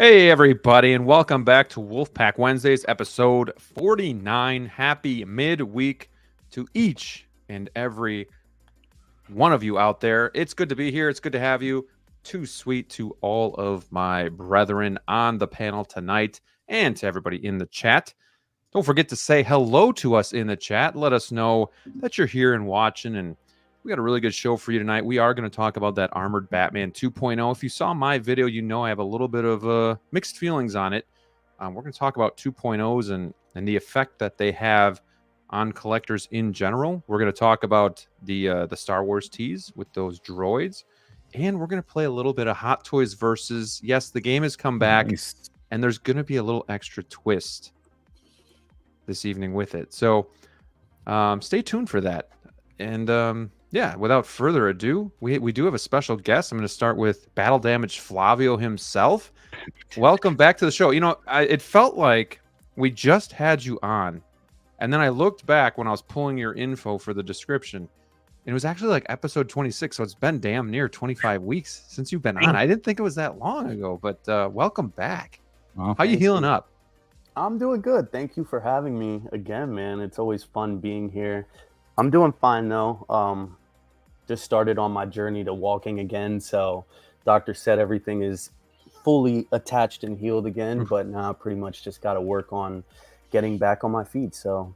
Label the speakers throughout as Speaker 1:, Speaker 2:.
Speaker 1: Hey, everybody, and welcome back to Wolfpack Wednesdays, episode 49. Happy midweek to each and every one of you out there. It's good to be here. It's good to have you. Too sweet to all of my brethren on the panel tonight and to everybody in the chat. Don't forget to say hello to us in the chat. Let us know that you're here and watching, and we got a really good show for you tonight. We are going to talk about that Armored Batman 2.0. If you saw my video, you know I have a little bit of mixed feelings on it. We're going to talk about 2.0's and the effect that they have on collectors in general. We're going to talk about the Star Wars tease with those droids. And we're going to play a little bit of Hot Toys versus, yes, the game has come back, and there's going to be a little extra twist this evening with it. So stay tuned for that. And yeah, without further ado, we do have a special guest. I'm going to start with Battle Damage Flavio himself. Welcome back to the show. You know, it felt like we just had you on, and then I looked back when I was pulling your info for the description, and it was actually like episode 26, so it's been damn near 25 weeks since you've been on. I didn't think it was that long ago, but welcome back. Well, how you healing up?
Speaker 2: I'm doing good. Thank you for having me again, man. It's always fun being here. I'm doing fine, though. Just started on my journey to walking again, so doctor said everything is fully attached and healed again, but now I pretty much just got to work on getting back on my feet. So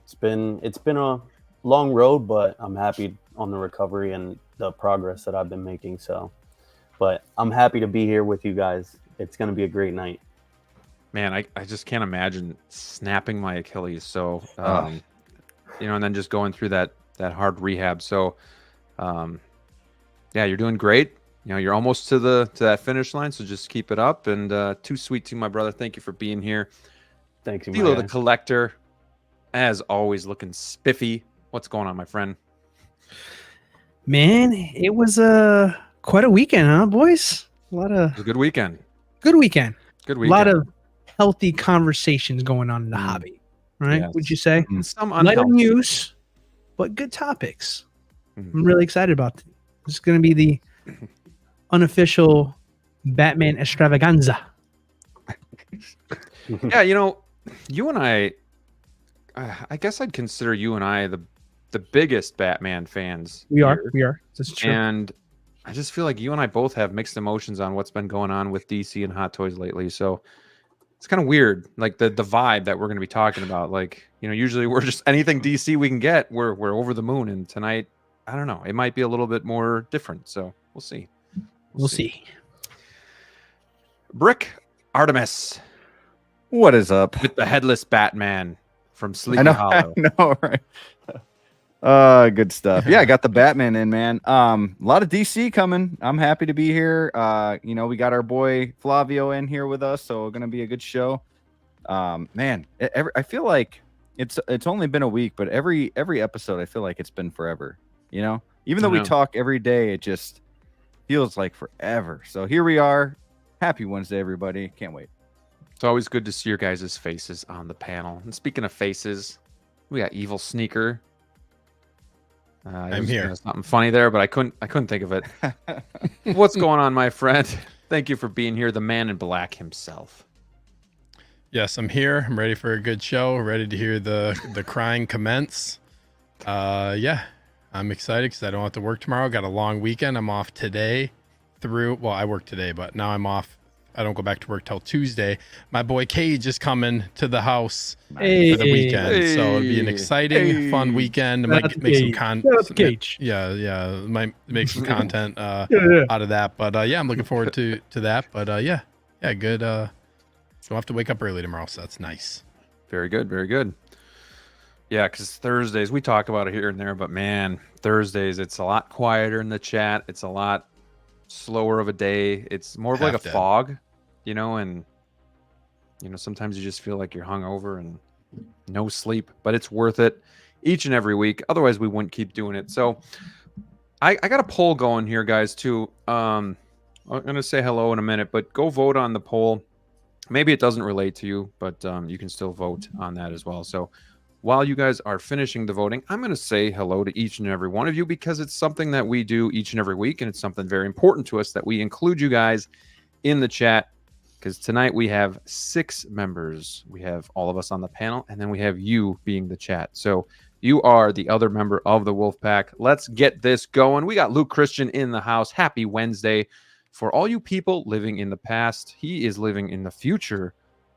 Speaker 2: it's been a long road, but I'm happy on the recovery and the progress that I've been making. So, but I'm happy to be here with you guys. It's going to be a great night.
Speaker 1: Man, I just can't imagine snapping my Achilles. So, you know, and then just going through that hard rehab. So, yeah, you're doing great. You know, you're almost to that finish line, so just keep it up. And too sweet to my brother. Thank you for being here.
Speaker 2: Thank you,
Speaker 1: DLO the Collector, as always, looking spiffy. What's going on, my friend?
Speaker 3: Man, it was quite a weekend, huh, boys?
Speaker 1: It was a good weekend.
Speaker 3: Good weekend.
Speaker 1: Good weekend.
Speaker 3: A lot of healthy conversations going on in the hobby, right?
Speaker 1: Yes.
Speaker 3: Would you say?
Speaker 1: Some
Speaker 3: Light
Speaker 1: unhealthy.
Speaker 3: on news, but good topics. I'm really excited about it. This is going to be the unofficial Batman extravaganza.
Speaker 1: Yeah, you know, you and I guess I'd consider you and I the biggest Batman fans.
Speaker 3: We are. That's true.
Speaker 1: And I just feel like you and I both have mixed emotions on what's been going on with DC and Hot Toys lately. So it's kind of weird, like the vibe that we're going to be talking about. Like, you know, usually we're just anything DC we can get, we're over the moon. And tonight, I don't know, it might be a little bit more different. So we'll see.
Speaker 3: We'll see.
Speaker 1: Brick Artemis.
Speaker 4: What is up?
Speaker 1: With the headless Batman from Sleepy Hollow.
Speaker 4: I know, right? Good stuff. Yeah, I got the Batman in, man. A lot of DC coming. I'm happy to be here. You know, we got our boy Flavio in here with us, so it's gonna be a good show. Man, I feel like it's only been a week, but every episode I feel like it's been forever. You know, even though we talk every day, it just feels like forever. So here we are. Happy Wednesday, everybody. Can't wait.
Speaker 1: It's always good to see your guys' faces on the panel. And speaking of faces, we got EvilSneaker.
Speaker 5: I'm here.
Speaker 1: Something funny there, but I couldn't think of it. What's going on, my friend? Thank you for being here, the man in black himself.
Speaker 5: Yes, I'm here. I'm ready for a good show. Ready to hear the crying commence. Yeah, I'm excited because I don't have to work tomorrow. Got a long weekend. I'm off today well, I work today, but now I'm off. I don't go back to work till Tuesday. My boy Cage is coming to the house for the weekend, so it'll be an exciting, fun weekend. Might make some content. Yeah, might make some content out of that. But yeah, I'm looking forward to that. But yeah, good. Don't have to wake up early tomorrow, so that's nice.
Speaker 1: Very good, very good. Yeah, because Thursdays we talk about it here and there, but man, Thursdays it's a lot quieter in the chat. It's a lot slower of a day. It's more of like a fog, you know, and you know, sometimes you just feel like you're hungover and no sleep, but it's worth it each and every week. Otherwise we wouldn't keep doing it. So I got a poll going here, guys, too. I'm gonna say hello in a minute, but go vote on the poll. Maybe it doesn't relate to you, but you can still vote on that as well. So while you guys are finishing the voting, I'm going to say hello to each and every one of you because it's something that we do each and every week, and it's something very important to us that we include you guys in the chat because tonight we have 6 members. We have all of us on the panel, and then we have you being the chat. So you are the other member of the Wolfpack. Let's get this going. We got Luke Christian in the house. Happy Wednesday. For all you people living in the past, he is living in the future.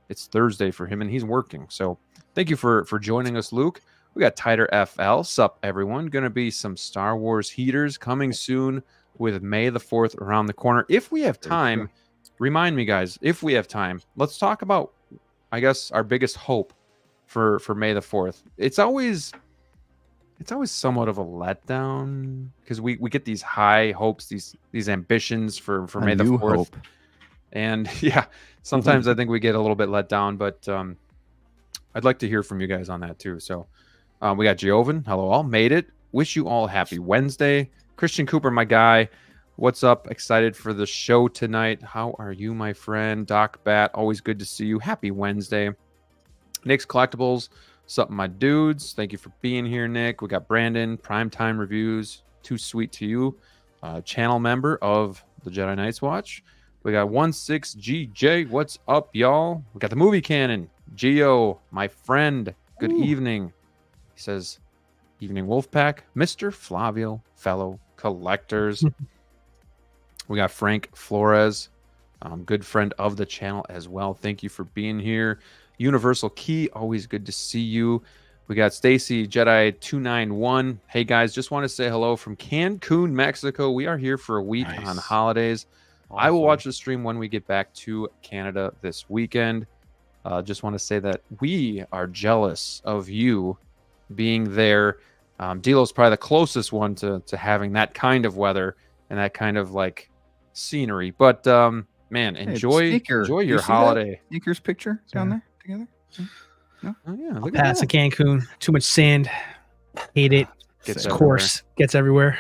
Speaker 1: It's Thursday for him, and he's working. So thank you for joining us, Luke. We got Tighter FL. Sup, everyone. Going to be some Star Wars heaters coming soon with May the 4th around the corner. If we have time, remind me, guys, if we have time, let's talk about, I guess, our biggest hope for May the 4th. It's always somewhat of a letdown because we get these high hopes, these ambitions for May the 4th. Hope. And yeah, sometimes I think we get a little bit let down, but I'd like to hear from you guys on that too. So we got Jovan. Hello all. Made it. Wish you all happy Wednesday. Christian Cooper, my guy. What's up? Excited for the show tonight. How are you, my friend? Doc Bat, always good to see you. Happy Wednesday. Nick's Collectibles. Sup, my dudes. Thank you for being here, Nick. We got Brandon, Primetime Reviews. Too sweet to you. Channel member of the Jedi Knights Watch. We got 16GJ. What's up, y'all? We got the movie canon. Geo, my friend. Good evening. He says, evening Wolfpack. Mr. Flavio, fellow collectors. We got Frank Flores, good friend of the channel as well. Thank you for being here. Universal Key, always good to see you. We got Stacy Jedi 291. Hey guys, just want to say hello from Cancun, Mexico. We are here for a week on holidays. Awesome. I will watch the stream when we get back to Canada this weekend. Just want to say that we are jealous of you being there. DLO's probably the closest one to having that kind of weather and that kind of like scenery. But man, enjoy your holiday.
Speaker 4: Sneakers picture down there together. No?
Speaker 1: Oh yeah,
Speaker 3: look at that. Cancun, too much sand. Hate it. Gets coarse. Gets everywhere.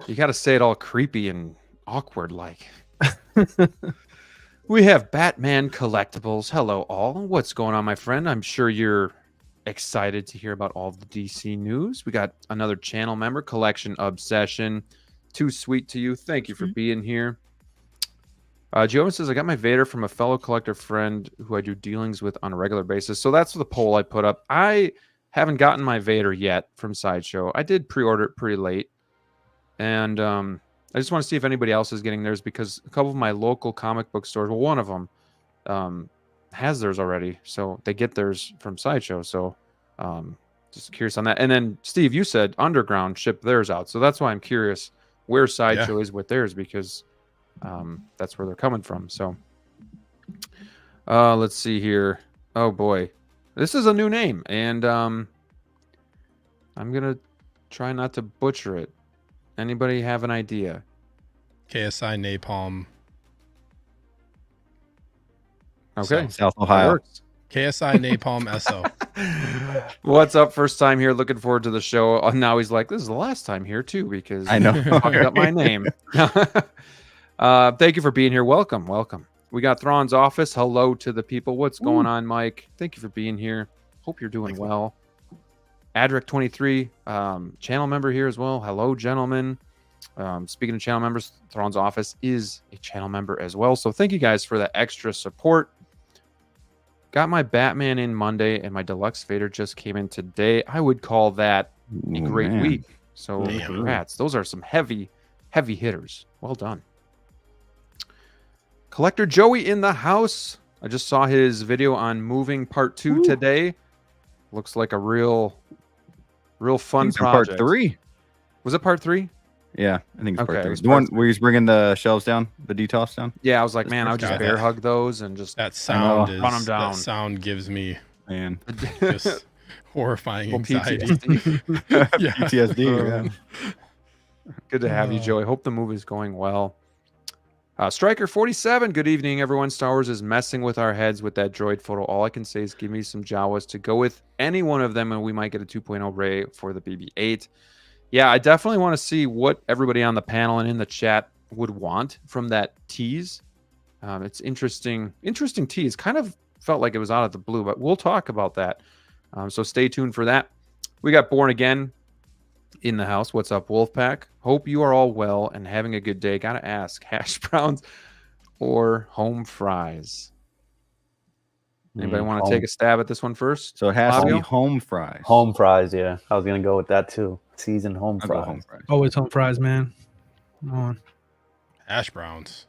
Speaker 1: You got to say it all creepy and awkward like. We have Batman Collectibles. Hello all. What's going on, my friend? I'm sure you're excited to hear about all of the DC news. We got another channel member, Collection Obsession. Too sweet to you. Thank you for being here. Joe says, I got my Vader from a fellow collector friend who I do dealings with on a regular basis. So that's the poll I put up. I haven't gotten my Vader yet from Sideshow. I did pre-order it pretty late. And I just want to see if anybody else is getting theirs because a couple of my local comic book stores, well, one of them has theirs already. So they get theirs from Sideshow. So just curious on that. And then, Steve, you said Underground shipped theirs out. So that's why I'm curious where Sideshow is with theirs because that's where they're coming from. So let's see here. Oh, boy. This is a new name. And I'm going to try not to butcher it. Anybody have an idea?
Speaker 5: KSI Napalm.
Speaker 1: Okay.
Speaker 4: South Ohio.
Speaker 5: KSI Napalm SO.
Speaker 1: What's up? First time here. Looking forward to the show. Now he's like, this is the last time here too because
Speaker 4: I know.
Speaker 1: Talking up my name. Thank you for being here. Welcome. We got Thrawn's office. Hello to the people. What's going on, Mike? Thank you for being here. Hope you're doing well. Adric23, channel member here as well. Hello, gentlemen. Speaking of channel members, Thrawn's office is a channel member as well. So thank you guys for that extra support. Got my Batman in Monday, and my Deluxe Vader just came in today. I would call that a great week. So congrats. Those are some heavy hitters. Well done. Collector Joey in the house. I just saw his video on Moving Part 2 today. Looks like a real fun project.
Speaker 4: Part 3.
Speaker 1: Was it Part 3?
Speaker 4: Yeah, I think it's Part 3. The one where he's bringing the shelves down, the DTOS down.
Speaker 1: Yeah, I was like, man, I would just bear hug those and just
Speaker 5: that sound
Speaker 1: run them down.
Speaker 5: That sound gives me
Speaker 4: just
Speaker 5: horrifying anxiety.
Speaker 4: PTSD.
Speaker 1: Good to have you, Joey. Hope the movie is going well. Striker 47, good evening, everyone. Star Wars is messing with our heads with that droid photo. All I can say is give me some Jawas to go with any one of them, and we might get a 2.0 Ray for the BB-8. Yeah, I definitely want to see what everybody on the panel and in the chat would want from that tease. It's interesting tease. Kind of felt like it was out of the blue, but we'll talk about that. So stay tuned for that. We got Born Again in the house. What's up, Wolfpack? Hope you are all well and having a good day. Gotta ask, hash browns or home fries? Anybody want to take a stab at this one first?
Speaker 4: So it has to be
Speaker 1: Flavio?
Speaker 4: home fries.
Speaker 2: Home fries, yeah. I was gonna go with that too. Seasoned home
Speaker 4: I'll go
Speaker 2: fries.
Speaker 4: home fries.
Speaker 3: Always home fries, man. Come on.
Speaker 5: Hash browns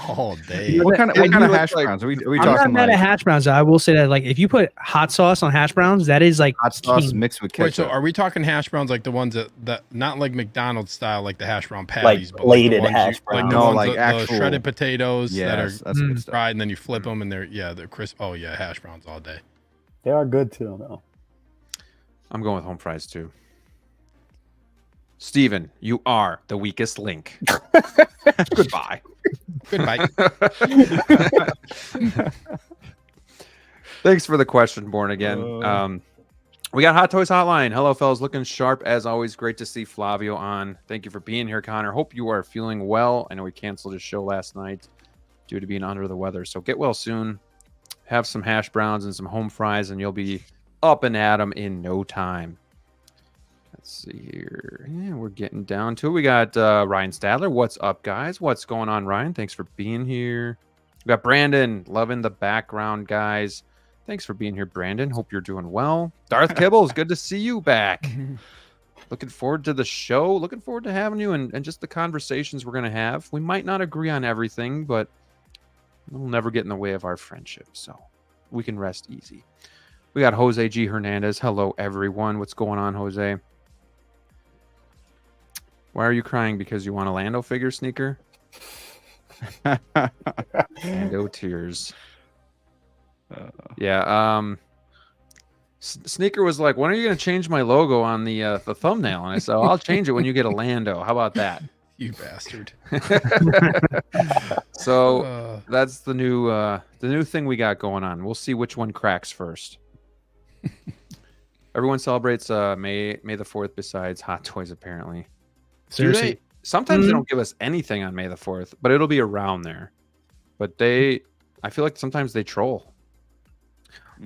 Speaker 5: all day.
Speaker 4: What kind of
Speaker 1: And you
Speaker 4: hash
Speaker 1: look like-
Speaker 4: browns? Are we
Speaker 3: I'm not
Speaker 4: talking
Speaker 3: mad
Speaker 4: like
Speaker 3: at hash browns. I will say that, like, if you put hot sauce on hash browns, that is like
Speaker 4: hot sauce
Speaker 3: king.
Speaker 4: mixed with
Speaker 5: Wait, so
Speaker 4: ketchup?
Speaker 5: are we talking hash browns like the ones that not like McDonald's style, like the hash brown
Speaker 2: Like
Speaker 5: patties, but
Speaker 2: plated
Speaker 5: like the ones
Speaker 2: hash
Speaker 5: like
Speaker 2: browns.
Speaker 5: the
Speaker 4: No,
Speaker 5: ones
Speaker 4: like
Speaker 5: the
Speaker 4: actual
Speaker 5: shredded potatoes that are
Speaker 4: Yes, that's good stuff.
Speaker 5: fried, and then you flip them, and they're crisp. Oh yeah, hash browns all day.
Speaker 2: They are good too, though.
Speaker 1: I'm going with home fries too. Steven, you are the weakest link. Goodbye.
Speaker 5: Goodbye.
Speaker 1: Thanks for the question, Born Again. We got Hot Toys Hotline. Hello, fellas. Looking sharp as always. Great to see Flavio on. Thank you for being here, Connor. Hope you are feeling well. I know we canceled his show last night due to being under the weather. So get well soon. Have some hash browns and some home fries, and you'll be up and at 'em in no time. Let's see here. Yeah, we're getting down to it. We got Ryan Stadler. What's up, guys? What's going on, Ryan? Thanks for being here. We got Brandon. Loving the background, guys. Thanks for being here, Brandon. Hope you're doing well. Darth Kibbles, good to see you back. Looking forward to the show. Looking forward to having you and just the conversations we're going to have. We might not agree on everything, but we'll never get in the way of our friendship, so we can rest easy. We got Jose G. Hernandez. Hello, everyone. What's going on, Jose? Why are you crying? Because you want a Lando figure, Sneaker? Lando tears. Yeah. Sneaker was like, when are you going to change my logo on the thumbnail? And I said, I'll change it when you get a Lando. How about that?
Speaker 5: You bastard.
Speaker 1: So that's the new thing we got going on. We'll see which one cracks first. Everyone celebrates May the 4th besides Hot Toys, apparently.
Speaker 3: Seriously.
Speaker 1: Sometimes they don't give us anything on May the 4th, but it'll be around there. But I feel like sometimes they troll.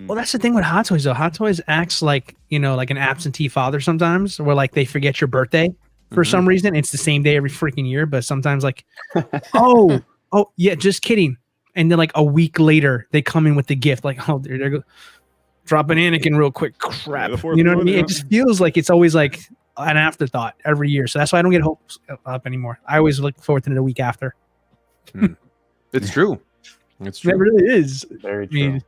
Speaker 3: Well, that's the thing with Hot Toys, though. Hot Toys acts like, like an absentee father sometimes, where like they forget your birthday for some reason. It's the same day every freaking year, but sometimes like, oh yeah, just kidding. And then like a week later, they come in with the gift, like, oh, there go, dropping Anakin real quick. Crap, you know what I mean? It just feels like it's always like an afterthought every year. So that's why I don't get hopes up anymore. I always look forward to the week after.
Speaker 1: It's true. It's true.
Speaker 3: It really is.
Speaker 2: Very true.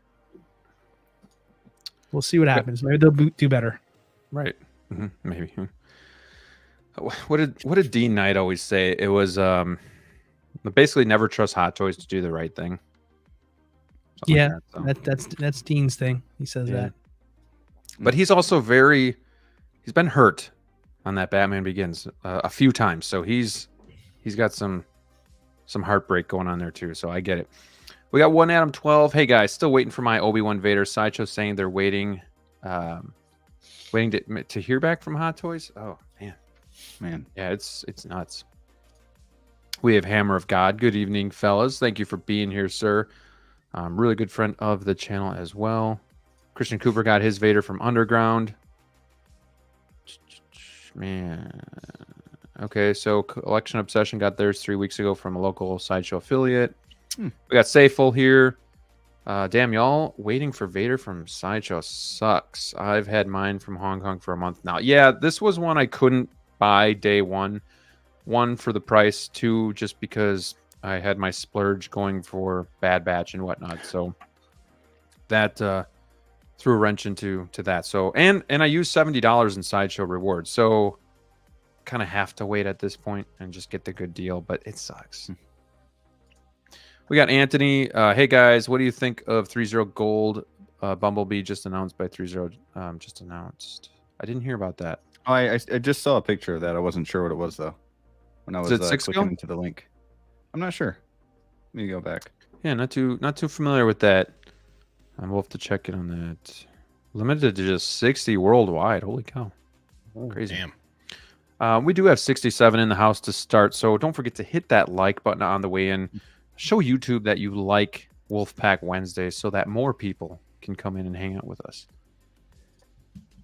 Speaker 3: We'll see what happens. Maybe they'll do better.
Speaker 1: Right. Maybe. What did Dean Knight always say? It was basically never trust Hot Toys to do the right thing. Something
Speaker 3: Yeah,
Speaker 1: like that, so.
Speaker 3: that's Dean's thing. He says that.
Speaker 1: But he's also he's been hurt on that Batman Begins a few times, so he's got some heartbreak going on there too. So I get it. We got one Adam 12. Hey guys, still waiting for my Obi-Wan Vader. Sideshow saying they're waiting to hear back from Hot Toys. Oh man, yeah, it's nuts. We have Hammer of God. Good evening, fellas. Thank you for being here, sir. Really good friend of the channel as well. Christian Cooper got his Vader from Underground. Man. Okay, so Collection Obsession got theirs 3 weeks ago from a local Sideshow affiliate. We got Sayful here. Damn, y'all waiting for Vader from Sideshow sucks. I've had mine from Hong Kong for a month now. Yeah, this was one I couldn't buy day one. One, for the price. Two, just because I had my splurge going for Bad Batch and whatnot. So that threw a wrench into that. So and I used $70 in Sideshow rewards. So kind of have to wait at this point and just get the good deal, but it sucks. We got Anthony. Hey guys, what do you think of 3.0 Gold Bumblebee just announced by 3.0? Just announced. I didn't hear about that.
Speaker 4: Oh, I just saw a picture of that. I wasn't sure what it was though. When I was clicking into the link, I'm not sure. Let me go back.
Speaker 1: Yeah, not too familiar with that. We'll have to check it on that. Limited to just 60 worldwide. Holy cow! Crazy.
Speaker 5: Damn.
Speaker 1: We do have 67 in the house to start, so don't forget to hit that like button on the way in. Show YouTube that you like Wolfpack Wednesdays so that more people can come in and hang out with us.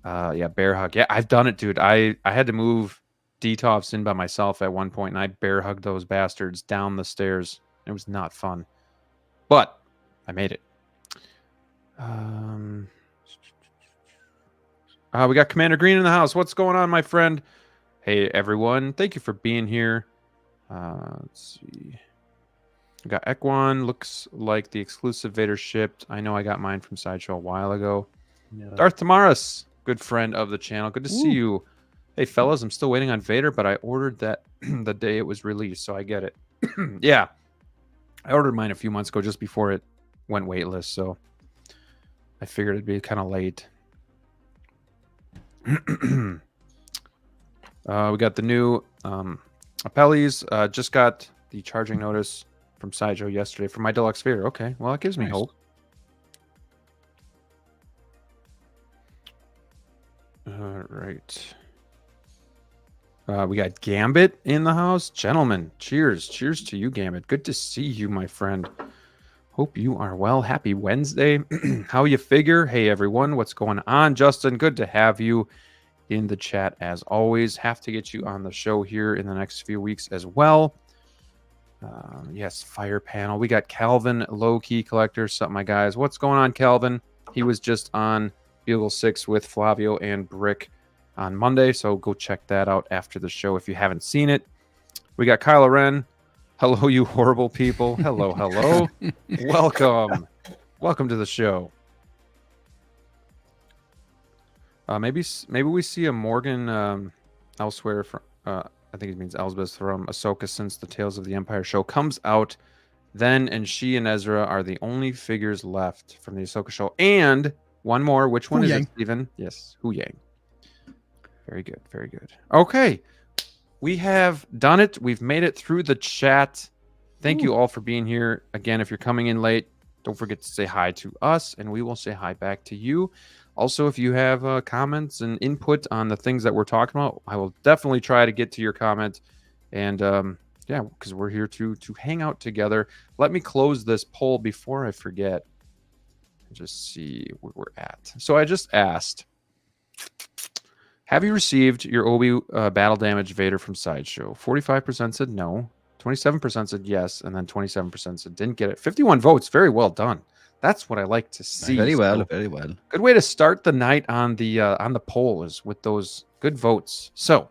Speaker 1: Yeah, Bear Hug. Yeah, I've done it, dude. I had to move DTOFs in by myself at one point, and I bear hugged those bastards down the stairs. It was not fun, but I made it. We got Commander Green in the house. What's going on, my friend? Hey, everyone. Thank you for being here. Let's see. We got Ekwan. Looks like the exclusive Vader shipped. I know I got mine from Sideshow a while ago.
Speaker 2: Yeah.
Speaker 1: Darth Tamaris, good friend of the channel. Good to see you. Hey, fellas, I'm still waiting on Vader, but I ordered that the day it was released, so I get it. Yeah. I ordered mine a few months ago just before it went waitlist, so I figured it'd be kind of late. We got the new Appellees. Just got the charging notice from Sideshow yesterday for my deluxe Vader. Okay, well, that gives me hope. All right. We got Gambit in the house. Gentlemen, cheers. Cheers to you, Gambit. Good to see you, my friend. Hope you are well. Happy Wednesday. How you figure? Hey, everyone. What's going on? Justin, good to have you in the chat as always. Have to get you on the show here in the next few weeks as well. Yes, Fire Panel. We got Calvin, Low-Key Collector. Sup, my guys. What's going on, Calvin? He was just on Bugle 6 with Flavio and Brick on Monday, so go check that out after the show if you haven't seen it. We got Kylo Ren. Hello, you horrible people. Hello, hello. Welcome. Welcome to the show. Maybe we see a Morgan elsewhere from I think it means Elsbeth from Ahsoka since the Tales of the Empire show comes out then, and she and Ezra are the only figures left from the Ahsoka show. And one more. Which one is it, Steven? Yes, Hu Yang. Very good. Very good. Okay. We have done it. We've made it through the chat. Thank you all for being here. Again, if you're coming in late, don't forget to say hi to us, and we will say hi back to you. Also, if you have comments and input on the things that we're talking about, I will definitely try to get to your comment. And yeah, because we're here to hang out together. Let me close this poll before I forget. Just see where we're at. So I just asked, have you received your Obi battle damage Vader from Sideshow? 45% said no. 27% said yes. And then 27% said didn't get it. 51 votes. Very well done. That's what I like to see.
Speaker 4: Very well, very well.
Speaker 1: Good way to start the night on the poll is with those good votes. So,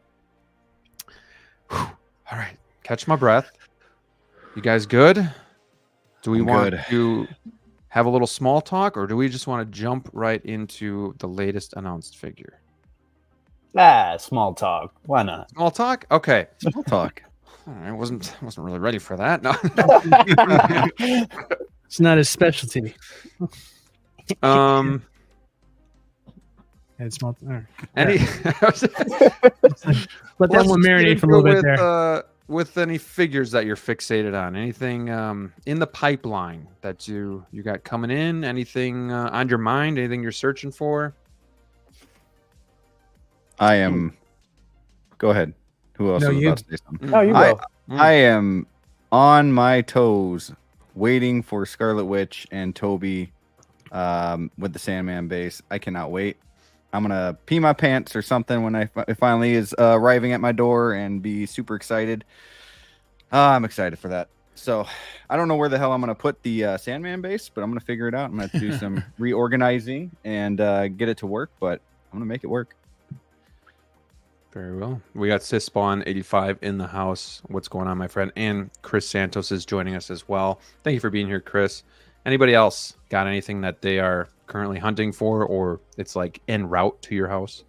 Speaker 1: all right, catch my breath. You guys good? Do we want to have a little small talk, or do we just want to jump right into the latest announced figure?
Speaker 2: Small talk. Why not?
Speaker 1: Small talk? Okay.
Speaker 4: Small talk.
Speaker 1: I wasn't really ready for that. No.
Speaker 3: It's not his specialty.
Speaker 1: Any
Speaker 3: let that one marinate for a little bit there.
Speaker 1: With any figures that you're fixated on, anything in the pipeline that you got coming in, anything on your mind, anything you're searching for?
Speaker 4: I am. Go ahead. Who else was about to say something?
Speaker 2: No, you go.
Speaker 4: I am on my toes, waiting for Scarlet Witch and Toby with the Sandman base. I cannot wait. I'm gonna pee my pants or something when it finally is arriving at my door and be super excited. I'm excited for that. So I don't know where the hell I'm gonna put the Sandman base, but I'm gonna figure it out. I'm gonna have to do some reorganizing and get it to work, but I'm gonna make it work.
Speaker 1: Very well. We got Syspawn85 in the house. What's going on, my friend? And Chris Santos is joining us as well. Thank you for being here, Chris. Anybody else got anything that they are currently hunting for, or it's like en route to your house?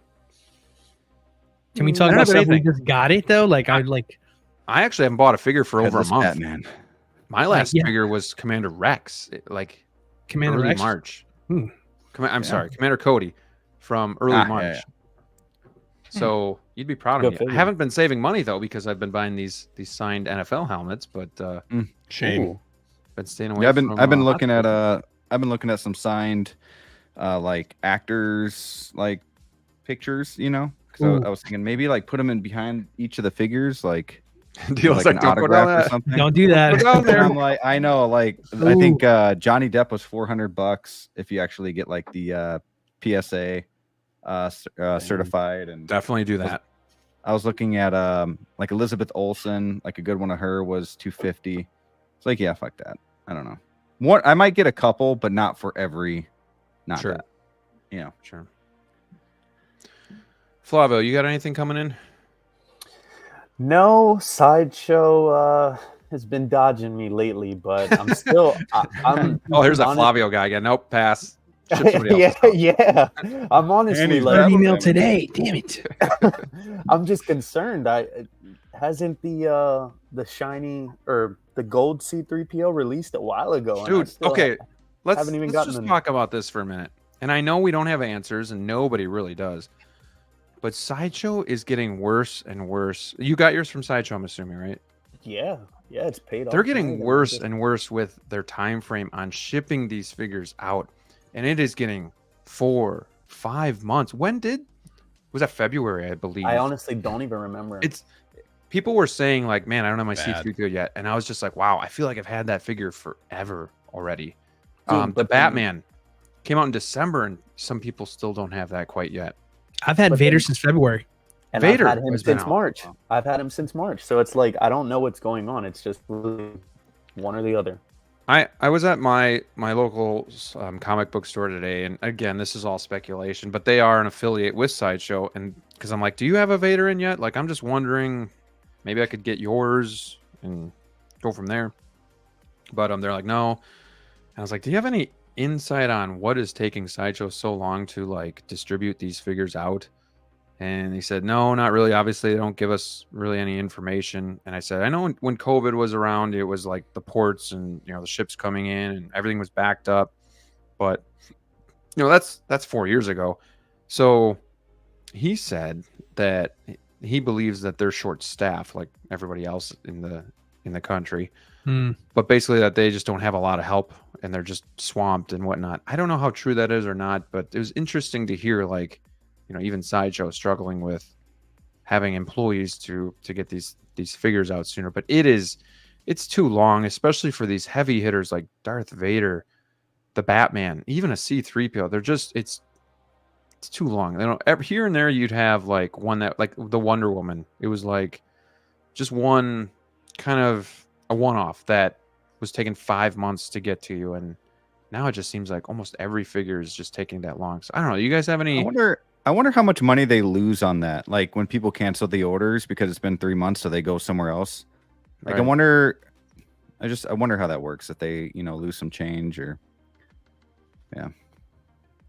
Speaker 3: Can we talk about stuff we just got it though? I
Speaker 1: actually haven't bought a figure for over a month.
Speaker 4: Batman.
Speaker 1: My last figure was Commander Rex,
Speaker 3: Commander
Speaker 1: early
Speaker 3: Rex?
Speaker 1: March. Sorry, Commander Cody from early March. So you'd be proud of me. I haven't been saving money though because I've been buying these signed NFL helmets, but
Speaker 5: shame.
Speaker 1: Been staying away.
Speaker 4: Yeah,
Speaker 1: I've
Speaker 4: been looking at some signed actors pictures, because I was thinking maybe put them in behind each of the figures,
Speaker 1: deals
Speaker 4: an autograph or something.
Speaker 3: Don't do that.
Speaker 4: I'm I know, I think Johnny Depp was $400 if you actually get the PSA certified, and
Speaker 1: definitely do that.
Speaker 4: I was looking at like Elizabeth Olsen, like a good one of her was 250. It's like, yeah, fuck that. I don't know. What I might get a couple, but not for every. Not
Speaker 1: Sure.
Speaker 4: that. You know.
Speaker 1: Sure. Flavio, you got anything coming in?
Speaker 2: No, Sideshow has been dodging me lately, but I'm still. I'm.
Speaker 1: Oh, here's a
Speaker 2: honest-
Speaker 1: Flavio guy again. Nope, pass. Ship somebody
Speaker 2: yeah,
Speaker 1: else's stuff.
Speaker 2: yeah. I'm honestly
Speaker 4: he's
Speaker 3: Got
Speaker 2: like,
Speaker 3: an email today. Damn it.
Speaker 2: I'm just concerned. Hasn't the shiny or the gold C3PO released a while ago? and I
Speaker 1: Dude,
Speaker 2: still
Speaker 1: okay. Let's
Speaker 2: haven't even
Speaker 1: let's
Speaker 2: gotten
Speaker 1: just
Speaker 2: them.
Speaker 1: talk about this for a minute. And I know we don't have answers, and nobody really does. But Sideshow is getting worse and worse. You got yours from Sideshow, I'm assuming, right?
Speaker 2: Yeah, it's paid off.
Speaker 1: They're getting
Speaker 2: tonight,
Speaker 1: worse
Speaker 2: and
Speaker 1: and worse with their time frame on shipping these figures out. And it is getting 4-5 months. Was that February, I believe?
Speaker 2: I honestly don't even remember.
Speaker 1: People were saying like, man, I don't have my
Speaker 5: Bad.
Speaker 1: C3PO yet. And I was just like, wow, I feel like I've had that figure forever already.
Speaker 2: Dude,
Speaker 1: The
Speaker 2: but then-
Speaker 1: Batman came out in December, and some people still don't have that quite yet.
Speaker 3: I've had
Speaker 2: But
Speaker 3: Vader
Speaker 2: then-
Speaker 3: since February.
Speaker 2: And
Speaker 1: Vader
Speaker 2: I've had him
Speaker 1: has been
Speaker 2: since
Speaker 1: out.
Speaker 2: March. I've had him since March. So it's like I don't know what's going on. It's just really one or the other.
Speaker 1: I was at my local comic book store today, and again, this is all speculation, but they are an affiliate with Sideshow, and because I'm like, do you have a Vader in yet? Like, I'm just wondering, maybe I could get yours and go from there. But they're like, no. And I was like, do you have any insight on what is taking Sideshow so long to like distribute these figures out? And he said, no, not really. Obviously, they don't give us really any information. And I said, I know when COVID was around, it was like the ports and, the ships coming in and everything was backed up. But, that's 4 years ago. So he said that he believes that they're short staffed like everybody else in the country. But basically that they just don't have a lot of help and they're just swamped and whatnot. I don't know how true that is or not, but it was interesting to hear like, even Sideshow struggling with having employees to get these figures out sooner. But it's too long, especially for these heavy hitters like Darth Vader, the Batman, even a C3PO. They're just it's too long. Here and there you'd have like one that like the Wonder Woman. It was like just one kind of a one-off that was taking 5 months to get to you, and now it just seems like almost every figure is just taking that long. So I don't know. You guys have any?
Speaker 4: I wonder how much money they lose on that. Like when people cancel the orders because it's been 3 months, so they go somewhere else. Like
Speaker 1: Right.
Speaker 4: I wonder how that works. If they lose some change or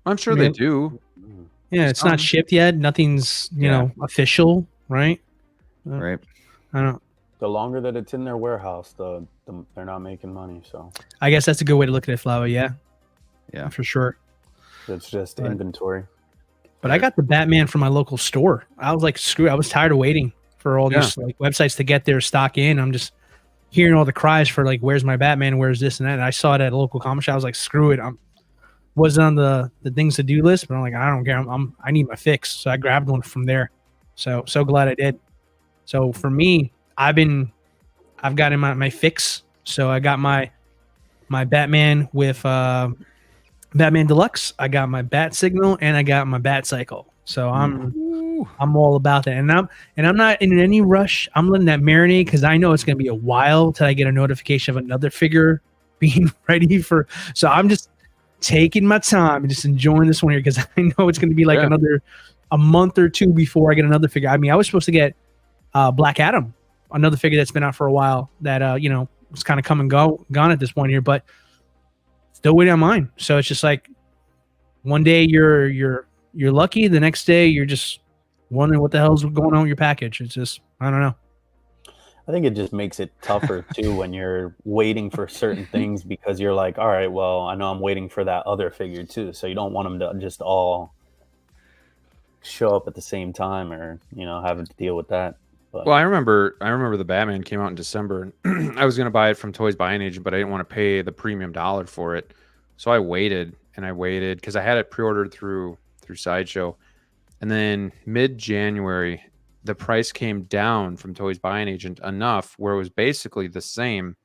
Speaker 1: I'm sure they do.
Speaker 3: Yeah, it's not shipped yet. Nothing's, official, right?
Speaker 4: right.
Speaker 3: I don't.
Speaker 2: The longer that it's in their warehouse, the they're not making money. So
Speaker 3: I guess that's a good way to look at it, Flower. Yeah.
Speaker 4: Yeah.
Speaker 3: For sure.
Speaker 2: it's just
Speaker 3: Right.
Speaker 2: inventory.
Speaker 3: But I got the Batman from my local store. I was like, screw it. I was tired of waiting for all these like websites to get their stock in. I'm just hearing all the cries for like, where's my Batman? Where's this and that? And I saw it at a local comic shop. I was like, screw it. Wasn't on the things to do list, but I'm like, I don't care. I need my fix. So I grabbed one from there. So glad I did. So for me, I've gotten my fix. So I got my Batman with Batman Deluxe. I got my Bat Signal and I got my Bat Cycle. So I'm all about that. And I'm not in any rush. I'm letting that marinate because I know it's gonna be a while till I get a notification of another figure being ready for. So I'm just taking my time and just enjoying this one here because I know it's gonna be like a month or two before I get another figure. I mean, I was supposed to get Black Adam, another figure that's been out for a while that was kind of come and gone at this point here, but still waiting on mine. So it's just like one day you're lucky, the next day you're just wondering what the hell's going on with your package. It's just I don't know.
Speaker 2: I think it just makes it tougher too when you're waiting for certain things because you're like, all right, well, I know I'm waiting for that other figure too, so you don't want them to just all show up at the same time or having to deal with that. But
Speaker 1: Well, I remember the Batman came out in December, and I was going to buy it from Toys by an Agent, but I didn't want to pay the premium dollar for it. So I waited because I had it pre-ordered through Sideshow. And then mid-January, the price came down from Toys by an Agent enough where it was basically the same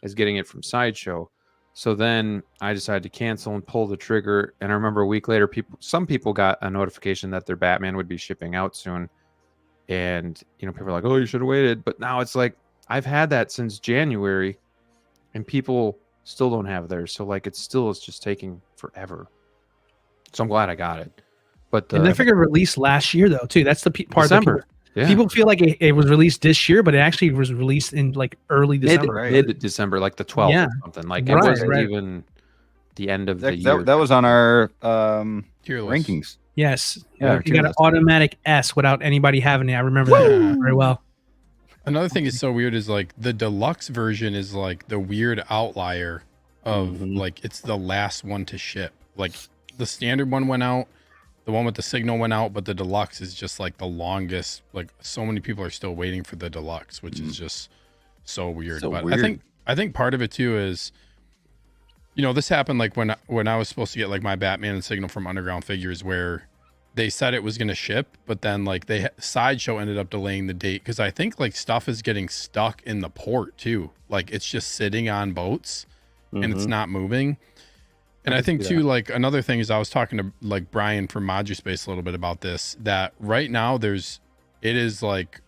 Speaker 1: as getting it from Sideshow. So then I decided to cancel and pull the trigger. And I remember a week later, some people got a notification that their Batman would be shipping out soon. And people are like, oh, you should have waited. But now it's like I've had that since January, and people still don't have theirs. So like it's just taking forever. So I'm glad I got it. But
Speaker 3: and I figured released last year though too. That's the part
Speaker 1: December.
Speaker 3: People feel like it was released this year, but it actually was released in like early December.
Speaker 1: Mid-December, like the 12th or something. Like it wasn't even the end of the year.
Speaker 4: That was on our
Speaker 5: tier list.
Speaker 4: rankings.
Speaker 3: Yes.
Speaker 4: Yeah,
Speaker 3: you got an automatic S without anybody having it. I remember that very well.
Speaker 5: Another thing is so weird is like the deluxe version is like the weird outlier of like it's the last one to ship. Like the standard one went out, the one with the signal went out, but the deluxe is just like the longest. Like so many people are still waiting for the deluxe, which is just so weird.
Speaker 4: So
Speaker 5: but
Speaker 4: weird.
Speaker 5: I think part of it too is, this happened like when I was supposed to get like my Batman and Signal from Underground Figures, where they said it was going to ship, but then like Sideshow ended up delaying the date because I think like stuff is getting stuck in the port too. Like it's just sitting on boats and it's not moving. And I think too, like another thing is I was talking to like Brian from Moduspace a little bit about this, that right now it is like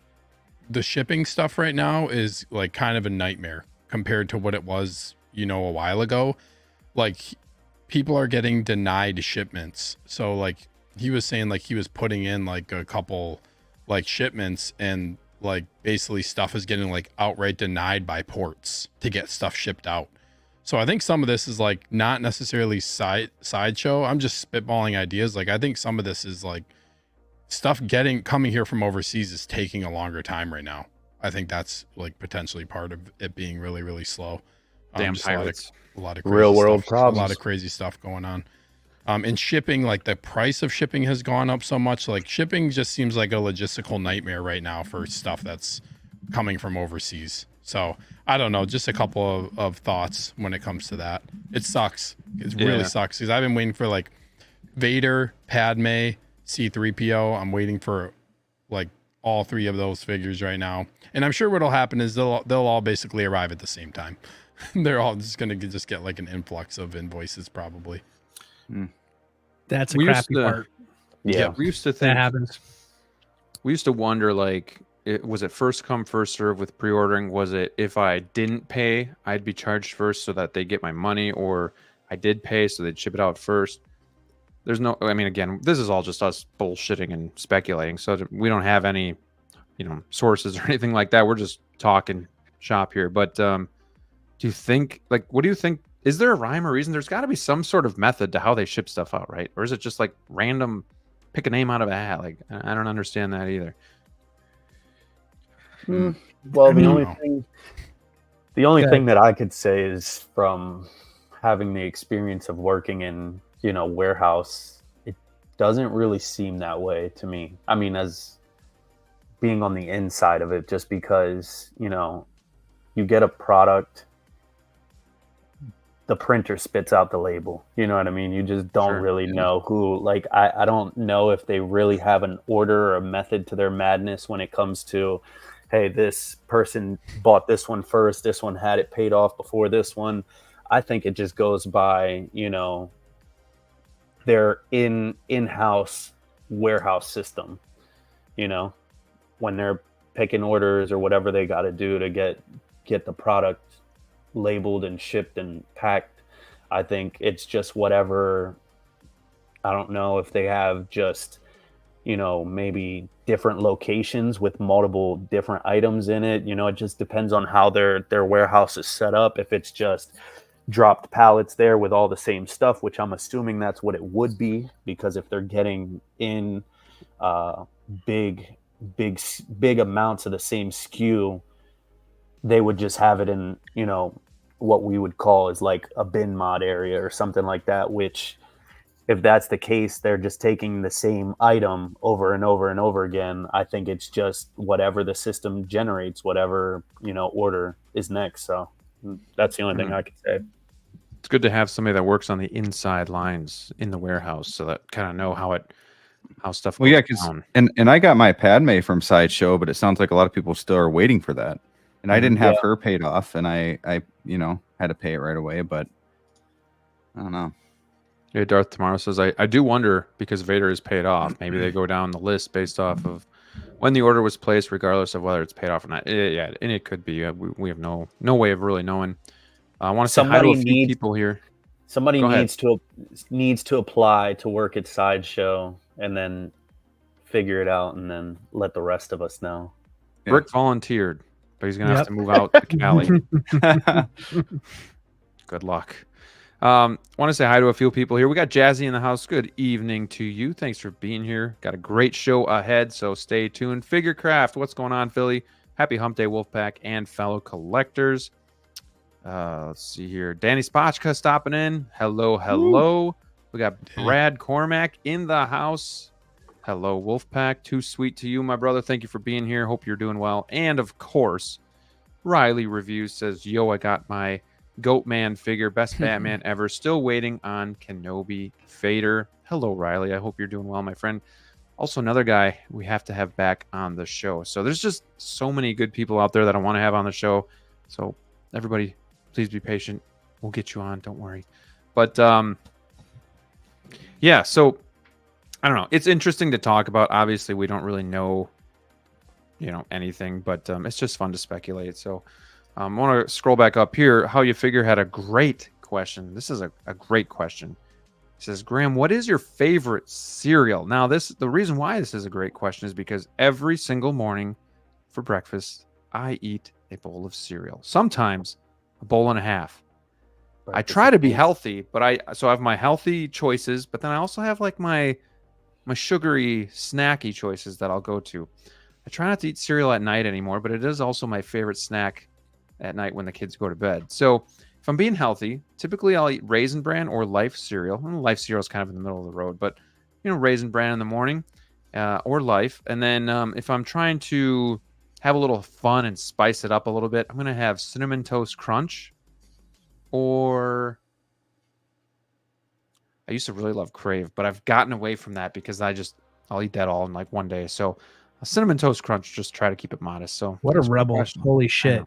Speaker 5: the shipping stuff right now is like kind of a nightmare compared to what it was, a while ago. Like people are getting denied shipments. So like he was saying like he was putting in like a couple like shipments and like basically stuff is getting like outright denied by ports to get stuff shipped out. So I think some of this is like not necessarily Sideshow. I'm just spitballing ideas. Like I think some of this is like stuff coming here from overseas is taking a longer time right now. I think that's like potentially part of it being really, really slow.
Speaker 1: Damn pirates.
Speaker 5: A lot of crazy
Speaker 2: Real world
Speaker 5: stuff,
Speaker 2: problems.
Speaker 5: A lot of crazy stuff going on. And shipping, like the price of shipping has gone up so much. Like shipping just seems like a logistical nightmare right now for stuff that's coming from overseas. So I don't know, just a couple of thoughts when it comes to that. It sucks. It really sucks because I've been waiting for like Vader, Padme, C-3PO. I'm waiting for like all three of those figures right now. And I'm sure what'll happen is they'll all basically arrive at the same time. They're all just going to just get like an influx of invoices probably.
Speaker 3: That's a
Speaker 1: We used
Speaker 3: crappy
Speaker 1: to-
Speaker 3: part.
Speaker 2: Yeah.
Speaker 1: We used to
Speaker 3: That
Speaker 1: think
Speaker 3: happens.
Speaker 1: we used to wonder like was it first come first serve with pre-ordering? Was it if I didn't pay I'd be charged first so that they get my money, or I did pay so they'd ship it out first? There's no, I mean, again, this is all just us bullshitting and speculating, so we don't have any sources or anything like that. We're just talking shop here. But do you think, like, what do you think, is there a rhyme or reason? There's got to be some sort of method to how they ship stuff out, right? Or is it just like random, pick a name out of a hat? Like, I don't understand that either.
Speaker 2: Well, the only
Speaker 5: know.
Speaker 2: thing that I could say is from having the experience of working in, warehouse, it doesn't really seem that way to me. I mean, as being on the inside of it, just because, you get a product, the printer spits out the label. You know what I mean? You just don't really know who, like, I don't know if they really have an order or a method to their madness when it comes to, hey, this person bought this one first, this one had it paid off before this one. I think it just goes by, their in-house warehouse system, when they're picking orders or whatever they got to do to get the product labeled and shipped and packed. I think it's just whatever. I don't know if they have just, maybe different locations with multiple different items in it. It just depends on how their warehouse is set up. If it's just dropped pallets there with all the same stuff, which I'm assuming that's what it would be, because if they're getting in big amounts of the same SKU, they would just have it in, what we would call is like a bin mod area or something like that, which if that's the case, they're just taking the same item over and over and over again. I think it's just whatever the system generates, whatever, order is next. So that's the only thing I can say.
Speaker 1: It's good to have somebody that works on the inside lines in the warehouse, so that kind of know how stuff goes down.
Speaker 4: And I got my Padme from Sideshow, but it sounds like a lot of people still are waiting for that. And I didn't have her paid off, and I had to pay it right away, but I don't know.
Speaker 1: Yeah, Darth Tomorrow says, I do wonder, because Vader is paid off, maybe they go down the list based off of when the order was placed, regardless of whether it's paid off or not. Yeah, and it could be. We have no way of really knowing. I want to say hi to a few people here.
Speaker 2: Somebody needs to apply to work at Sideshow and then figure it out and then let the rest of us know.
Speaker 1: Rick volunteered, but he's gonna have to move out to Cali. Good luck. Want to say hi to a few people here. We got Jazzy in the house. Good evening to you. Thanks for being here. Got a great show ahead, so stay tuned. Figurecraft, what's going on, Philly? Happy Hump Day, Wolfpack and fellow collectors. Let's see here. Danny Spotchka stopping in. Hello. Woo. We got Brad Cormack in the house. Hello, Wolfpack. Too sweet to you, my brother. Thank you for being here. Hope you're doing well. And of course, Riley Reviews says, yo, I got my Goat Man figure. Best Batman ever. Still waiting on Kenobi Fader. Hello, Riley. I hope you're doing well, my friend. Also, another guy we have to have back on the show. So there's just so many good people out there that I want to have on the show. So everybody, please be patient. We'll get you on. Don't worry. But yeah, so I don't know. It's interesting to talk about. Obviously, we don't really know, anything, but it's just fun to speculate. So I want to scroll back up here. How You Figure had a great question. This is a great question. It says, Graham, what is your favorite cereal? Now, the reason why this is a great question is because every single morning for breakfast, I eat a bowl of cereal. Sometimes a bowl and a half. I try to be healthy, but I have my healthy choices, but then I also have like my sugary, snacky choices that I'll go to. I try not to eat cereal at night anymore, but it is also my favorite snack at night when the kids go to bed. So if I'm being healthy, typically I'll eat Raisin Bran or Life cereal. And Life cereal is kind of in the middle of the road, but Raisin Bran in the morning or Life. And then if I'm trying to have a little fun and spice it up a little bit, I'm going to have Cinnamon Toast Crunch, or I used to really love Crave, but I've gotten away from that because I'll eat that all in like one day. So a Cinnamon Toast Crunch, just try to keep it modest. So
Speaker 3: what a rebel. Holy shit.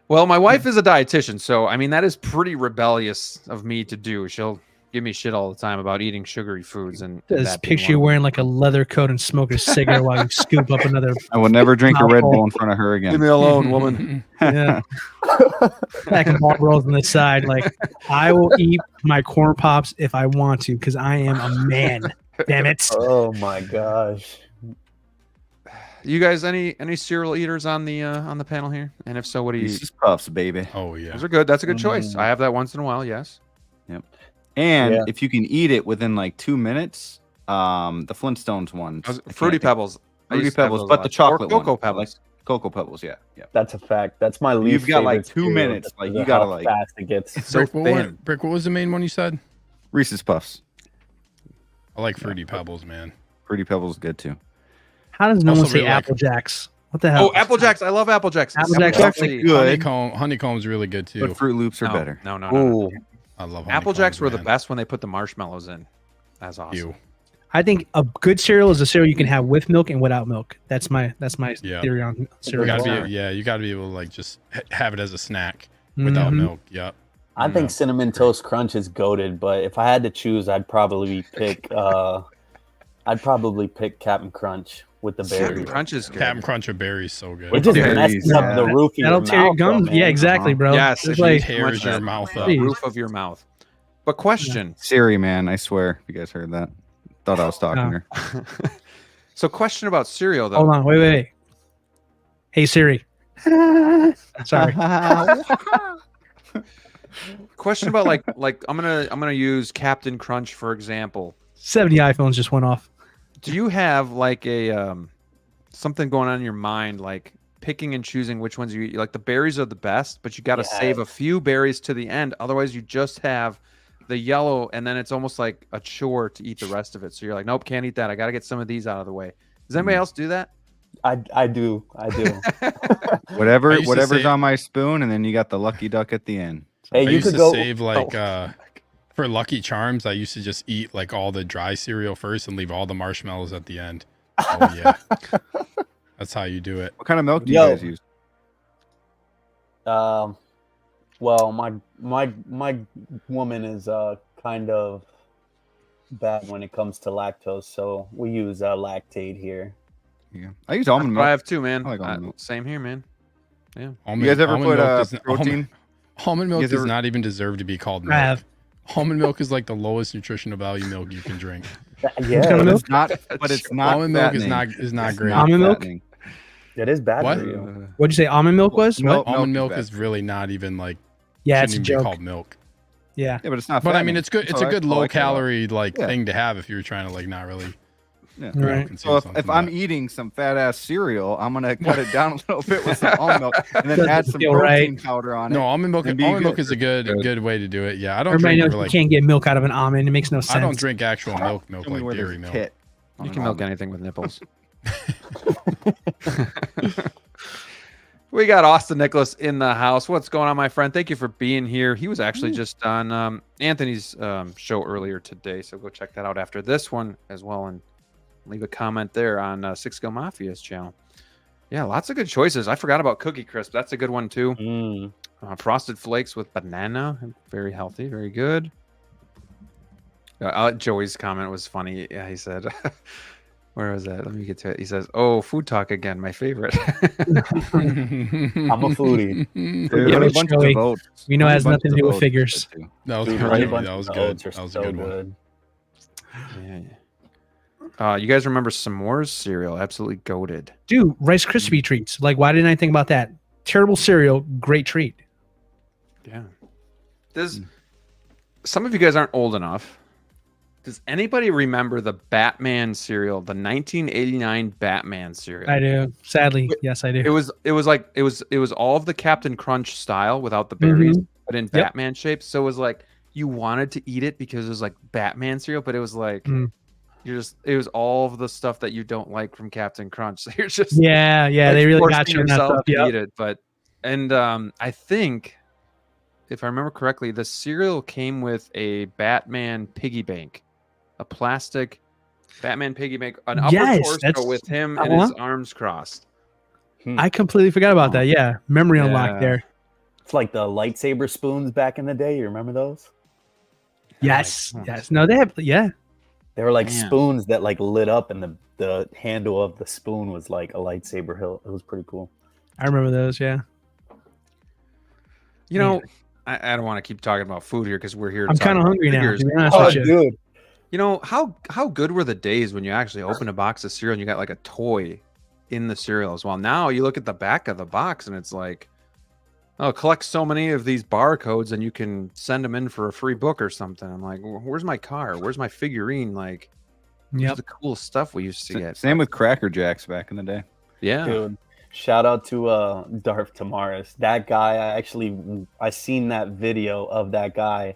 Speaker 1: Well, my wife is a dietitian, so I mean that is pretty rebellious of me to do. She'll give me shit all the time about eating sugary foods, and
Speaker 3: just picture you wearing like a leather coat and smoking a cigarette while you scoop up another.
Speaker 4: I will never drink a Red Bull in front of her again.
Speaker 1: Leave me alone, woman.
Speaker 3: Yeah. Back and ball rolls on the side, like I will eat my corn pops if I want to because I am a man. Damn it!
Speaker 2: Oh my gosh.
Speaker 1: You guys, any cereal eaters on the panel here? And if so, what do you eat?
Speaker 4: Reese's Puffs, baby.
Speaker 5: Oh yeah,
Speaker 1: those are good. That's a good choice. I have that once in a while. Yes.
Speaker 4: Yep. And if you can eat it within like 2 minutes, the Flintstones ones,
Speaker 1: Fruity Pebbles,
Speaker 4: but the chocolate
Speaker 1: Cocoa
Speaker 4: one,
Speaker 1: Pebbles,
Speaker 4: like Cocoa Pebbles, yeah.
Speaker 2: That's a fact. That's my least.
Speaker 4: You've got like 2
Speaker 2: cereal.
Speaker 4: minutes, like you gotta like
Speaker 2: fast it gets.
Speaker 1: It's so thin.
Speaker 5: Brick, what was the main one you said?
Speaker 4: Reese's Puffs.
Speaker 5: I like Fruity Pebbles, man.
Speaker 4: Fruity Pebbles is good too.
Speaker 3: How does no
Speaker 5: Also
Speaker 3: one say
Speaker 5: really
Speaker 3: Apple Jacks? What the hell?
Speaker 1: Oh, Apple Jacks! I love Apple Jacks.
Speaker 3: Apple Jacks
Speaker 1: are
Speaker 3: actually
Speaker 4: good.
Speaker 5: Honeycomb's really good too.
Speaker 4: But Fruit Loops are better.
Speaker 1: No.
Speaker 5: I love
Speaker 1: Apple Jacks were the
Speaker 5: man.
Speaker 1: best when they put the marshmallows in. That's awesome.
Speaker 5: Ew.
Speaker 3: I think a good cereal is a cereal you can have with milk and without milk. That's my theory on cereal.
Speaker 5: You gotta be able to like just have it as a snack without milk. Yep.
Speaker 2: I think Cinnamon Toast Crunch is goated, but if I had to choose, I'd probably pick Captain Crunch with the berries.
Speaker 1: Captain Crunch is good.
Speaker 5: Captain Crunch with berries, so good.
Speaker 2: It just messes up the roof of your
Speaker 3: That'll
Speaker 2: mouth.
Speaker 3: tear your gums. Yeah, exactly, bro.
Speaker 1: Yes,
Speaker 3: It's
Speaker 1: it
Speaker 3: like,
Speaker 5: tears your mouth up.
Speaker 1: the roof of your mouth. But question.
Speaker 4: Siri, man, I swear, if you guys heard that. Thought I was talking to her.
Speaker 1: So question about cereal though.
Speaker 3: hold on, wait. Hey Siri. Sorry.
Speaker 1: Question about like I'm gonna use Captain Crunch for example.
Speaker 3: 70 iPhones just went off.
Speaker 1: Do you have like a something going on in your mind, like picking and choosing which ones you eat? Like the berries are the best, but you got to save a few berries to the end. Otherwise, you just have the yellow, and then it's almost like a chore to eat the rest of it. So you're like, nope, can't eat that. I got to get some of these out of the way. Does anybody else do that?
Speaker 2: I do.
Speaker 4: Whatever's on my spoon, and then you got the lucky duck at the end.
Speaker 2: Hey,
Speaker 5: I
Speaker 2: you
Speaker 5: used
Speaker 2: could
Speaker 5: to
Speaker 2: go
Speaker 5: save like for Lucky Charms. I used to just eat like all the dry cereal first and leave all the marshmallows at the end. Oh yeah, that's how you do it.
Speaker 4: What kind of milk do you guys use?
Speaker 2: Well, my woman is kind of bad when it comes to lactose, so we use lactate here.
Speaker 4: Yeah, I use
Speaker 1: That's
Speaker 4: almond
Speaker 1: what I
Speaker 4: milk.
Speaker 1: have too, man.
Speaker 4: I like almond milk.
Speaker 1: Same here, man. Yeah.
Speaker 4: You guys ever put
Speaker 5: does-
Speaker 4: protein?
Speaker 5: Almond milk
Speaker 4: You guys
Speaker 5: does
Speaker 4: ever-
Speaker 5: not even deserve to be called
Speaker 3: I
Speaker 5: milk.
Speaker 3: have.
Speaker 5: Almond milk is like the lowest nutritional value milk you can drink.
Speaker 2: Yeah,
Speaker 3: kind of
Speaker 4: But
Speaker 3: milk?
Speaker 4: it's not. But it's not.
Speaker 5: Almond milk is
Speaker 4: fattening.
Speaker 5: not
Speaker 4: It's
Speaker 5: great.
Speaker 4: not
Speaker 3: Almond milk?
Speaker 4: fattening.
Speaker 2: it is bad
Speaker 5: What?
Speaker 2: for you.
Speaker 3: What'd you say? Almond milk was?
Speaker 4: Milk-
Speaker 3: What?
Speaker 5: Almond
Speaker 4: milk
Speaker 5: milk
Speaker 4: is
Speaker 5: is really not even like
Speaker 3: Yeah, it's a
Speaker 5: shouldn't even be
Speaker 3: joke.
Speaker 5: called milk.
Speaker 3: Yeah.
Speaker 4: Yeah, but it's not.
Speaker 5: But I
Speaker 4: fattening.
Speaker 5: mean, it's good. It's
Speaker 4: So
Speaker 5: a good
Speaker 4: I
Speaker 5: low
Speaker 4: like that a lot.
Speaker 5: calorie like
Speaker 4: Yeah.
Speaker 5: thing to have if you're trying to like not really.
Speaker 4: Yeah.
Speaker 3: Right.
Speaker 5: consume
Speaker 4: So if
Speaker 5: something,
Speaker 4: I'm
Speaker 5: but-
Speaker 4: eating some fat ass cereal, I'm gonna cut it down a little bit with some almond milk and then
Speaker 3: Doesn't
Speaker 4: add some
Speaker 3: feel
Speaker 4: protein
Speaker 3: right.
Speaker 4: powder on it.
Speaker 5: no almond milk.
Speaker 4: and be
Speaker 5: Almond milk
Speaker 4: good.
Speaker 5: is a good way to do it. Yeah, I don't
Speaker 3: Everybody
Speaker 5: drink
Speaker 3: knows
Speaker 5: like
Speaker 3: you can't get milk out of an almond. It makes no sense.
Speaker 5: I don't drink actual milk
Speaker 4: Tell me
Speaker 5: like
Speaker 4: where there's
Speaker 5: dairy
Speaker 4: a
Speaker 5: milk.
Speaker 4: tit on
Speaker 1: You
Speaker 4: an
Speaker 1: can milk
Speaker 4: almond.
Speaker 1: anything with nipples. We got Austin Nicholas in the house. What's going on, my friend? Thank you for being here. He was actually just on Anthony's show earlier today, so go check that out after this one as well, and leave a comment there on Six Skill Mafia's channel. Yeah, lots of good choices. I forgot about Cookie Crisp. That's a good one too.
Speaker 2: Mm.
Speaker 1: Frosted Flakes with banana, very healthy, very good. Joey's comment was funny. Yeah, he said, where was that? Let me get to it. He says, "Oh, food talk again, my favorite."
Speaker 2: I'm a foodie.
Speaker 4: Dude,
Speaker 3: Yeah,
Speaker 4: what a
Speaker 3: but
Speaker 4: bunch
Speaker 3: Joey,
Speaker 4: of votes.
Speaker 3: we know it
Speaker 4: What a
Speaker 3: has
Speaker 4: bunch
Speaker 3: nothing to
Speaker 4: of
Speaker 3: do with
Speaker 4: votes
Speaker 3: figures.
Speaker 4: too.
Speaker 5: That was
Speaker 2: Dude,
Speaker 5: good.
Speaker 2: Honey
Speaker 5: That
Speaker 2: Bunch
Speaker 5: was
Speaker 2: of
Speaker 5: good.
Speaker 2: Oats are
Speaker 5: That was a
Speaker 2: so
Speaker 5: good one.
Speaker 2: good.
Speaker 1: Yeah. You guys remember S'mores cereal? Absolutely goated.
Speaker 3: Dude, Rice Krispie treats. Like, why didn't I think about that? Terrible cereal, great treat.
Speaker 1: Yeah. Does some of you guys aren't old enough? Does anybody remember the Batman cereal, the 1989 Batman cereal?
Speaker 3: I do. Sadly, yes, I do.
Speaker 1: It was all of the Captain Crunch style without the berries, but in Batman shape. So it was like you wanted to eat it because it was like Batman cereal, but it was like it was all of the stuff that you don't like from Captain Crunch. So you're just
Speaker 3: Yeah,
Speaker 1: like,
Speaker 3: they really got
Speaker 1: forcing
Speaker 3: you in that
Speaker 1: yourself
Speaker 3: stuff.
Speaker 1: to
Speaker 3: Yep.
Speaker 1: eat it. But I think if I remember correctly, the cereal came with a Batman piggy bank, a plastic Batman piggy bank, an upper
Speaker 3: Yes,
Speaker 1: torso
Speaker 3: that's-
Speaker 1: with him and his arms crossed.
Speaker 3: I completely forgot about that. Yeah, memory
Speaker 1: Yeah.
Speaker 3: unlocked there.
Speaker 2: It's like the lightsaber spoons back in the day. You remember those?
Speaker 3: Yes, yes. No, they have. Yeah,
Speaker 2: They were like
Speaker 1: Man.
Speaker 2: spoons that like lit up, and the handle of the spoon was like a lightsaber hilt. It was pretty cool.
Speaker 3: I remember those. Yeah,
Speaker 1: You know, I don't want to keep talking about food here because we're here. To
Speaker 3: I'm
Speaker 1: talk
Speaker 3: kind of
Speaker 1: about
Speaker 3: hungry now.
Speaker 1: figures.
Speaker 3: To be honest
Speaker 2: Oh,
Speaker 3: with you.
Speaker 2: dude.
Speaker 1: You know how good were the days when you actually open a box of cereal and you got like a toy in the cereal as well? Now you look at the back of the box and it's like, oh, collect so many of these barcodes and you can send them in for a free book or something. I'm like, where's my car? Where's my figurine? Like,
Speaker 3: Yep.
Speaker 1: the cool stuff we used to get.
Speaker 4: Same with Cracker Jacks back in the day.
Speaker 1: Yeah.
Speaker 2: Dude, shout out to Darth Tamaris. That guy, I seen that video of that guy,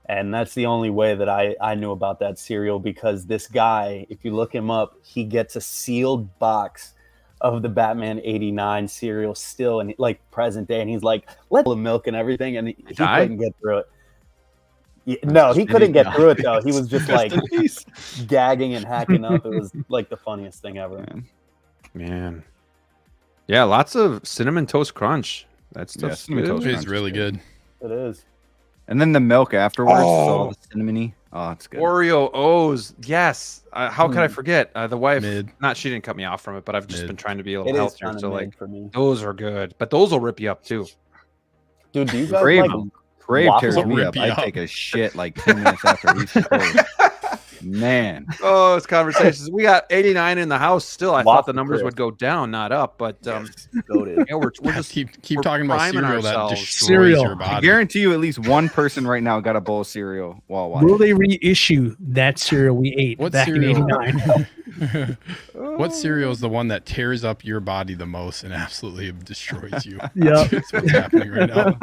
Speaker 2: and that's the only way that I knew about that cereal, because this guy, if you look him up, he gets a sealed box of the Batman 89 cereal still, and like present day, and he's like, let the milk and everything, and he
Speaker 1: died?
Speaker 2: couldn't get through it. No, he couldn't get through it though. He was just like
Speaker 4: in peace.
Speaker 2: gagging and hacking up. It was like the funniest thing ever.
Speaker 1: Man. Yeah, lots of cinnamon toast crunch. That stuff's
Speaker 4: Cinnamon
Speaker 1: good.
Speaker 4: Toast
Speaker 5: It's
Speaker 4: Crunch
Speaker 5: really
Speaker 4: is
Speaker 5: good.
Speaker 2: It is.
Speaker 4: And then the milk afterwards, so
Speaker 1: Oh.
Speaker 4: all the cinnamony. Oh, it's good.
Speaker 1: Oreo O's. Yes. How could I forget? The wife,
Speaker 5: Mid.
Speaker 1: she didn't cut me off from it, but I've just
Speaker 5: Mid.
Speaker 1: been trying to be a
Speaker 2: It
Speaker 1: little
Speaker 2: is
Speaker 1: healthier.
Speaker 2: kind
Speaker 1: So
Speaker 2: of
Speaker 1: like
Speaker 2: for me.
Speaker 1: those are good, but those will rip you up too.
Speaker 2: Dude, do you guys
Speaker 4: Crave,
Speaker 2: like
Speaker 4: Crave tears
Speaker 2: waffle?
Speaker 4: me
Speaker 5: Rip
Speaker 4: up.
Speaker 5: you
Speaker 4: I
Speaker 5: up.
Speaker 4: take a shit like 2 minutes after each Crave. Man.
Speaker 1: Oh, it's conversations. We got 89 in the house still. I thought
Speaker 2: Waffle
Speaker 1: the numbers
Speaker 2: crisp.
Speaker 1: would go down, not up. But
Speaker 2: goated?
Speaker 1: yeah, we're just
Speaker 5: keep
Speaker 1: we're
Speaker 5: talking about
Speaker 1: priming
Speaker 5: cereal that
Speaker 1: ourselves.
Speaker 5: destroys
Speaker 3: Cereal.
Speaker 5: your
Speaker 4: I
Speaker 5: body.
Speaker 4: guarantee you at least one person right now got a bowl of cereal while watching.
Speaker 3: Will they reissue that cereal we ate
Speaker 5: What
Speaker 3: back
Speaker 5: cereal?
Speaker 3: in '89?
Speaker 5: What cereal is the one that tears up your body the most and absolutely destroys you?
Speaker 3: Yep.
Speaker 5: That's what's happening right now.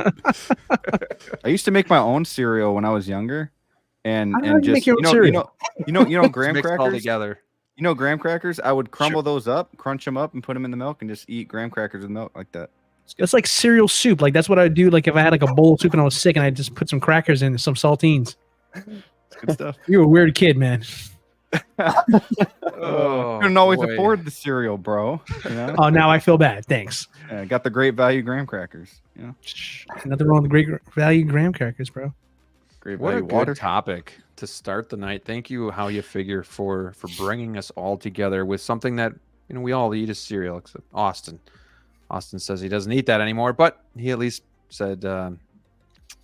Speaker 4: I used to make my own cereal when I was younger, and
Speaker 3: How do you
Speaker 4: just
Speaker 3: make your own
Speaker 4: you
Speaker 3: cereal?
Speaker 4: know graham
Speaker 1: mixed all
Speaker 4: crackers.
Speaker 1: together.
Speaker 4: You know graham crackers. I would crumble those up, crunch them up, and put them in the milk, and just eat graham crackers with milk like that.
Speaker 3: That's like cereal soup. Like that's what I would do. Like if I had like a bowl of soup and I was sick, and I just put some crackers in, some saltines.
Speaker 4: It's good stuff.
Speaker 3: You're a weird kid, man.
Speaker 1: Oh,
Speaker 4: Couldn't always
Speaker 1: boy.
Speaker 4: afford the cereal, bro. You know?
Speaker 3: Oh, now I feel bad. Thanks.
Speaker 4: Yeah, got the great value graham crackers. You know?
Speaker 3: Nothing wrong with great value graham crackers, bro.
Speaker 4: Great
Speaker 1: What a
Speaker 4: value
Speaker 1: good
Speaker 4: water.
Speaker 1: topic to start the night. Thank you, How You Figure, for bringing us all together with something that we all eat is cereal, except Austin. Austin says he doesn't eat that anymore, but he at least said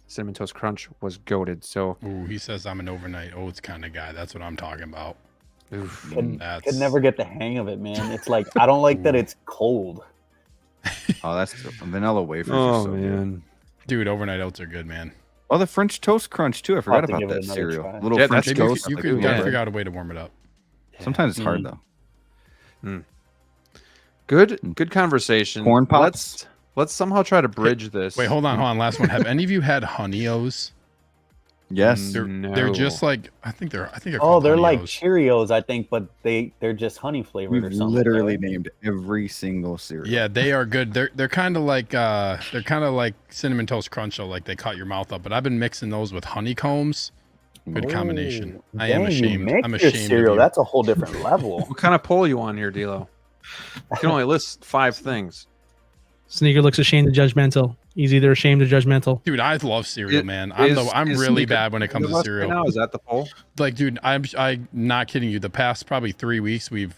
Speaker 1: Cinnamon Toast Crunch was goated. So
Speaker 5: Ooh, he says I'm an overnight oats kind of guy. That's what I'm talking about.
Speaker 1: oof.
Speaker 2: Could never get the hang of it, man. It's like I don't like that it's cold.
Speaker 4: Oh, that's vanilla wafers.
Speaker 1: Oh
Speaker 4: are so good.
Speaker 1: man,
Speaker 5: Dude, overnight oats are good, man.
Speaker 4: Oh, the French toast crunch too. I
Speaker 2: I'll
Speaker 4: forgot
Speaker 2: have to
Speaker 4: about
Speaker 2: give it
Speaker 4: that
Speaker 2: another
Speaker 4: cereal.
Speaker 2: try.
Speaker 4: Little
Speaker 1: Yeah,
Speaker 4: French
Speaker 1: that's-
Speaker 5: Maybe
Speaker 4: toast.
Speaker 5: you
Speaker 4: like,
Speaker 5: could
Speaker 4: ooh,
Speaker 5: gotta
Speaker 1: yeah.
Speaker 5: figure out a way to warm it up.
Speaker 4: Sometimes it's hard though.
Speaker 1: good conversation.
Speaker 4: Corn pops?
Speaker 1: Let's somehow try to bridge this.
Speaker 5: Wait, hold on. Last one. Have any of you had Honey-O's?
Speaker 4: Yes.
Speaker 5: They're just like I think they're
Speaker 2: Oh,
Speaker 5: called
Speaker 2: they're like
Speaker 5: Honey-O's.
Speaker 2: Cheerios, I think, but they're just honey flavored or
Speaker 4: We've
Speaker 2: something.
Speaker 4: literally
Speaker 2: right?
Speaker 4: named every single cereal.
Speaker 5: Yeah, they are good. They're kind of like Cinnamon Toast Crunch, though, like they caught your mouth up. But I've been mixing those with honeycombs. Good combination.
Speaker 2: Oh,
Speaker 5: I am
Speaker 2: dang, you
Speaker 5: ashamed.
Speaker 2: mix
Speaker 5: I'm
Speaker 2: your
Speaker 5: ashamed
Speaker 2: cereal.
Speaker 5: of you.
Speaker 2: That's a whole different level.
Speaker 1: What kind of poll you on here, D'Lo? You can only list 5 things.
Speaker 3: Sneaker looks ashamed of judgmental. He's either ashamed or judgmental.
Speaker 5: Dude, I love cereal,
Speaker 1: It-
Speaker 5: man. I'm
Speaker 1: is
Speaker 5: really
Speaker 1: Sneaker
Speaker 5: bad when it comes
Speaker 1: with
Speaker 5: to
Speaker 1: us
Speaker 5: cereal.
Speaker 1: Right now? Is that the poll?
Speaker 5: Like, dude, I'm not kidding you. The past probably 3 weeks we've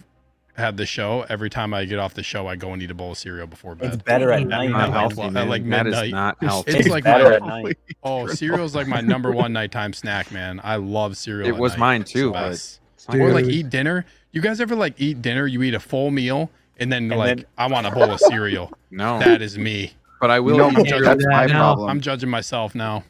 Speaker 5: had the show. Every time I get off the show, I go and eat a bowl of cereal before bed.
Speaker 2: It's better at
Speaker 3: Not
Speaker 2: night.
Speaker 1: Not
Speaker 5: At
Speaker 2: man.
Speaker 1: healthy,
Speaker 5: like
Speaker 1: man. That
Speaker 5: midnight.
Speaker 1: is not healthy.
Speaker 5: It's like
Speaker 2: better
Speaker 5: my,
Speaker 2: at night.
Speaker 5: oh, cereal's like my number one nighttime snack, man. I love cereal.
Speaker 1: It
Speaker 5: at
Speaker 1: was
Speaker 5: night.
Speaker 1: mine
Speaker 5: It's the
Speaker 1: too.
Speaker 5: best.
Speaker 3: Dude.
Speaker 5: Or like eat dinner. You guys ever like eat dinner? You eat a full meal and then
Speaker 2: And
Speaker 5: like
Speaker 2: then-
Speaker 5: I want a bowl of cereal.
Speaker 1: No,
Speaker 5: That is me.
Speaker 1: but I will.
Speaker 4: No,
Speaker 1: eat
Speaker 5: judging
Speaker 4: that's
Speaker 3: that
Speaker 4: my
Speaker 3: now.
Speaker 4: problem.
Speaker 5: I'm judging myself now.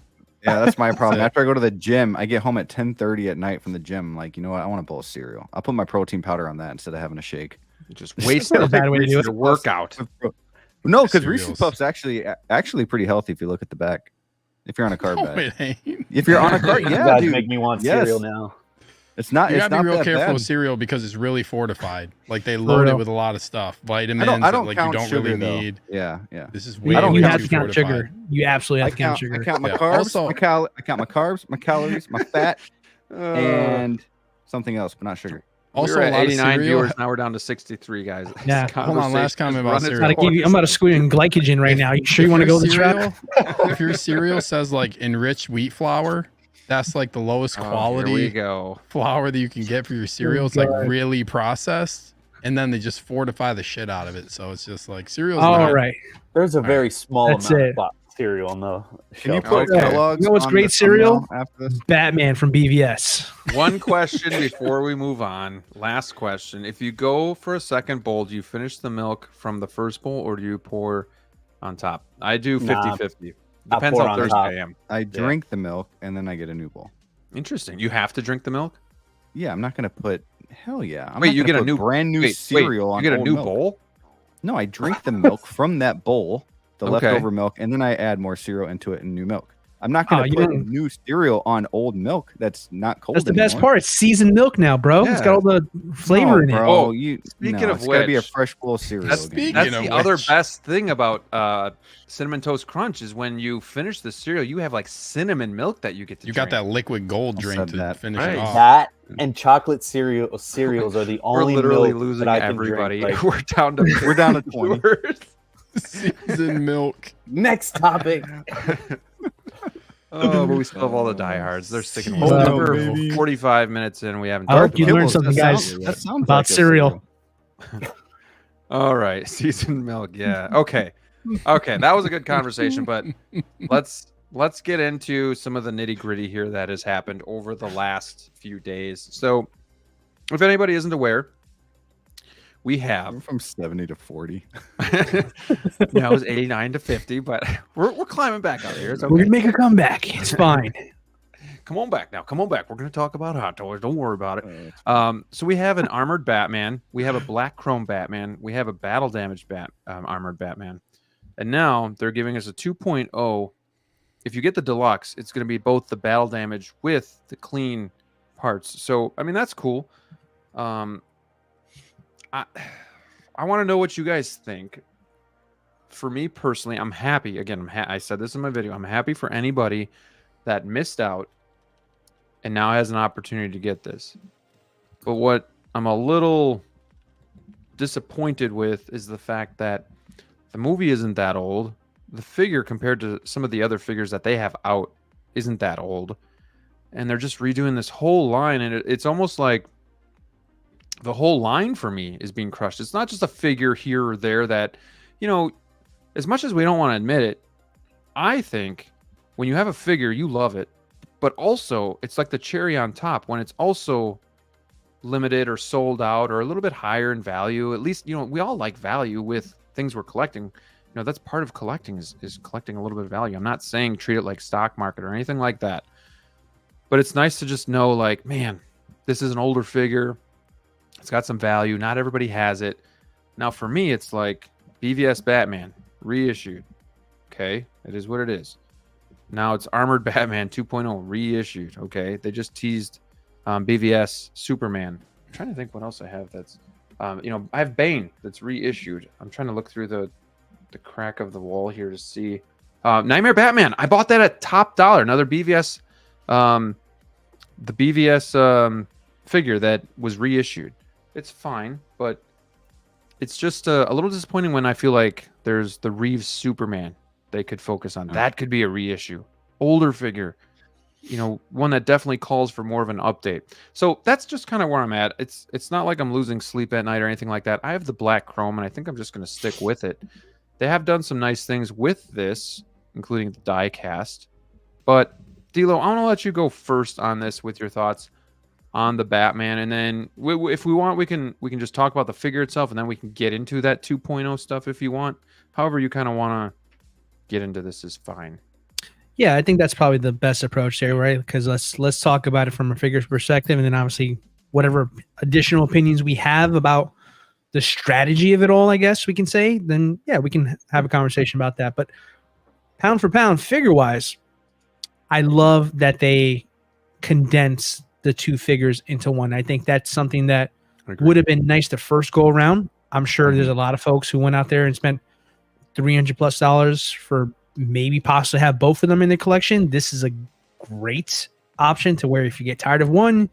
Speaker 4: Yeah, that's my problem. After I go to the gym, I get home at 10:30 at night from the gym. Like, you know what? I want a bowl of cereal. I'll put my protein powder on that instead of having a shake.
Speaker 1: just waste
Speaker 3: not a bad way to do it.
Speaker 1: your workout.
Speaker 4: No, because Reese's
Speaker 5: Cereals.
Speaker 4: Puffs actually pretty healthy if you look at the back. If you're on a carb
Speaker 5: Oh,
Speaker 4: diet.
Speaker 5: it ain't.
Speaker 4: If you're on a carb,
Speaker 2: You
Speaker 4: yeah,
Speaker 2: guys
Speaker 4: dude.
Speaker 2: make me want
Speaker 4: Yes.
Speaker 2: cereal now.
Speaker 4: It's not.
Speaker 5: You
Speaker 4: It's
Speaker 5: gotta
Speaker 4: not
Speaker 5: be real
Speaker 4: that
Speaker 5: careful
Speaker 4: bad.
Speaker 5: with cereal because it's really fortified. Like they load it
Speaker 3: real.
Speaker 5: with a lot of stuff, vitamins
Speaker 4: I don't
Speaker 5: that like you
Speaker 4: count
Speaker 5: don't
Speaker 4: sugar,
Speaker 5: really
Speaker 4: though.
Speaker 5: need.
Speaker 4: Yeah.
Speaker 5: This is
Speaker 3: You,
Speaker 5: way
Speaker 4: I don't
Speaker 3: you
Speaker 5: too
Speaker 3: have to count
Speaker 5: fortified.
Speaker 3: sugar. You absolutely
Speaker 4: I
Speaker 3: have to count
Speaker 4: count.
Speaker 3: sugar.
Speaker 4: I count my
Speaker 5: Yeah.
Speaker 4: carbs.
Speaker 5: Also-
Speaker 4: I count my carbs, my calories, my fat, and something else, but not sugar.
Speaker 5: Also,
Speaker 1: we were
Speaker 5: a
Speaker 1: at
Speaker 5: lot of
Speaker 1: 89
Speaker 5: cereal.
Speaker 1: viewers. Now we're down to 63 guys. This
Speaker 3: Yeah.
Speaker 5: Hold on, last
Speaker 1: conversation
Speaker 5: comment
Speaker 1: has
Speaker 5: about
Speaker 1: run its
Speaker 5: cereal.
Speaker 3: Gotta give you, I'm about to squeeze in glycogen right now. You sure you want to go the trap?
Speaker 5: If your cereal says like enriched wheat flour, that's like the lowest
Speaker 1: Oh, here we
Speaker 5: quality
Speaker 1: go.
Speaker 5: flour that you can get for your cereal. It's like really processed, and then they just fortify the shit out of it. So it's just like cereal's
Speaker 3: All
Speaker 5: not-
Speaker 3: right.
Speaker 2: There's a very small
Speaker 3: That's
Speaker 2: amount
Speaker 3: it.
Speaker 2: of cereal on the
Speaker 4: Can you
Speaker 2: shelf.
Speaker 4: put
Speaker 1: Okay.
Speaker 4: Kellogg's?
Speaker 3: You know what's
Speaker 4: on
Speaker 3: great
Speaker 4: the
Speaker 3: cereal?
Speaker 4: thumbnail after this?
Speaker 3: Batman from BVS.
Speaker 1: One question before we move on. Last question. If you go for a second bowl, do you finish the milk from the first bowl or do you pour on top? I do 50-50.
Speaker 2: I
Speaker 1: Depends
Speaker 2: pour
Speaker 1: how
Speaker 2: on
Speaker 1: thirsty
Speaker 2: top.
Speaker 1: I am.
Speaker 4: I drink the milk and then I get a new bowl.
Speaker 1: Interesting. You have to drink the milk?
Speaker 4: Yeah, I'm not gonna put. Hell yeah! I'm
Speaker 1: Wait,
Speaker 4: not
Speaker 1: you
Speaker 4: gonna
Speaker 1: get a
Speaker 4: put
Speaker 1: new
Speaker 4: brand new
Speaker 1: wait,
Speaker 4: cereal
Speaker 1: wait,
Speaker 4: on
Speaker 1: you get a
Speaker 4: old
Speaker 1: new
Speaker 4: milk.
Speaker 1: bowl?
Speaker 4: No, I drink the milk from that bowl, the
Speaker 1: Okay.
Speaker 4: leftover milk, and then I add more cereal into it and new milk. I'm not gonna
Speaker 3: Oh, you
Speaker 4: put
Speaker 3: don't-
Speaker 4: new cereal on old milk that's not cold.
Speaker 3: That's the best
Speaker 4: anymore.
Speaker 3: part. It's seasoned milk now, bro. It's
Speaker 1: Yeah.
Speaker 3: got all the flavor
Speaker 4: No,
Speaker 3: in it.
Speaker 4: bro.
Speaker 1: Oh,
Speaker 4: Speaking
Speaker 1: of
Speaker 4: it's gotta be a
Speaker 1: which,
Speaker 4: fresh bowl of cereal.
Speaker 1: That's,
Speaker 4: again.
Speaker 5: Speaking
Speaker 1: that's
Speaker 5: of
Speaker 1: the other
Speaker 5: which.
Speaker 1: best thing about Cinnamon Toast Crunch is when you finish the cereal, you have like cinnamon milk that you get to
Speaker 5: You
Speaker 1: drink.
Speaker 5: got that liquid gold
Speaker 4: I
Speaker 5: drink
Speaker 4: said
Speaker 5: to
Speaker 4: that.
Speaker 5: finish
Speaker 1: Right.
Speaker 5: it off.
Speaker 2: That and chocolate cereals are the
Speaker 1: We're
Speaker 2: only
Speaker 1: literally
Speaker 2: milk
Speaker 1: losing
Speaker 2: that I can
Speaker 1: everybody.
Speaker 2: drink. Like,
Speaker 1: We're down to
Speaker 4: We're down to 20.
Speaker 5: Seasoned milk.
Speaker 2: next topic.
Speaker 1: Oh, but we still have all the diehards. They're sticking
Speaker 5: Oh,
Speaker 1: with us.
Speaker 3: no,
Speaker 1: We're
Speaker 4: baby.
Speaker 1: 45 minutes in. We haven't
Speaker 3: I hope
Speaker 1: talked
Speaker 3: you
Speaker 1: about
Speaker 3: learned
Speaker 1: it.
Speaker 3: something, guys,
Speaker 4: That sounds
Speaker 3: about
Speaker 4: like a
Speaker 3: cereal.
Speaker 1: All right, seasoned milk. Yeah. Okay. Okay, that was a good conversation, but let's get into some of the nitty-gritty here that has happened over the last few days. So, if anybody isn't aware, we
Speaker 4: We're
Speaker 1: have
Speaker 4: from 70 to 40.
Speaker 1: now it's 89 to 50, but we're climbing back out here. It's
Speaker 3: We're
Speaker 1: okay.
Speaker 3: gonna make a comeback. It's fine.
Speaker 1: Come on back now. Come on back. We're going to talk about Hot Toys. Don't worry about it. So we have an armored Batman. We have a black chrome Batman. We have a battle damaged armored Batman. And now they're giving us a 2.0. If you get the deluxe, it's going to be both the battle damage with the clean parts. So, I mean, that's cool. I want to know what you guys think. For me personally, I'm happy. Again, I said this in my video. I'm happy for anybody that missed out and now has an opportunity to get this. But what I'm a little disappointed with is the fact that the movie isn't that old. The figure, compared to some of the other figures that they have out, isn't that old. and they're just redoing this whole line, and it's almost like the whole line for me is being crushed. It's not just a figure here or there that, as much as we don't want to admit it, I think when you have a figure, you love it, but also it's like the cherry on top when it's also limited or sold out or a little bit higher in value. At least, we all like value with things we're collecting. That's part of collecting is collecting a little bit of value. I'm not saying treat it like stock market or anything like that, but it's nice to just know, like, man, this is an older figure. It's got some value. Not everybody has it. Now, for me, it's like BVS Batman reissued. Okay, it is what it is. Now it's Armored Batman 2.0 reissued. Okay, they just teased BVS Superman. I'm trying to think what else I have that's, I have Bane that's reissued. I'm trying to look through the crack of the wall here to see. Nightmare Batman. I bought that at top dollar. Another BVS, the BVS figure that was reissued. It's fine, but it's just a little disappointing when I feel like there's the Reeves Superman they could focus on. That could be a reissue. Older figure, one that definitely calls for more of an update. So that's just kind of where I'm at. It's not like I'm losing sleep at night or anything like that. I have the black chrome, and I think I'm just going to stick with it. They have done some nice things with this, including the die cast. But DLO, I want to let you go first on this with your thoughts on the Batman, and then if we want, we can just talk about the figure itself, and then we can get into that 2.0 stuff if you want. However you kind of want to get into this is fine.
Speaker 3: Yeah, I think that's probably the best approach there, right? Because let's talk about it from a figure's perspective, and then obviously whatever additional opinions we have about the strategy of it all, I guess we can say, then yeah, we can have a conversation about that. But pound for pound, figure-wise, I love that they condense the two figures into one. I think that's something that would have been nice the first go around. I'm sure there's a lot of folks who went out there and spent $300+ for maybe possibly have both of them in the collection. This is a great option to where if you get tired of one,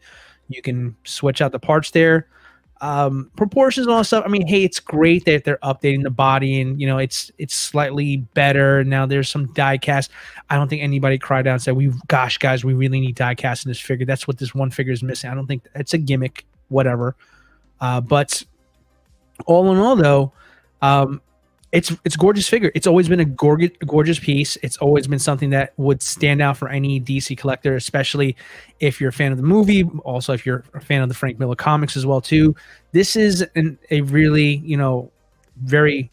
Speaker 3: you can switch out the parts there. Proportions and all that stuff. I mean, hey, it's great that they're updating the body, and it's slightly better now. There's some die cast. I don't think anybody cried out and said, "Gosh, guys, we really need die cast in this figure." That's what this one figure is missing. I don't think it's a gimmick, whatever. But all in all, though, it's a gorgeous figure. It's always been a gorgeous piece. It's always been something that would stand out for any DC collector, especially if you're a fan of the movie. Also, if you're a fan of the Frank Miller comics as well, too. This is a really, very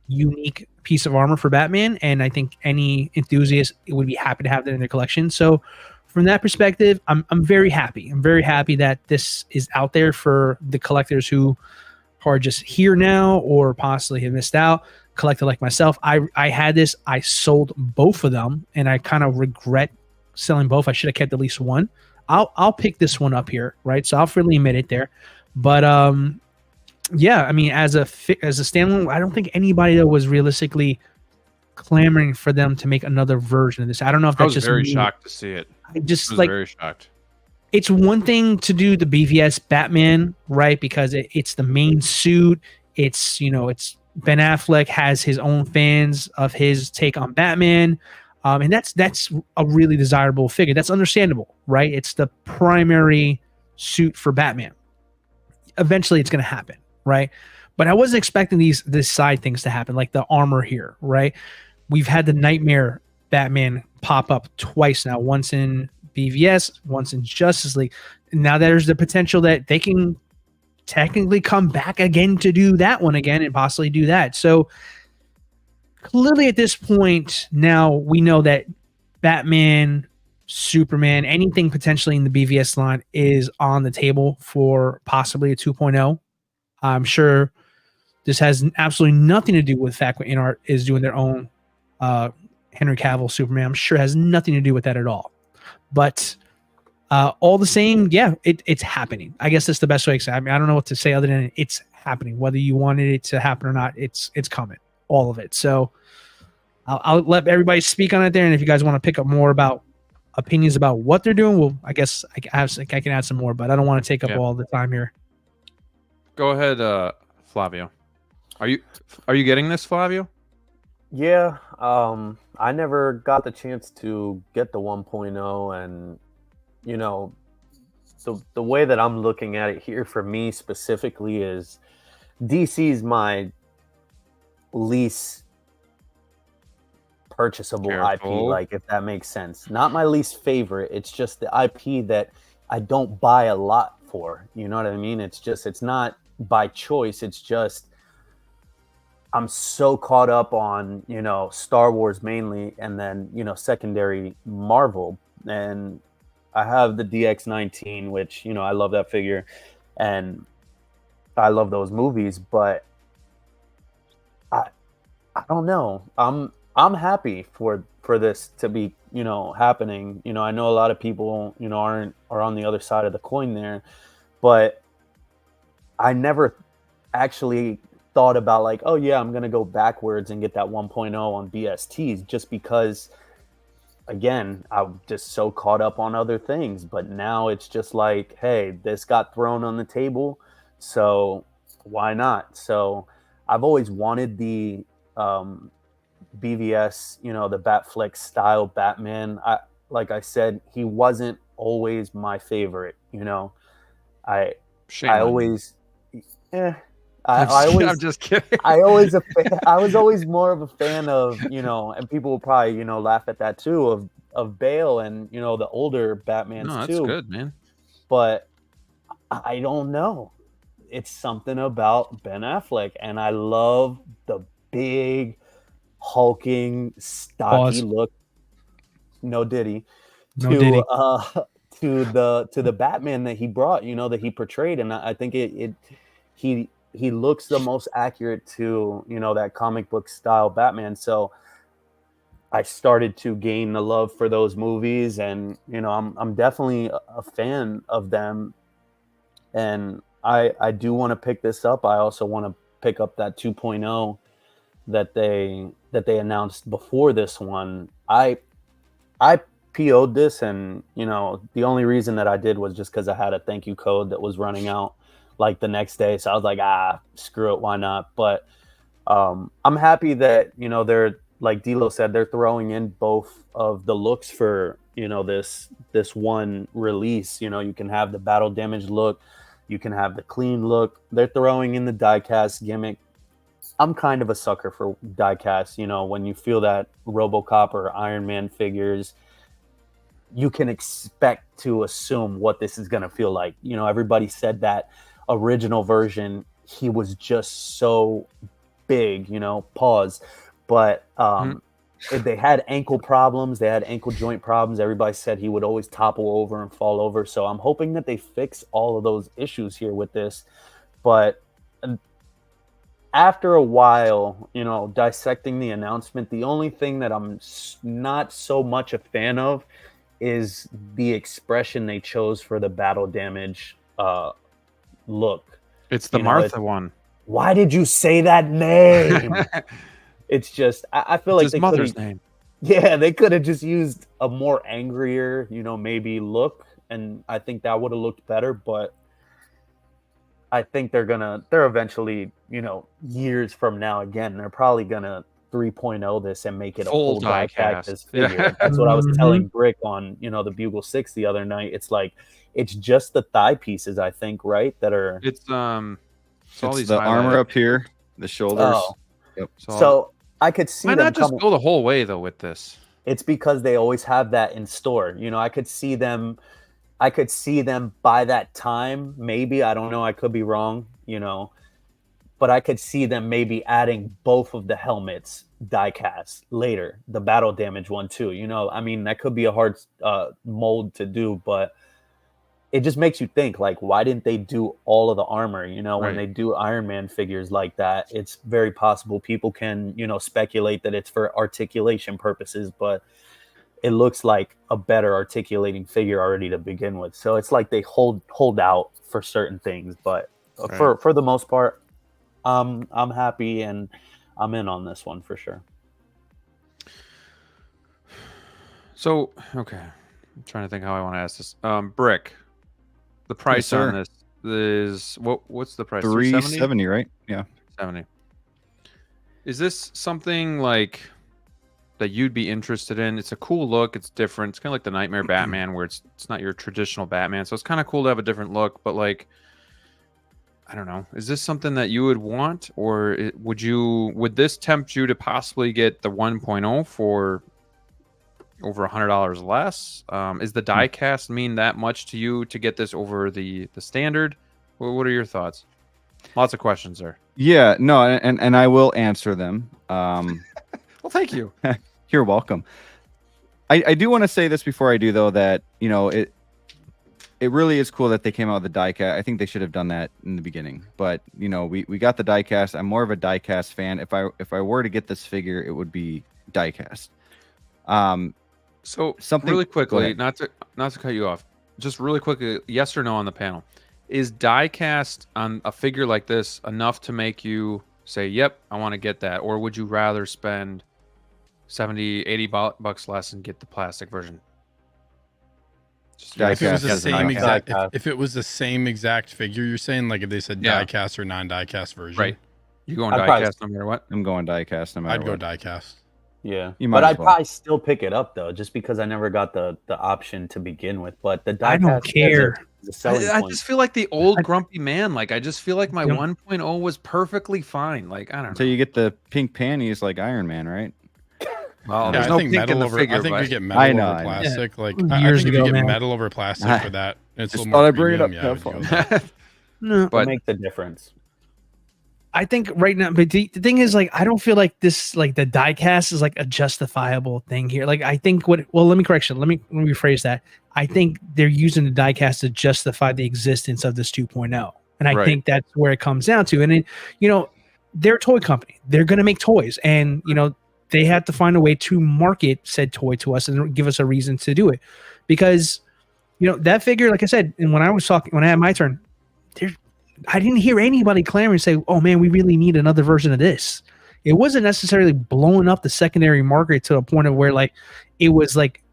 Speaker 3: unique piece of armor for Batman, and I think any enthusiast would be happy to have that in their collection. So from that perspective, I'm very happy. I'm very happy that this is out there for the collectors who are just here now or possibly have missed out. Collector like myself, I had this. I sold both of them, and I kind of regret selling both. I should have kept at least one. I'll pick this one up here, right? So I'll freely admit it there. But yeah, I mean, as a standalone, I don't think anybody that was realistically clamoring for them to make another version of this. I don't know if that's just
Speaker 1: very shocked to see it.
Speaker 3: I just
Speaker 1: was very shocked.
Speaker 3: It's one thing to do the BVS Batman, right? Because it's the main suit. It's it's Ben Affleck has his own fans of his take on Batman, and that's a really desirable figure. That's understandable, right? It's the primary suit for Batman. Eventually, it's going to happen, right? But I wasn't expecting these side things to happen, like the armor here, right? We've had the Nightmare Batman pop up twice now, once in BVS, once in Justice League. And now there's the potential that they can technically come back again to do that one again and possibly do that. So clearly at this point now we know that Batman, Superman, anything potentially in the BVS line is on the table for possibly a 2.0. I'm sure this has absolutely nothing to do with the fact that InArt is doing their own Henry Cavill Superman. I'm sure it has nothing to do with that at all. But all the same, yeah, it's happening. I guess that's the best way to say it. I mean, I don't know what to say other than it's happening. Whether you wanted it to happen or not, it's coming. All of it. So I'll let everybody speak on it there. And if you guys want to pick up more about opinions about what they're doing, well, I guess I can add some more, but I don't want to take up all the time here.
Speaker 1: Go ahead, Flavio. Are you getting this, Flavio?
Speaker 2: Yeah, I never got the chance to get the 1.0, and you know, the way that I'm looking at it here for me specifically is DC's my least purchasable IP,
Speaker 1: Careful.
Speaker 2: like, if that makes sense. Not my least favorite. It's just the IP that I don't buy a lot for. You know what I mean? It's not by choice. It's just I'm so caught up on, Star Wars mainly, and then, secondary Marvel. And I have the DX-19, which, I love that figure and I love those movies, but I don't know. I'm happy for this to be, happening. I know a lot of people, are on the other side of the coin there, but I never actually thought about like, oh yeah, I'm gonna go backwards and get that 1.0 on BSTs, just because again, I'm just so caught up on other things. But now it's just like, hey, this got thrown on the table, so why not? So I've always wanted the BVS, the Batfleck style Batman. Like I said, he wasn't always my favorite. I
Speaker 1: Shame
Speaker 2: I
Speaker 1: on you.
Speaker 2: always, I always,
Speaker 1: I'm just kidding.
Speaker 2: I was always more of a fan of, and people will probably, laugh at that too, of Bale and, the older Batmans
Speaker 1: No, that's
Speaker 2: too.
Speaker 1: good, man.
Speaker 2: But I don't know. It's something about Ben Affleck, and I love the big, hulking, stocky
Speaker 3: Pause.
Speaker 2: look. No Diddy.
Speaker 3: No
Speaker 2: to
Speaker 3: Diddy.
Speaker 2: to the Batman that he brought, that he portrayed, and I think he looks the most accurate to, that comic book style Batman. So I started to gain the love for those movies, and I'm definitely a fan of them, and I do want to pick this up. I also want to pick up that 2.0 that they announced before this one. I PO'd this, and the only reason that I did was just because I had a thank you code that was running out like the next day, so I was like, screw it, why not? But I'm happy that they're, like DLO said, they're throwing in both of the looks for this one release. You can have the battle damage look, you can have the clean look. They're throwing in the diecast gimmick. I'm kind of a sucker for diecast. When you feel that RoboCop or Iron Man figures, you can expect to assume what this is going to feel like. Everybody said that original version, he was just so big, pause. But if they had ankle problems, they had ankle joint problems. Everybody said he would always topple over and fall over. So I'm hoping that they fix all of those issues here with this. But after a while, dissecting the announcement, the only thing that I'm not so much a fan of is the expression they chose for the battle damage look.
Speaker 1: It's the Martha one.
Speaker 2: Why did you say that name? It's just, I feel like
Speaker 1: his mother's name.
Speaker 2: Yeah, they could have just used a more angrier, maybe look, and I think that would have looked better. But I think they're eventually, years from now, again, they're probably gonna 3.0 this and make it
Speaker 1: Full
Speaker 2: a full die
Speaker 1: cast.
Speaker 2: this figure.
Speaker 1: Yeah.
Speaker 2: That's what I was telling Brick on, the Bugle 6 the other night. It's like, it's just the thigh pieces, I think, right? That are
Speaker 1: It's all
Speaker 4: It's
Speaker 1: these
Speaker 4: the armor
Speaker 1: highlighted.
Speaker 4: up here, the shoulders.
Speaker 2: Oh.
Speaker 4: Yep.
Speaker 2: So I could see
Speaker 1: why
Speaker 2: them
Speaker 1: not just
Speaker 2: coming.
Speaker 1: go the whole way though with this?
Speaker 2: It's because they always have that in store. I could see them by that time. Maybe, I don't know. I could be wrong, but I could see them maybe adding both of the helmets diecast later, the battle damage one too. I mean, that could be a hard mold to do, but it just makes you think, like, why didn't they do all of the armor? When
Speaker 1: Right.
Speaker 2: they do Iron Man figures like that, it's very possible people can, speculate that it's for articulation purposes, but it looks like a better articulating figure already to begin with. So it's like they hold out for certain things, but
Speaker 1: Right.
Speaker 2: for the most part, I'm happy and I'm in on this one for sure.
Speaker 1: So, okay. I'm trying to think how I want to ask this. Brick, the price
Speaker 4: sir.
Speaker 1: on this is what's the price?
Speaker 4: 370, right? Yeah.
Speaker 1: 70. Is this something like that you'd be interested in? It's a cool look. It's different. It's kind of like the Nightmare Batman, where it's not your traditional Batman. So it's kind of cool to have a different look. But like, I don't know. Is this something that you would want, or would this tempt you to possibly get the 1.0 for over $100 less? Is the die cast mean that much to you to get this over the standard? What are your thoughts? Lots of questions there.
Speaker 4: Yeah, no, and I will answer them.
Speaker 1: Well, thank you.
Speaker 4: You're welcome. I do want to say this before I do, though, that it really is cool that they came out with the die cast. I think they should have done that in the beginning. But we got the die cast. I'm more of a die cast fan. If I were to get this figure, it would be die cast.
Speaker 1: So something really quickly, not to cut you off, just really quickly, yes or no on the panel. Is die cast on a figure like this enough to make you say, yep, I want to get that? Or would you rather spend $70-$80 less and get the plastic version?
Speaker 5: If it was the same exact, if it was the same exact figure, you're saying, like if they said die cast or non-die cast version,
Speaker 1: right? You going die cast no matter what?
Speaker 4: I'm going die cast no matter what.
Speaker 5: I'd go die cast.
Speaker 2: Yeah, but I'd probably still pick it up though, just because I never got the option to begin with. But the die
Speaker 3: I don't care.
Speaker 1: I just feel like the old grumpy man. Like I just feel like my 1.0 was perfectly fine. Like I don't know.
Speaker 4: So you get the pink panties like Iron Man, right?
Speaker 1: Well, there's no pink in the figure.
Speaker 5: I think you get metal over plastic. Like I think if you get metal over plastic for that, it's a little more premium.
Speaker 2: No, but make the difference.
Speaker 3: I think right now, but the thing is, like, I don't feel like this, like the die cast is like a justifiable thing here. Like, I think let me correction. Let me rephrase that. I think they're using the die cast to justify the existence of this 2.0. And I think that's where it comes down to. And they're a toy company. They're going to make toys. And, they have to find a way to market said toy to us and give us a reason to do it. Because, that figure, like I said, and when I had my turn, I didn't hear anybody clamoring and say, oh man, we really need another version of this. It wasn't necessarily blowing up the secondary market to a point of where like it was like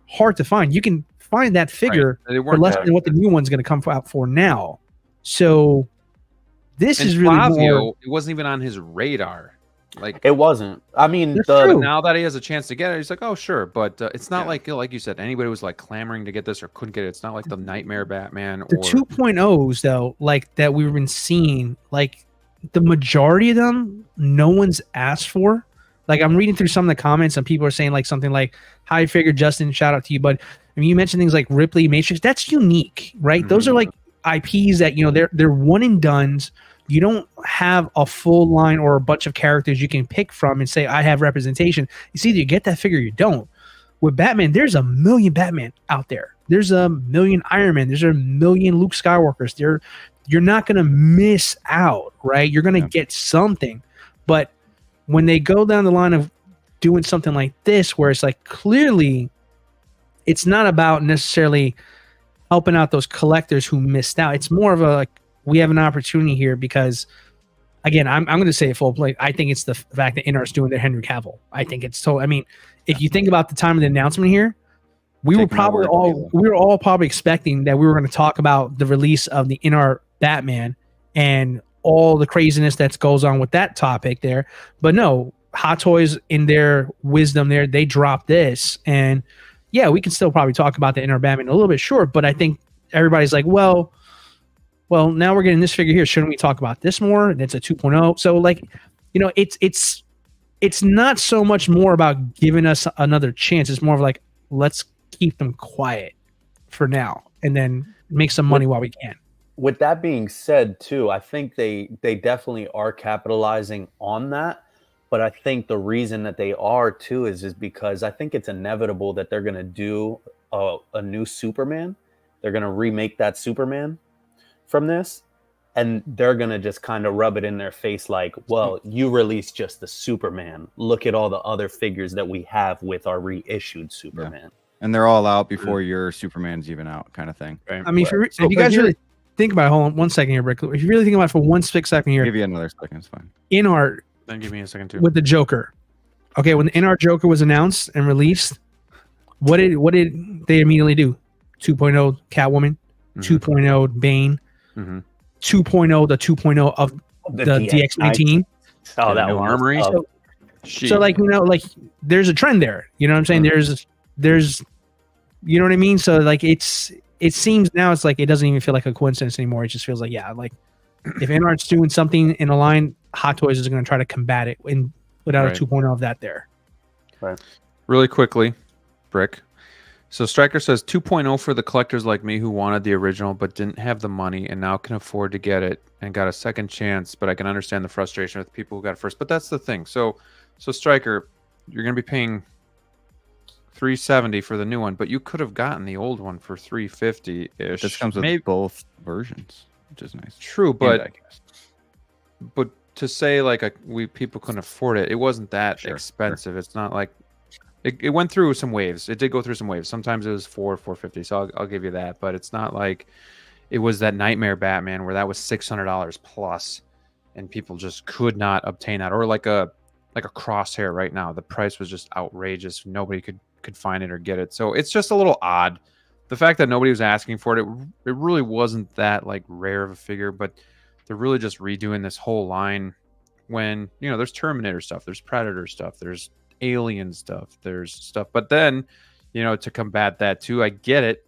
Speaker 3: hard to find. You can find that figure for less than what the new one's going to come out for now. So this is really more,
Speaker 1: it wasn't even on his radar. Like
Speaker 2: it wasn't. I mean,
Speaker 1: now that he has a chance to get it, he's like, oh sure, but it's not like you said, anybody was like clamoring to get this or couldn't get it. It's not like the Nightmare Batman.
Speaker 3: The 2.0s though, like that we've been seeing, like the majority of them, no one's asked for. Like I'm reading through some of the comments and people are saying like something like, "Hi, figure Justin, shout out to you." But I mean, you mentioned things like Ripley, Matrix. That's unique, right? Mm-hmm. Those are like IPs that they're one and dones. You don't have a full line or a bunch of characters you can pick from and say, I have representation. It's either you get that figure or you don't. With Batman, there's a million Batman out there. There's a million Iron Man. There's a million Luke Skywalkers. You're not going to miss out, right? You're going to get something. But when they go down the line of doing something like this, where it's like clearly it's not about necessarily helping out those collectors who missed out. It's more of a like, we have an opportunity here because, again, I'm going to say it full play. I think it's the fact that InArt's doing their Henry Cavill. I think it's so. I mean, if you think about the time of the announcement here, we were all probably expecting that we were going to talk about the release of the InArt Batman and all the craziness that goes on with that topic there. But no, Hot Toys in their wisdom there, they dropped this, and yeah, we can still probably talk about the InArt Batman a little bit short. But I think everybody's like, well, now we're getting this figure here. Shouldn't we talk about this more? That's a 2.0. So like, it's not so much more about giving us another chance. It's more of like, let's keep them quiet for now and then make some money while we can.
Speaker 2: With that being said too, I think they definitely are capitalizing on that. But I think the reason that they are too is because I think it's inevitable that they're going to do a new Superman. They're going to remake that Superman from this, and they're gonna just kind of rub it in their face like, well, you released just the Superman, look at all the other figures that we have with our reissued Superman,
Speaker 4: and they're all out before your Superman's even out, kind of thing.
Speaker 3: Right. I mean, if you guys really think about it, hold on 1 second here, Brick. If you really think about it for 1 second here,
Speaker 4: I'll give you another second, it's fine.
Speaker 3: InArt,
Speaker 1: then give me a second too.
Speaker 3: With the Joker, okay, when the InArt Joker was announced and released, what did they immediately do? 2.0 Catwoman, 2.0 Bane. 2.0, the 2.0 of the DX19.
Speaker 2: Oh, that
Speaker 1: armory.
Speaker 3: So like, like there's a trend there. You know what I'm saying? There's, you know what I mean? So like it seems now it's like it doesn't even feel like a coincidence anymore. It just feels like, yeah, like if InArt's doing something in a line, Hot Toys is going to try to combat it and put out a 2.0 of that there.
Speaker 2: Right.
Speaker 1: Really quickly, Brick. So Striker says 2.0 for the collectors like me who wanted the original but didn't have the money and now can afford to get it and got a second chance, but I can understand the frustration with people who got it first. But that's the thing. So Striker, you're going to be paying $370 for the new one, but you could have gotten the old one for $350-ish.
Speaker 4: This comes with both versions, which is nice.
Speaker 1: True, but to say like people couldn't afford it, it wasn't that expensive. It's not like it went through some waves. It did go through some waves. Sometimes it was $450, so I'll give you that. But it's not like it was that Nightmare Batman where that was $600 plus, and people just could not obtain that. Or like a Crosshair right now, the price was just outrageous. Nobody could find it or get it. So it's just a little odd. The fact that nobody was asking for it, it really wasn't that like rare of a figure. But they're really just redoing this whole line when there's Terminator stuff, there's Predator stuff, there's Alien stuff, there's stuff. But then to combat that too, I get it.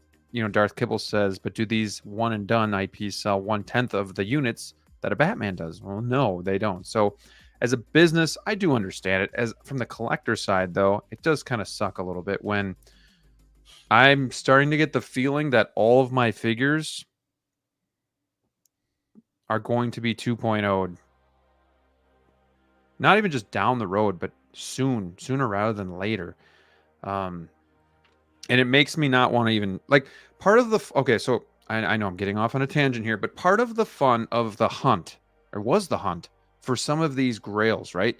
Speaker 1: Darth Kibble says, but do these one and done IPs sell 1/10 of the units that a Batman does? Well, no, they don't. So as a business, I do understand it. As from the collector side though, it does kind of suck a little bit when I'm starting to get the feeling that all of my figures are going to be 2.0'd. Not even just down the road, but sooner rather than later. And it makes me not want to even like part of the so I know I'm getting off on a tangent here, but part of the fun of the hunt, or was the hunt for some of these grails, right?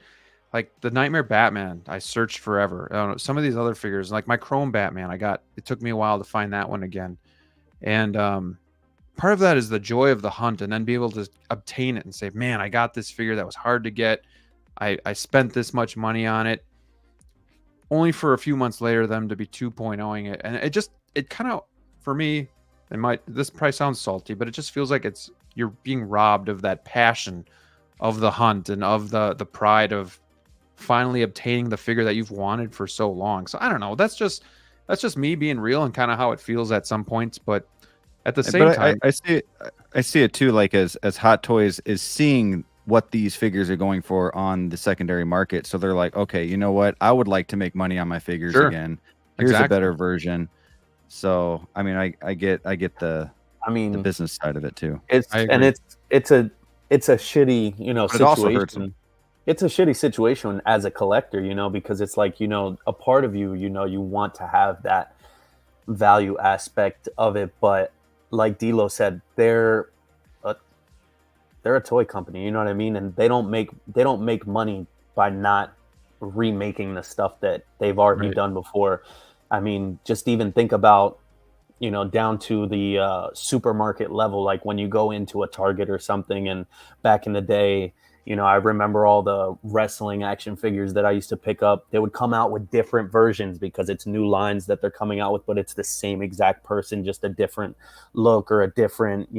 Speaker 1: Like the Nightmare Batman, I searched forever. I don't know, some of these other figures, like my Chrome Batman, it took me a while to find that one again. And part of that is the joy of the hunt, and then be able to obtain it and say, man, I got this figure that was hard to get. I spent this much money on it, only for a few months later them to be 2.0ing it. And it kind of, for me, this price sounds salty, but it just feels like you're being robbed of that passion of the hunt and of the pride of finally obtaining the figure that you've wanted for so long. So I don't know. That's just me being real and kind of how it feels at some points. But at the same time,
Speaker 4: I see it too. Like as Hot Toys is seeing what these figures are going for on the secondary market, so they're like, okay, you know what? I would like to make money on my figures again. Here's a better version. So I mean, I get the business side of it too.
Speaker 2: It's a shitty situation. It's a shitty situation as a collector, because it's like a part of you, you want to have that value aspect of it, but like DLO said, they're a toy company, you know what I mean? And they don't make money by not remaking the stuff that they've already done before. I mean, just even think about, down to the supermarket level, like when you go into a Target or something, and back in the day, I remember all the wrestling action figures that I used to pick up. They would come out with different versions because it's new lines that they're coming out with, but it's the same exact person, just a different look or a different,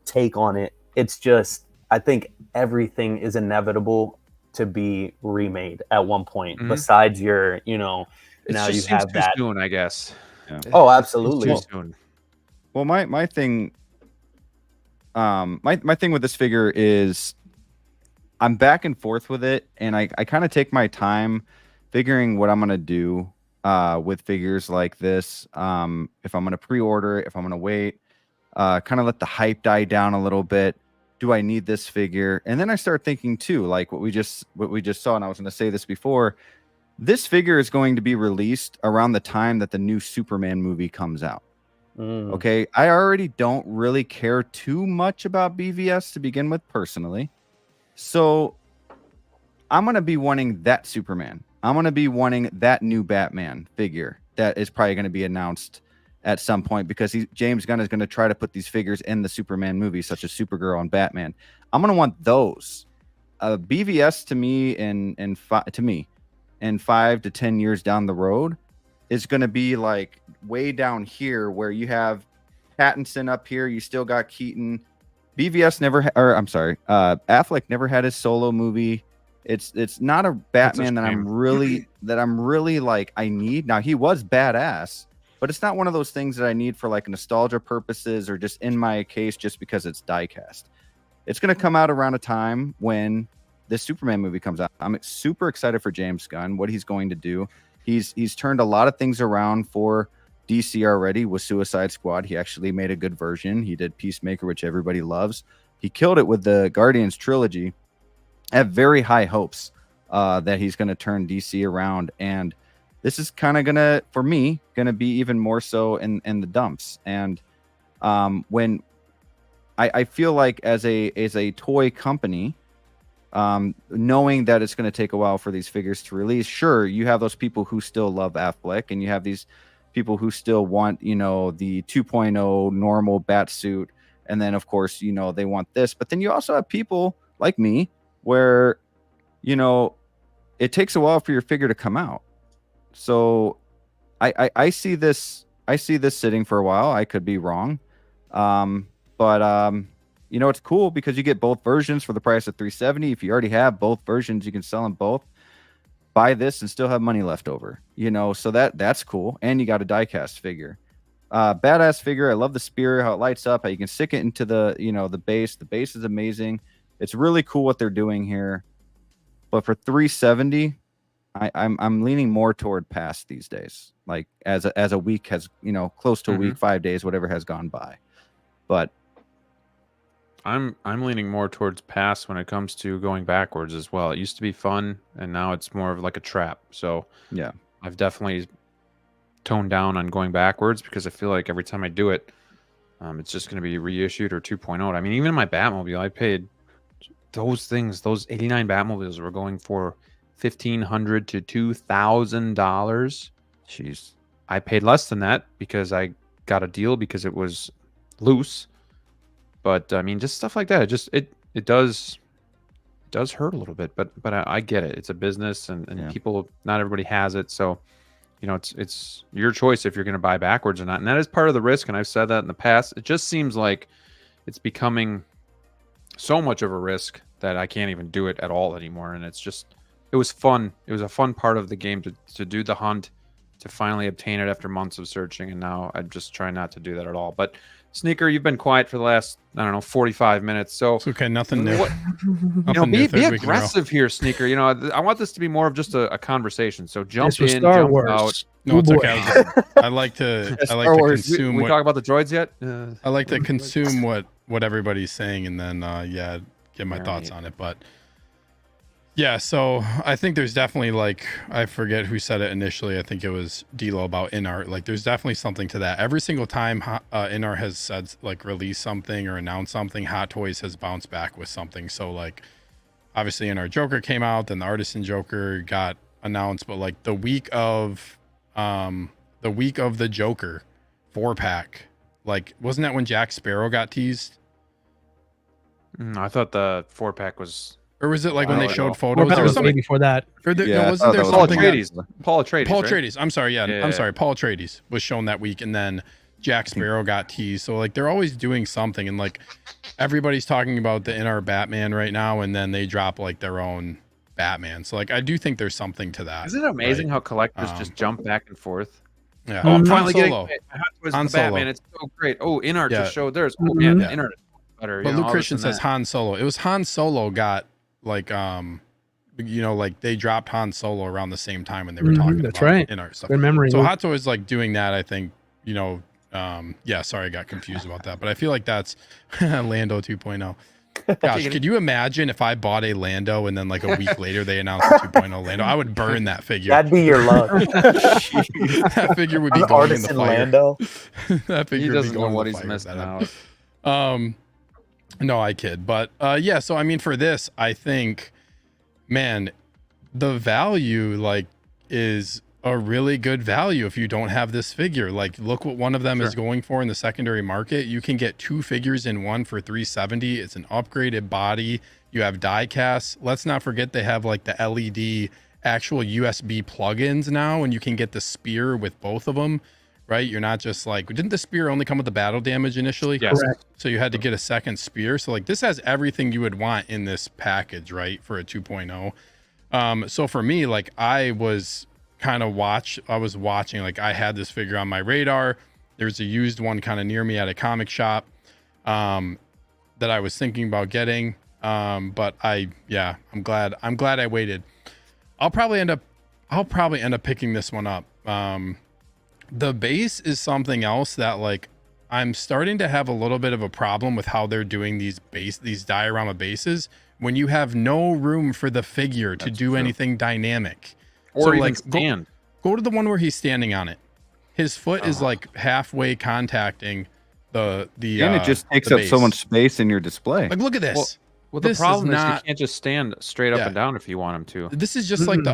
Speaker 2: take on it. It's just, I think everything is inevitable to be remade at one point. Besides your, now you have that.
Speaker 1: Too soon, I guess.
Speaker 2: Yeah. Oh, absolutely.
Speaker 1: Too soon.
Speaker 4: Well, my thing, my thing with this figure is I'm back and forth with it, and I kind of take my time figuring what I'm gonna do with figures like this. If I'm gonna pre-order, if I'm gonna wait, kind of let the hype die down a little bit. Do I need this figure? And then I start thinking too, like what we just saw, and I was going to say this before. This figure is going to be released around the time that the new Superman movie comes out. Okay, I already don't really care too much about BVS to begin with personally, so I'm going to be wanting that Superman. I'm going to be wanting that new Batman figure that is probably going to be announced at some point, because James Gunn is going to try to put these figures in the Superman movie, such as Supergirl and Batman. I'm going to want those. BVS to me, in 5 to 10 years down the road, is going to be like way down here where you have Pattinson up here. You still got Keaton. BVS Affleck never had his solo movie. It's not a Batman that I'm really like I need. Now, he was badass, but it's not one of those things that I need for like nostalgia purposes or just in my case just because it's diecast. It's going to come out around a time when this Superman movie comes out. I'm super excited for James Gunn, what he's going to do. He's turned a lot of things around for DC already with Suicide Squad. He actually made a good version. He did Peacemaker, which everybody loves. He killed it with the Guardians trilogy. I have very high hopes that he's going to turn DC around, and this is kind of gonna, for me, gonna be even more so in the dumps. And when I feel like as a toy company, knowing that it's going to take a while for these figures to release, sure, you have those people who still love Affleck, and you have these people who still want, the 2.0 normal bat suit, and then of course, they want this. But then you also have people like me where, it takes a while for your figure to come out. So I see this sitting for a while. I could be wrong. But it's cool because you get both versions for the price of $370. If you already have both versions, you can sell them both. Buy this and still have money left over, so that's cool. And you got a diecast figure. Badass figure. I love the spear, how it lights up, how you can stick it into the base. The base is amazing. It's really cool what they're doing here. But for $370, I'm leaning more toward past these days. Like as a week has, close to a week, 5 days, whatever has gone by. But
Speaker 1: I'm leaning more towards past when it comes to going backwards as well. It used to be fun, and now it's more of like a trap. So
Speaker 4: yeah,
Speaker 1: I've definitely toned down on going backwards because I feel like every time I do it, it's just going to be reissued or 2.0. I mean, even in my Batmobile, I paid those 89 Batmobiles were going for $1,500 to $2,000.
Speaker 4: Jeez,
Speaker 1: I paid less than that because I got a deal because it was loose. But I mean, just stuff like that. It does hurt a little bit, but I get it. It's a business, and people, not everybody has it. So, it's your choice if you're going to buy backwards or not. And that is part of the risk. And I've said that in the past. It just seems like it's becoming so much of a risk that I can't even do it at all anymore. And it was fun. It was a fun part of the game to do the hunt, to finally obtain it after months of searching. And now I just try not to do that at all. But Sneaker, you've been quiet for the last, 45 minutes. So
Speaker 5: it's okay, nothing new.
Speaker 1: Be aggressive here, Sneaker. I want this to be more of just a conversation. So jump in,
Speaker 3: Star
Speaker 1: jump
Speaker 3: Wars.
Speaker 1: out.
Speaker 5: No, it's okay. I like to consume.
Speaker 1: We talk about the droids yet?
Speaker 5: I like to consume what everybody's saying, and then get my thoughts on it. But yeah, so I think there's definitely, like, I forget who said it initially. I think it was DLO about InArt. Like, there's definitely something to that. Every single time InArt has said, like, release something or announce something, Hot Toys has bounced back with something. So, like, obviously InArt Joker came out, then the Artisan Joker got announced, but like the week of the Joker 4-pack, like, wasn't that when Jack Sparrow got teased?
Speaker 1: I thought the 4-pack was.
Speaker 5: Or was it like when they showed photos?
Speaker 3: There was something before that.
Speaker 5: Or wasn't there
Speaker 1: Paul
Speaker 5: something?
Speaker 1: Atreides.
Speaker 5: Paul Atreides. I'm sorry. I'm sorry. Paul Atreides was shown that week, and then Jack Sparrow got teased. So like they're always doing something, and like everybody's talking about the InArt Batman right now, and then they drop like their own Batman. So like I do think there's something to that.
Speaker 1: Isn't it amazing how collectors just jump back and forth?
Speaker 5: Yeah.
Speaker 1: Oh, I'm finally getting
Speaker 5: Han Solo.
Speaker 1: Batman. It's so great. Oh, InArt just showed theirs. Oh man, InArt is better.
Speaker 5: But Luke Christian says Han Solo. It was Han Solo got like like they dropped Han Solo around the same time when they were talking about InArt stuff.
Speaker 3: Good memory.
Speaker 5: So Hot Toys like doing that, I think, sorry, I got confused about that. But I feel like that's Lando 2.0. Gosh, could you imagine if I bought a Lando and then like a week later they announced a 2.0 Lando? I would burn that figure.
Speaker 2: That'd be your luck.
Speaker 5: That figure would be going in the fire.
Speaker 2: Lando.
Speaker 5: That figure
Speaker 1: he doesn't
Speaker 5: would be going
Speaker 1: know what
Speaker 5: in the
Speaker 1: he's
Speaker 5: fire
Speaker 1: missing out.
Speaker 5: No, I kid. But so I mean, for this, I think, man, the value like is a really good value if you don't have this figure. Like, look what one of them is going for in the secondary market. You can get 2 figures in one for $370. It's an upgraded body. You have die casts. Let's not forget they have like the LED actual USB plugins now, and you can get the spear with both of them. Right? You're not just like, didn't the spear only come with the battle damage initially?
Speaker 1: Yes.
Speaker 3: Correct.
Speaker 5: So you had to get a second spear. So like this has everything you would want in this package, right? For a 2.0. So for me, like I was watching, like I had this figure on my radar. There's a used one kind of near me at a comic shop that I was thinking about getting. But I'm glad I waited. I'll probably end up picking this one up. The base is something else that like I'm starting to have a little bit of a problem with how they're doing these diorama bases when you have no room for the figure to do anything dynamic.
Speaker 1: Or
Speaker 5: so
Speaker 1: even
Speaker 5: like
Speaker 1: stand.
Speaker 5: go to the one where he's standing on it. His foot is like halfway contacting the
Speaker 4: and it just takes up so much space in your display.
Speaker 5: Like look at this.
Speaker 1: Well, the
Speaker 5: This
Speaker 1: problem
Speaker 5: is
Speaker 1: is,
Speaker 5: not-
Speaker 1: you can't just stand straight up
Speaker 5: Yeah.
Speaker 1: and down if you want him to.
Speaker 5: This is just like the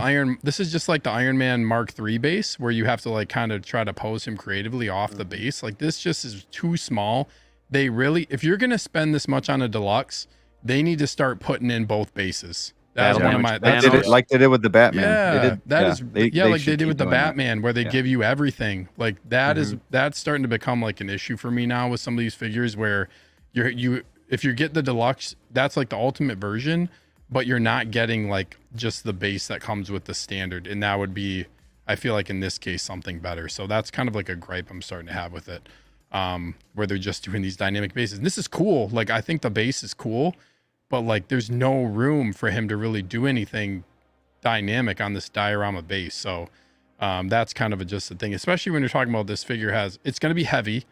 Speaker 5: Iron Man Mark III base where you have to like kind of try to pose him creatively off the base. Like this just is too small. They really, if you're gonna spend this much on a deluxe, they need to start putting in both bases. That's
Speaker 1: Battle
Speaker 5: one of
Speaker 1: damage
Speaker 5: my.
Speaker 1: banner.
Speaker 5: That's
Speaker 4: Like they did with the Batman.
Speaker 5: yeah, like they
Speaker 4: should
Speaker 5: did with
Speaker 4: keep
Speaker 5: the
Speaker 4: doing that.
Speaker 5: Batman, where they
Speaker 4: Yeah.
Speaker 5: give you everything. Like that is that's starting to become like an issue for me now with some of these figures where if you get the deluxe, that's like the ultimate version, but you're not getting like just the base that comes with the standard, and that would be, I feel like in this case, something better. So that's kind of like a gripe I'm starting to have with it, where they're just doing these dynamic bases. And this is cool. Like I think the base is cool, but like there's no room for him to really do anything dynamic on this diorama base. So that's kind of just the thing, especially when you're talking about this figure it's going to be heavy,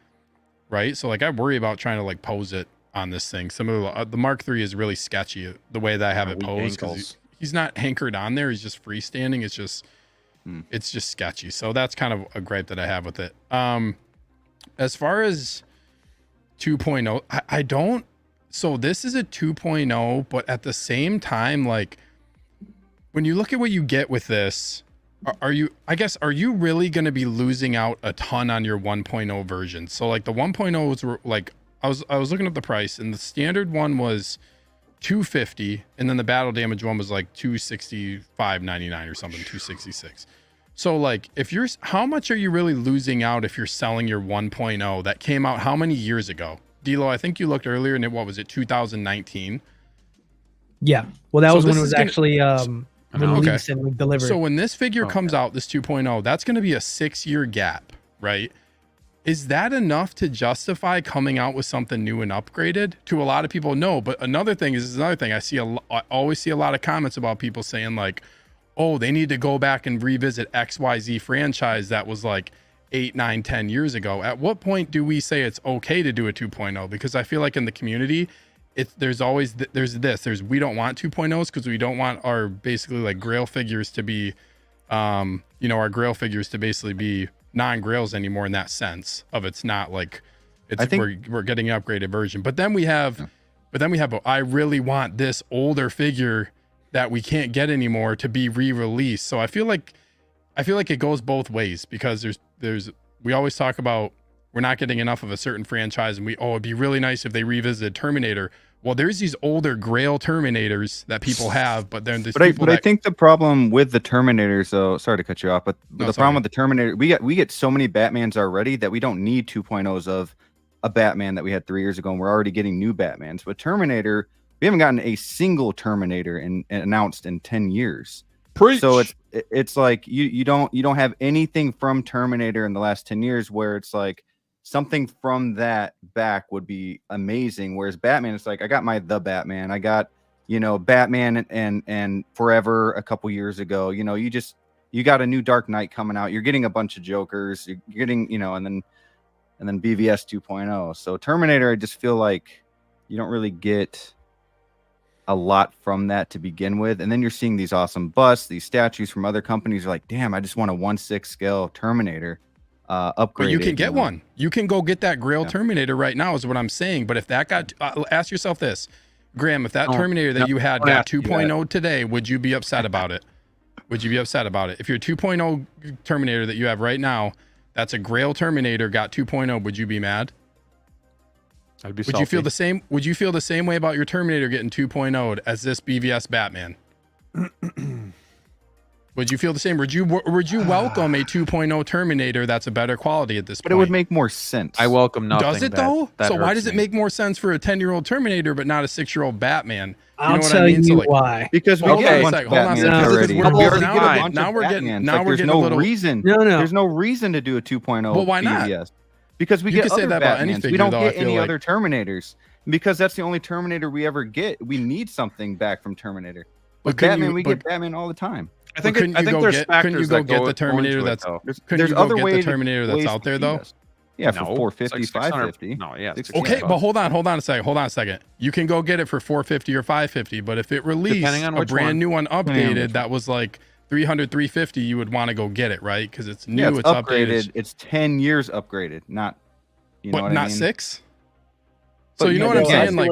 Speaker 5: right? So like I worry about trying to like pose it on this thing. Some of the Mark III is really sketchy the way that I have it
Speaker 1: Weak
Speaker 5: posed, because
Speaker 1: ankles.
Speaker 5: he's not anchored on there. He's just freestanding. It's just sketchy. So that's kind of a gripe that I have with it. As far as 2.0, I don't. So this is a 2.0, but at the same time, like when you look at what you get with this, are you really going to be losing out a ton on your 1.0 version? So like the 1.0s were like, I was looking up the price, and the standard one was $250, and then the battle damage one was like $265.99 or something, $266. So like how much are you really losing out if you're selling your 1.0 that came out how many years ago? DLO, I think you looked earlier, and what was it, 2019?
Speaker 3: Yeah. Well, that
Speaker 5: So
Speaker 3: was when
Speaker 5: this
Speaker 3: it
Speaker 5: is
Speaker 3: was
Speaker 5: gonna-
Speaker 3: actually
Speaker 5: Okay.
Speaker 3: released and like, delivered.
Speaker 5: So when this figure comes out, this 2.0, that's going to be a 6-year gap, right? Is that enough to justify coming out with something new and upgraded? To a lot of people, no. But another thing I always see a lot of comments about people saying like, oh, they need to go back and revisit XYZ franchise that was like 8, 9, 10 years ago. At what point do we say it's okay to do a 2.0? Because I feel like in the community, there's always we don't want 2.0s because we don't want our basically like grail figures to be our grail figures to basically be non-grails anymore, in that sense of it's not like we're getting an upgraded version. But then we have I really want this older figure that we can't get anymore to be re-released. So I feel like it goes both ways, because we always talk about we're not getting enough of a certain franchise, and it'd be really nice if they revisited Terminator. Well, there's these older Grail Terminators that people have, but then
Speaker 4: I think the problem with the Terminators, so sorry to cut you off, but the problem with the Terminator, we get so many Batmans already that we don't need 2.0s of a Batman that we had 3 years ago, and we're already getting new Batmans. But Terminator, we haven't gotten a single Terminator announced in 10 years.
Speaker 1: Preach.
Speaker 4: So it's like you don't have anything from Terminator in the last 10 years where it's like something from that back would be amazing. Whereas Batman, it's like I got the Batman, I got Batman and Forever a couple years ago. You got a new Dark Knight coming out. You're getting a bunch of Jokers. You're getting and then BVS 2.0. So Terminator, I just feel like you don't really get a lot from that to begin with, and then you're seeing these awesome busts, these statues from other companies. You're like, damn, I just want a 1/6 scale Terminator upgrade.
Speaker 5: But you can get one. You can go get that Grail Terminator right now, is what I'm saying. But if that got, ask yourself this, Graham, if that Terminator that you had got 2.0 today, would you be upset about it? Would you be upset about it? If your 2.0 Terminator that you have right now, that's a Grail Terminator, got 2.0, would you be mad?
Speaker 1: I'd be
Speaker 5: Would you feel the same? Would you feel the same way about your Terminator getting 2.0'd as this BVS Batman? Would Would you feel the same? Would you welcome a 2.0 Terminator that's a better quality at this point?
Speaker 4: But it would make more sense.
Speaker 1: I welcome nothing.
Speaker 5: Does it though? So why does it make more sense for a 10-year-old Terminator but not a 6-year-old Batman?
Speaker 3: I'll tell you why.
Speaker 4: Because we get a bunch of Batmans already.
Speaker 5: Now we're getting
Speaker 4: there's
Speaker 5: a little
Speaker 4: reason.
Speaker 3: No.
Speaker 4: There's no reason to do a 2.0.
Speaker 5: Well, why not?
Speaker 4: BVS. Because we get other Batmans. We don't get any
Speaker 5: like...
Speaker 4: other Terminators. Because that's the only Terminator we ever get. We need something back from Terminator. But Batman, we get Batman all the 550.
Speaker 5: Couldn't you go get the Terminator that's out there though?
Speaker 4: Yeah, for 450, 550.
Speaker 1: No, yeah.
Speaker 5: Okay, but hold on a second. You can go get it for 450 or 550, but if it released a brand new one updated that was like 300, 350, you would want to go get it, right? Because it's new, it's updated.
Speaker 4: It's 10 years upgraded, not
Speaker 5: not 6. So you know what I'm saying? Like,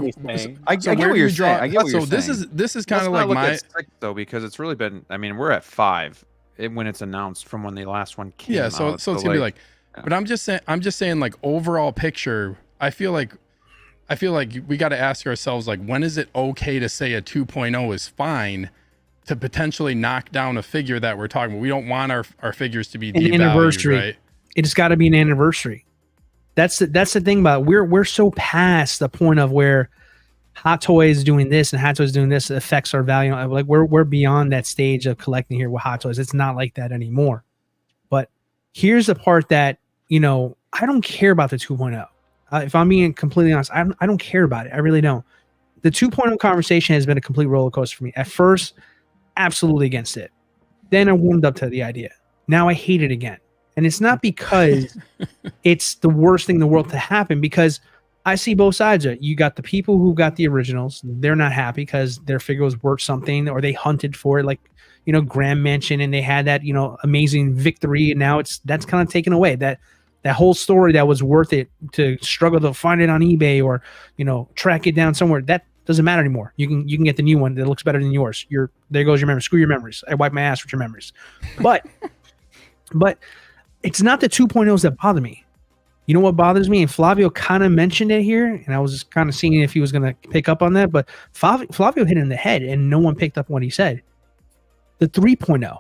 Speaker 4: I get what you're saying. I get what you're saying.
Speaker 5: This is kind of like my
Speaker 1: 6, though, because it's really been. I mean, we're at 5 when it's announced from when the last one came.
Speaker 5: Yeah, so it's gonna be like. But I'm just saying, like, overall picture. I feel like we got to ask ourselves, like, when is it okay to say a 2.0 is fine to potentially knock down a figure that we're talking about? We don't want our figures to be devalued, right?
Speaker 3: It's got to be an anniversary. That's the thing about it. We're so past the point of where Hot Toys doing this and Hot Toys doing this affects our value. Like we're beyond that stage of collecting here with Hot Toys. It's not like that anymore. But here's the part that, you know, I don't care about the 2.0. If I'm being completely honest, I don't care about it. I really don't. The 2.0 conversation has been a complete roller coaster for me. At first, absolutely against it. Then I warmed up to the idea. Now I hate it again. And it's not because it's the worst thing in the world to happen, because I see both sides of it. You got the people who got the originals. They're not happy because their figure was worth something, or they hunted for it, like, you know, Graham mentioned, and they had that, you know, amazing victory. And now that's kind of taken away. That whole story that was worth it to struggle to find it on eBay or, you know, track it down somewhere, that doesn't matter anymore. You can get the new one that looks better than yours. There goes your memory. Screw your memories. I wipe my ass with your memories. But it's not the 2.0s that bother me. You know what bothers me? And Flavio kind of mentioned it here, and I was just kind of seeing if he was going to pick up on that. But Flavio hit it in the head, and no one picked up what he said. The 3.0.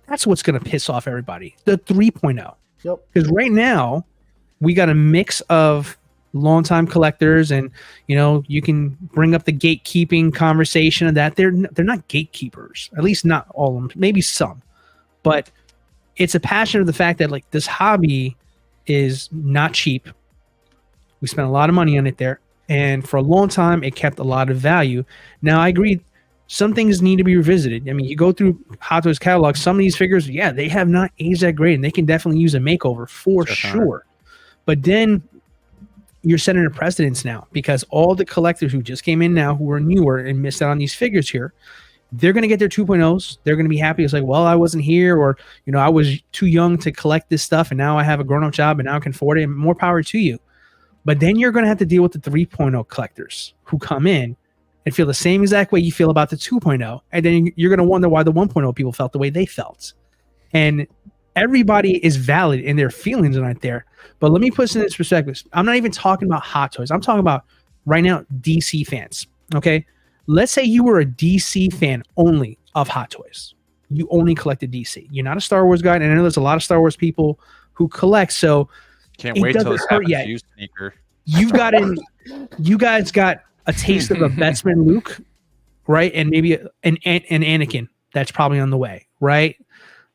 Speaker 3: That's what's going to piss off everybody. The 3.0.
Speaker 2: Yep. Because
Speaker 3: right now, we got a mix of longtime collectors, and, you know, you can bring up the gatekeeping conversation of that. They're not gatekeepers. At least not all of them. Maybe some. But it's a passion of the fact that, like, this hobby is not cheap. We spent a lot of money on it there, and for a long time it kept a lot of value. Now I agree, some things need to be revisited. I mean, you go through Hot Toys catalog, some of these figures, yeah, they have not aged that great, and they can definitely use a makeover for sure. But then you're setting a precedence now, because all the collectors who just came in now, who are newer and missed out on these figures here, they're going to get their 2.0s. They're going to be happy. It's like, well, I wasn't here, or, you know, I was too young to collect this stuff, and now I have a grown-up job, and now I can afford it, and more power to you. But then you're going to have to deal with the 3.0 collectors who come in and feel the same exact way you feel about the 2.0, and then you're going to wonder why the 1.0 people felt the way they felt. And everybody is valid in their feelings right there. But let me put this in this perspective. I'm not even talking about Hot Toys. I'm talking about, right now, DC fans, okay? Let's say you were a DC fan only of Hot Toys. You only collected DC. You're not a Star Wars guy, and I know there's a lot of Star Wars people who collect, so
Speaker 1: can't wait till this happens to you, Sneaker.
Speaker 3: You guys got a taste of a Betsman Luke, right? And maybe an Anakin that's probably on the way, right?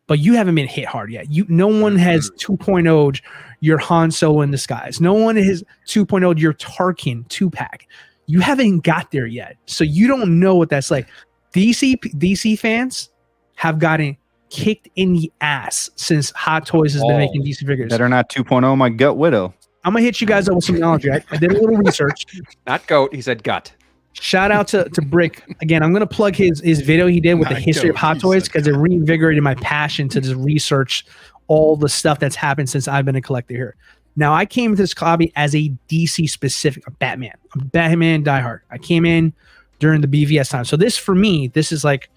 Speaker 3: But you haven't been hit hard yet. No one has 2.0'd your Han Solo in disguise. No one has 2.0'd your Tarkin 2-pack. You haven't got there yet, so you don't know what that's like. DC fans have gotten kicked in the ass since Hot Toys has been making DC figures.
Speaker 4: That are not 2.0 my gut widow.
Speaker 3: I'm gonna hit you guys up with some knowledge. I did a little research.
Speaker 1: Not goat, he said gut.
Speaker 3: Shout out to Brick. Again, I'm gonna plug his video he did with the history of Hot Toys, because it reinvigorated my passion to just research all the stuff that's happened since I've been a collector here. Now, I came to this hobby as a DC specific, a Batman diehard. I came in during the BVS time. So this, for me, this is like,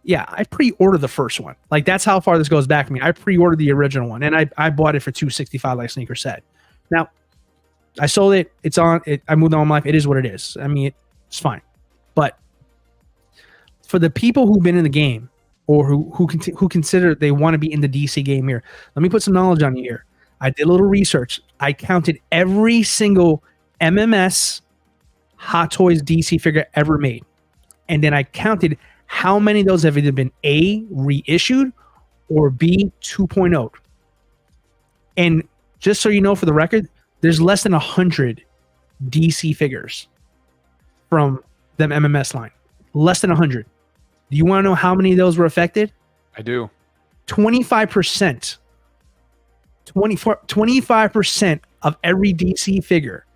Speaker 3: yeah, I pre-ordered the first one. Like, that's how far this goes back for me. I pre-ordered the original one, and I bought it for $265, like Sneaker said. Now, I sold it. It's on. I moved on with my life. It is what it is. I mean, it's fine. But for the people who've been in the game or who consider they want to be in the DC game here. Let me put some knowledge on you here. I did a little research. I counted every single MMS Hot Toys DC figure ever made. And then I counted how many of those have either been A, reissued, or B, 2.0. And just so you know, for the record, there's less than 100 DC figures from them MMS line. Less than 100. Do you want to know how many of those were affected?
Speaker 1: I do.
Speaker 3: 25%. 25% of every DC figure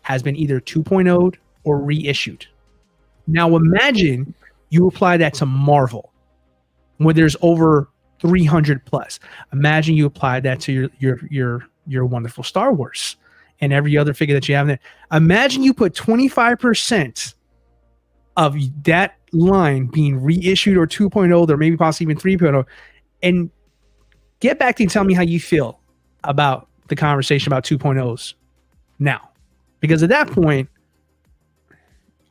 Speaker 3: has been either 2.0'd or reissued. Now imagine you apply that to Marvel, where there's over 300 plus. Imagine you apply that to your wonderful Star Wars and every other figure that you have there. Imagine you put 25% of that line being reissued or 2.0 or maybe possibly even 3.0, and get back to and tell me how you feel about the conversation about 2.0s now. Because at that point,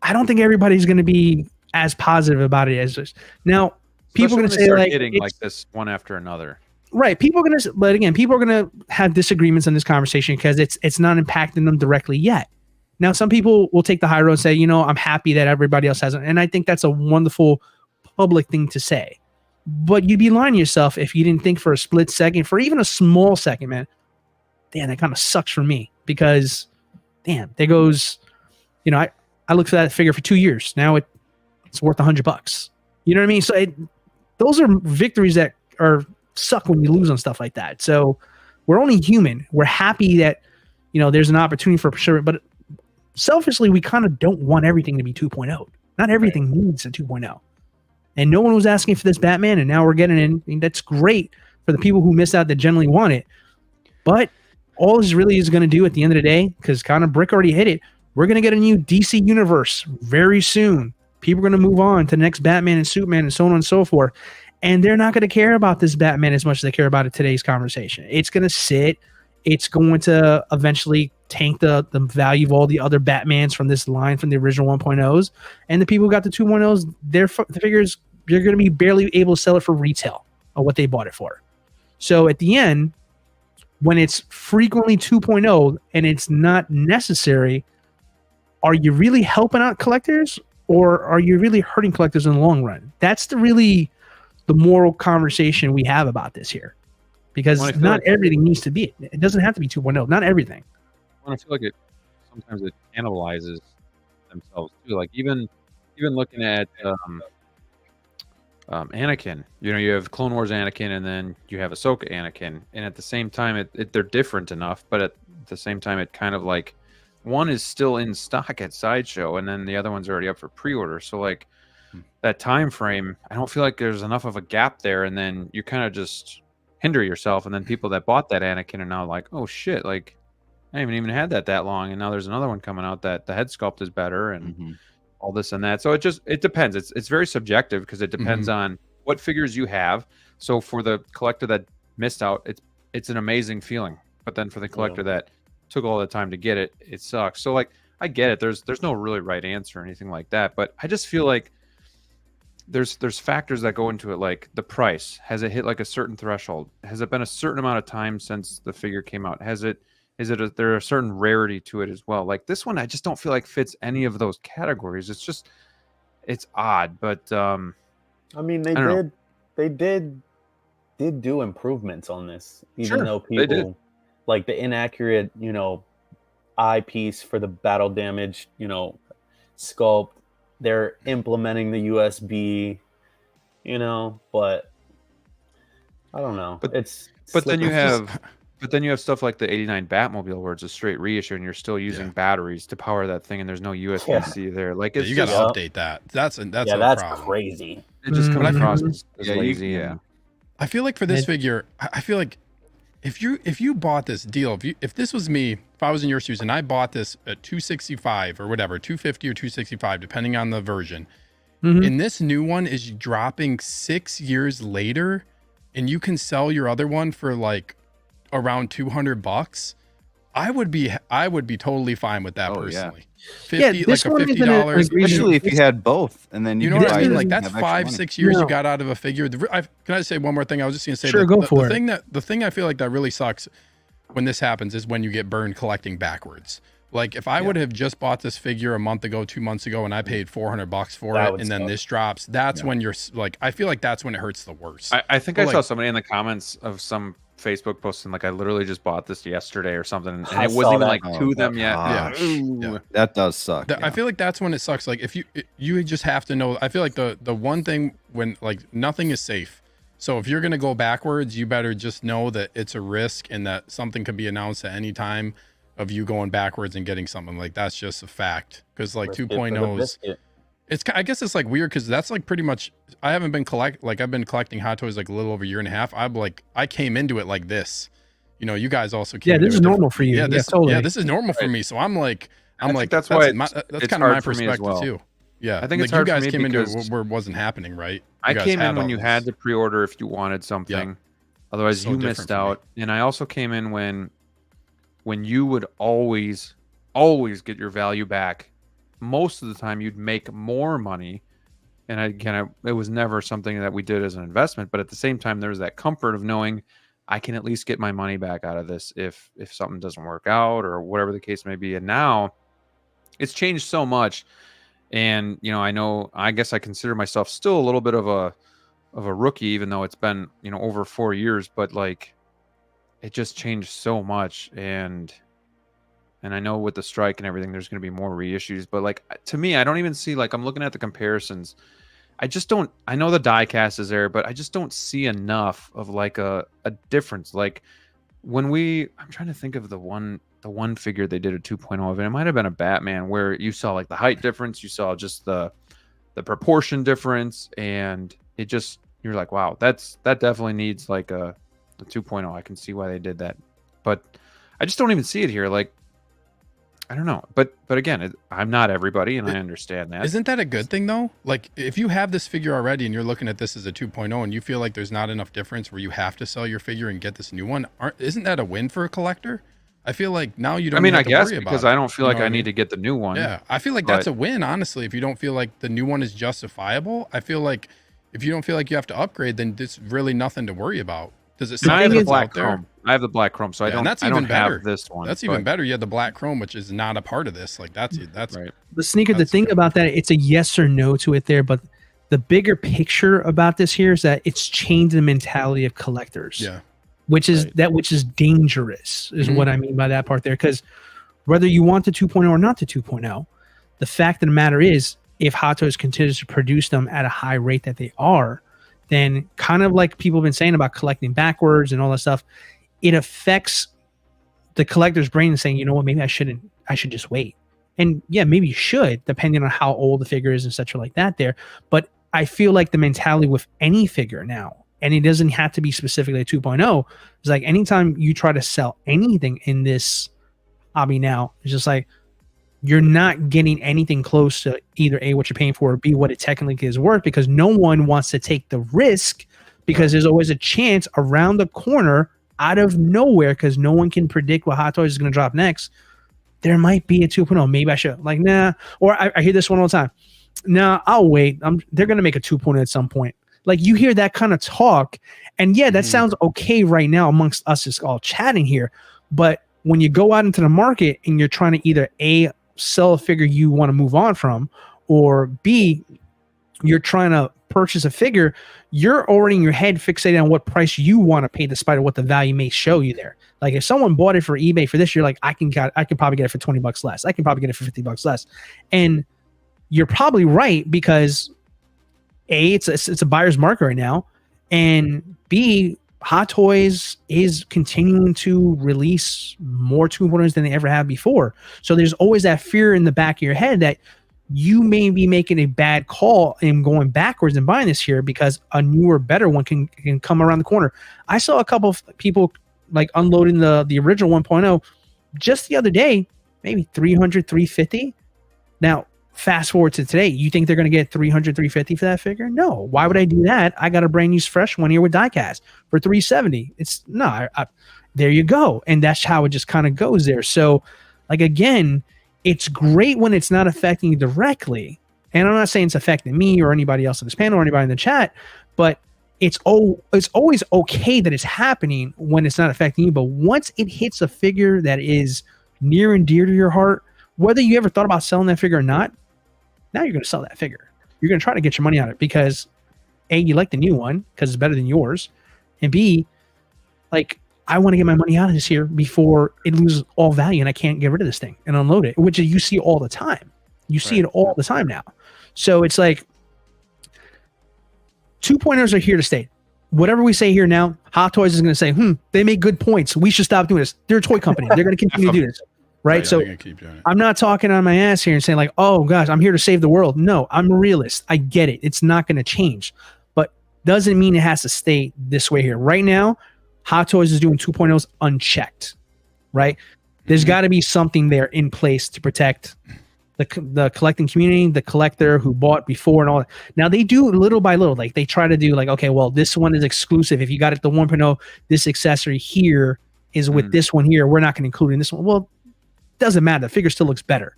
Speaker 3: I don't think everybody's going to be as positive about it as this. Now, people are going to say like
Speaker 1: hitting like this one after another.
Speaker 3: Right. People are going to, but again, people are going to have disagreements in this conversation because it's not impacting them directly yet. Now, some people will take the high road and say, you know, I'm happy that everybody else hasn't. And I think that's a wonderful public thing to say. But you'd be lying to yourself if you didn't think for a split second, for even a small second, man, damn, that kind of sucks for me because, damn, there goes, you know, I looked for that figure for 2 years. Now it's worth $100. You know what I mean? So those are victories that are suck when you lose on stuff like that. So we're only human. We're happy that, you know, there's an opportunity for sure, but selfishly, we kind of don't want everything to be 2.0. Not everything needs a 2.0. And no one was asking for this Batman, and now we're getting it. I mean, that's great for the people who miss out that generally want it. But all this really is going to do at the end of the day, because kind of Brick already hit it, we're going to get a new DC universe very soon. People are going to move on to the next Batman and Superman and so on and so forth. And they're not going to care about this Batman as much as they care about it today's conversation. It's going to sit. It's going to eventually tank the value of all the other Batmans from this line, from the original 1.0s. And the people who got the 2.0s, the figures, you're going to be barely able to sell it for retail of what they bought it for. So at the end, when it's frequently 2.0 and it's not necessary, are you really helping out collectors or are you really hurting collectors in the long run? That's the moral conversation we have about this here. Because not everything needs to be. It doesn't have to be 2.0. Not everything.
Speaker 1: I feel like sometimes it cannibalizes themselves too. Like even looking at Anakin, you know, you have Clone Wars Anakin and then you have Ahsoka Anakin, and at the same time, they're different enough, but at the same time, it kind of like one is still in stock at Sideshow, and then the other one's already up for pre-order. So like that time frame, I don't feel like there's enough of a gap there, and then you kind of just hinder yourself, and then people that bought that Anakin are now like, oh shit, like I haven't even had that long, and now there's another one coming out that the head sculpt is better and all this and that. So it depends. It's very subjective because it depends on what figures you have. So for the collector that missed out, it's an amazing feeling, but then for the collector that took all the time to get it, it sucks. So like I get it. There's no really right answer or anything like that, but I just feel like there's factors that go into it, like the price. Has it hit like a certain threshold? Has it been a certain amount of time since the figure came out? There a certain rarity to it as well? Like this one, I just don't feel like fits any of those categories. It's odd, but I
Speaker 2: mean, they did do improvements on this, even though people like the inaccurate, you know, eyepiece for the battle damage, you know, sculpt. They're implementing the USB, you know, but I don't know.
Speaker 1: But then you have stuff like the '89 Batmobile where it's a straight reissue and you're still using batteries to power that thing, and there's no USB-C there. Like you
Speaker 5: got to update that. That's
Speaker 2: crazy.
Speaker 1: It just comes across as lazy.
Speaker 5: I feel like for this figure, I feel like if you bought this deal, if this was me, if I was in your shoes and I bought this at 265 or whatever, 250 or 265, depending on the version, and this new one is dropping 6 years later, and you can sell your other one for like around $200, I would be totally fine with that personally. 50,
Speaker 3: this
Speaker 5: like a
Speaker 3: one isn't an
Speaker 5: $50,
Speaker 3: agreement.
Speaker 4: Especially if you had both, and then
Speaker 5: you know
Speaker 4: could
Speaker 5: what I
Speaker 4: buy
Speaker 5: mean?
Speaker 4: it
Speaker 5: Like
Speaker 4: and
Speaker 5: that's
Speaker 4: have extra
Speaker 5: 5-6
Speaker 4: money.
Speaker 5: years
Speaker 3: No.
Speaker 5: you got out of a figure. Can I say one more thing? I was just gonna say
Speaker 3: Sure,
Speaker 5: that
Speaker 3: go
Speaker 5: the
Speaker 3: for it.
Speaker 5: thing I feel like that really sucks when this happens is when you get burned collecting backwards. Like if I would have just bought this figure a month ago, 2 months ago, and I paid $400 for
Speaker 2: That
Speaker 5: it,
Speaker 2: would
Speaker 5: and then
Speaker 2: suck.
Speaker 5: this drops, that's when you're like, I feel like that's when it hurts the worst.
Speaker 1: I think
Speaker 5: But
Speaker 1: I saw
Speaker 5: like-
Speaker 1: somebody in the comments of some Facebook posting like I literally just bought this yesterday or something, and
Speaker 2: I
Speaker 1: it
Speaker 2: saw
Speaker 1: wasn't even
Speaker 2: that.
Speaker 1: like to
Speaker 4: Oh,
Speaker 1: them yet.
Speaker 4: gosh.
Speaker 1: Ooh.
Speaker 5: Yeah.
Speaker 4: That does suck.
Speaker 5: I feel like that's when it sucks. Like if you just have to know. I feel like the one thing when like nothing is safe. So if you're gonna go backwards, you better just know that it's a risk and that something could be announced at any time of you going backwards and getting something. Like that's just a fact. Because like
Speaker 2: Risk it for the
Speaker 5: 2.0's,
Speaker 2: biscuit.
Speaker 5: I guess it's like weird because that's like pretty much. I haven't been I've been collecting Hot Toys like a little over a year and a half. I came into it like this. You know, you guys also came.
Speaker 3: Yeah,
Speaker 5: into
Speaker 3: this
Speaker 5: it
Speaker 3: is
Speaker 5: different.
Speaker 3: normal for you. Yeah,
Speaker 5: this,
Speaker 3: totally.
Speaker 5: this is normal for me. So I'm like,
Speaker 1: I think
Speaker 5: that's
Speaker 1: that's why
Speaker 5: that's
Speaker 1: it's
Speaker 5: kind of
Speaker 1: hard
Speaker 5: my
Speaker 1: for me as
Speaker 5: perspective
Speaker 1: well.
Speaker 5: too. Yeah,
Speaker 1: I think it's
Speaker 5: like
Speaker 1: hard
Speaker 5: you
Speaker 1: for
Speaker 5: guys
Speaker 1: me
Speaker 5: came into
Speaker 1: because
Speaker 5: it where it wasn't happening, right?
Speaker 1: I
Speaker 5: You guys
Speaker 1: came in
Speaker 5: had
Speaker 1: when
Speaker 5: all
Speaker 1: you
Speaker 5: this.
Speaker 1: had to pre-order if you wanted something. Otherwise,
Speaker 5: So
Speaker 1: you
Speaker 5: different
Speaker 1: missed
Speaker 5: for me.
Speaker 1: out. And I also came in when you would always get your value back. Most of the time, you'd make more money. And it was never something that we did as an investment. But at the same time, there was that comfort of knowing I can at least get my money back out of this if something doesn't work out or whatever the case may be. And now it's changed so much. And, I guess I consider myself still a little bit of a rookie, even though it's been, over 4 years, but like it just changed so much. And I know with the strike and everything, there's going to be more reissues, but like, to me, I don't even see, like, I'm looking at the comparisons. I know the die cast is there, but I just don't see enough of like a difference. Like I'm trying to think of the one figure they did a 2.0 of, and it might have been a Batman where you saw like the height difference, you saw just the proportion difference, and you're like, wow, that definitely needs like the 2.0. I can see why they did that, but I just don't even see it here. Like, I don't know, but again, I'm not everybody, and I understand that.
Speaker 5: Isn't that a good thing though? Like if you have this figure already and you're looking at this as a 2.0 and you feel like there's not enough difference where you have to sell your figure and get this new one, isn't that a win for a collector? I feel like now you don't.
Speaker 1: I
Speaker 5: have to
Speaker 1: guess
Speaker 5: worry about
Speaker 1: because
Speaker 5: it.
Speaker 1: I don't feel
Speaker 5: You
Speaker 1: like
Speaker 5: know what
Speaker 1: I need to get the new one.
Speaker 5: Yeah, I feel like
Speaker 1: but-
Speaker 5: that's a win, honestly. If you don't feel like the new one is justifiable, I feel like if you don't feel like you have to upgrade, then there's really nothing to worry about. Does it
Speaker 1: And I
Speaker 5: say
Speaker 1: have
Speaker 5: that
Speaker 1: the
Speaker 5: it's
Speaker 1: black
Speaker 5: out there?
Speaker 1: chrome. I have the black chrome, so
Speaker 5: Yeah, and
Speaker 1: I
Speaker 5: that's
Speaker 1: don't
Speaker 5: even better.
Speaker 1: have this one.
Speaker 5: That's even
Speaker 1: but-
Speaker 5: better. You have the black chrome, which is not a part of this. Like that's
Speaker 1: right.
Speaker 3: The sneaker, the
Speaker 5: That's
Speaker 3: thing
Speaker 5: good.
Speaker 3: about that, it's a yes or no to it there, but the bigger picture about this here is that it's changed the mentality of collectors.
Speaker 5: Yeah.
Speaker 3: Which is
Speaker 1: Right.
Speaker 3: which is dangerous, is
Speaker 5: Mhm.
Speaker 3: what I mean by that part there. Because whether you want the 2.0 or not the 2.0, the fact of the matter is, if Hot Toys continues to produce them at a high rate that they are, then kind of like people have been saying about collecting backwards and all that stuff, it affects the collector's brain and saying, you know what, maybe I should just wait. And yeah, maybe you should, depending on how old the figure is and such like that there. But I feel like the mentality with any figure now, and it doesn't have to be specifically a 2.0, is like anytime you try to sell anything in this hobby now, it's just like you're not getting anything close to either A, what you're paying for, or B, what it technically is worth, because no one wants to take the risk, because there's always a chance around the corner out of nowhere, because no one can predict what Hot Toys is going to drop next. There might be a 2.0. Maybe I should, like, nah. Or I hear this one all the time. Nah, I'll wait. They're going to make a 2.0 at some point. Like, you hear that kind of talk, and yeah, that sounds okay right now amongst us just all chatting here. But when you go out into the market and you're trying to either A, sell a figure you want to move on from, or B, you're trying to purchase a figure, you're already in your head fixated on what price you want to pay despite of what the value may show you there. Like if someone bought it for eBay for this, you're like, I can probably get it for $20 less. I can probably get it for $50 less. And you're probably right, because A, it's a buyer's market right now, and B, Hot Toys is continuing to release more 2.0s than they ever have before. So there's always that fear in the back of your head that you may be making a bad call and going backwards and buying this here, because a newer, better one can come around the corner. I saw a couple of people like unloading the original 1.0 just the other day, maybe 300, 350. Now, fast forward to today, you think they're going to get 300, 350 for that figure? No. Why would I do that? I got a brand new fresh one here with diecast for 370. It's no, there you go. And that's how it just kind of goes there. So, like, again, it's great when it's not affecting you directly. And I'm not saying it's affecting me or anybody else on this panel or anybody in the chat, but it's always okay that it's happening when it's not affecting you. But once it hits a figure that is near and dear to your heart, whether you ever thought about selling that figure or not, now you're going to sell that figure. You're going to try to get your money on it because A, you like the new one because it's better than yours. And B, like, I want to get my money out of this here before it loses all value and I can't get rid of this thing and unload it, which you see all the time. You see it all the time now. So it's like 2.0s are here to stay. Whatever we say here now, Hot Toys is going to say, they make good points. We should stop doing this. They're a toy company. They're going to continue to do this. Right. So I'm not talking on my ass here and saying like, oh gosh, I'm here to save the world. No, I'm a realist. I get it. It's not going to change, but doesn't mean it has to stay this way here. Right now, Hot Toys is doing 2.0s unchecked, right? There's got to be something there in place to protect the collecting community, the collector who bought before and all that. Now they do little by little, like they try to do like, okay, well, this one is exclusive. If you got it the 1.0, this accessory here is with this one here. We're not going to include it in this one. Well, doesn't matter. The figure still looks better.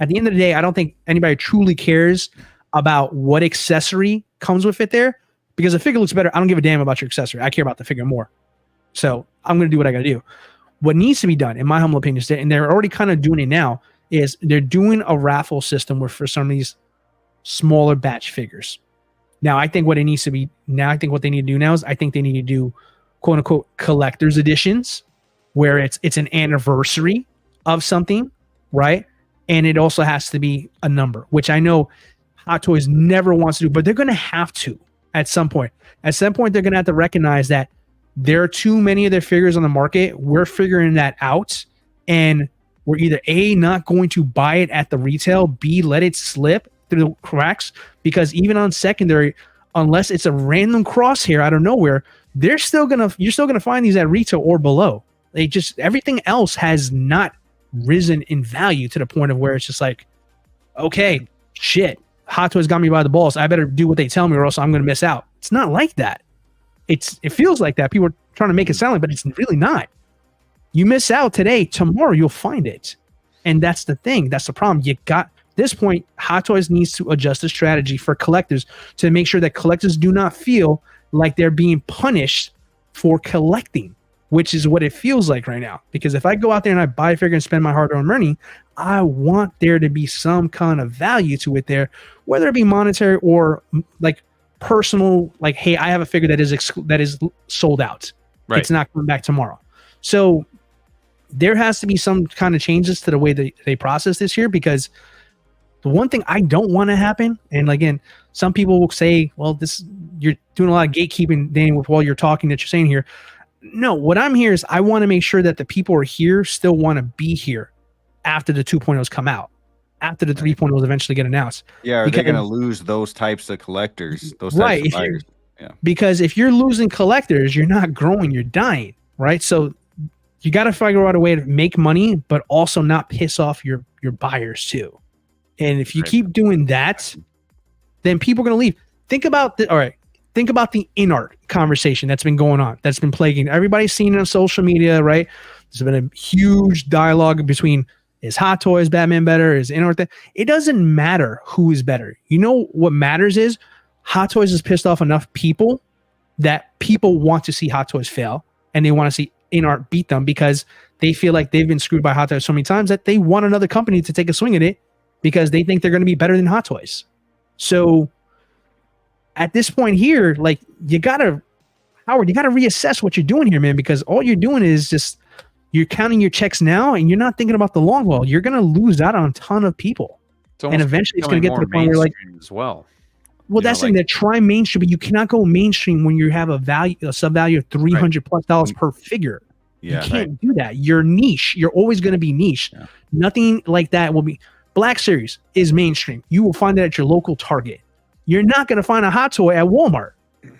Speaker 3: At the end of the day, I don't think anybody truly cares about what accessory comes with it there because the figure looks better. I don't give a damn about your accessory. I care about the figure more. So I'm going to do what I got to do. What needs to be done, in my humble opinion, and they're already kind of doing it now, is they're doing a raffle system where for some of these smaller batch figures. Now, I think what it needs to be I think what they need to do now is I think they need to do quote unquote collector's editions where it's an anniversary of something, right? And it also has to be a number, which I know Hot Toys never wants to do, but they're going to have to at some point. At some point, they're going to have to recognize that there are too many of their figures on the market. We're figuring that out, and we're either A, not going to buy it at the retail, B, let it slip through the cracks, because even on secondary, unless it's a random crosshair out of nowhere, you're still gonna find these at retail or below. They just, everything else has not risen in value to the point of where it's just like, okay, shit, Hot Toys got me by the balls. I better do what they tell me or else I'm going to miss out. It's not like that. It feels like that. People are trying to make it sound like, but it's really not. You miss out today, tomorrow you'll find it. And that's the thing. That's the problem. At this point, Hot Toys needs to adjust the strategy for collectors to make sure that collectors do not feel like they're being punished for collecting, which is what it feels like right now. Because if I go out there and I buy a figure and spend my hard-earned money, I want there to be some kind of value to it there, whether it be monetary or like personal, like, hey, I have a figure that is sold out. Right. It's not coming back tomorrow. So there has to be some kind of changes to the way that they process this here, because the one thing I don't want to happen, and again, some people will say, well, you're doing a lot of gatekeeping, Danny, with while you're talking that you're saying here. No, what I'm here is I want to make sure that the people who are here still want to be here after the 2.0s come out, after the 3.0s eventually get announced. Yeah,
Speaker 4: are they going to lose those types of collectors, those types of buyers? Yeah.
Speaker 3: Because if you're losing collectors, you're not growing, you're dying, right? So you got to figure out a way to make money, but also not piss off your buyers too. And if you keep doing that, then people are going to leave. Think about the InArt conversation that's been going on, that's been plaguing. Everybody's seen it on social media, right? There's been a huge dialogue between, is Hot Toys Batman better? Is InArt It doesn't matter who is better. You know what matters is Hot Toys has pissed off enough people that people want to see Hot Toys fail, and they want to see InArt beat them because they feel like they've been screwed by Hot Toys so many times that they want another company to take a swing at it because they think they're going to be better than Hot Toys. So at this point here, like, Howard, you got to reassess what you're doing here, man, because all you're doing is just, you're counting your checks now and you're not thinking about the long haul. You're going to lose out on a ton of people. And eventually it's going to get to the point where, like,
Speaker 1: as well.
Speaker 3: Well, that's in that try mainstream, but you cannot go mainstream when you have a sub value of $300+ per figure.
Speaker 4: Yeah,
Speaker 3: you can't do that. You're niche. You're always going to be niche. Yeah. Nothing like that will be. Black Series is mainstream. You will find that at your local Target. You're not going to find a Hot Toy at Walmart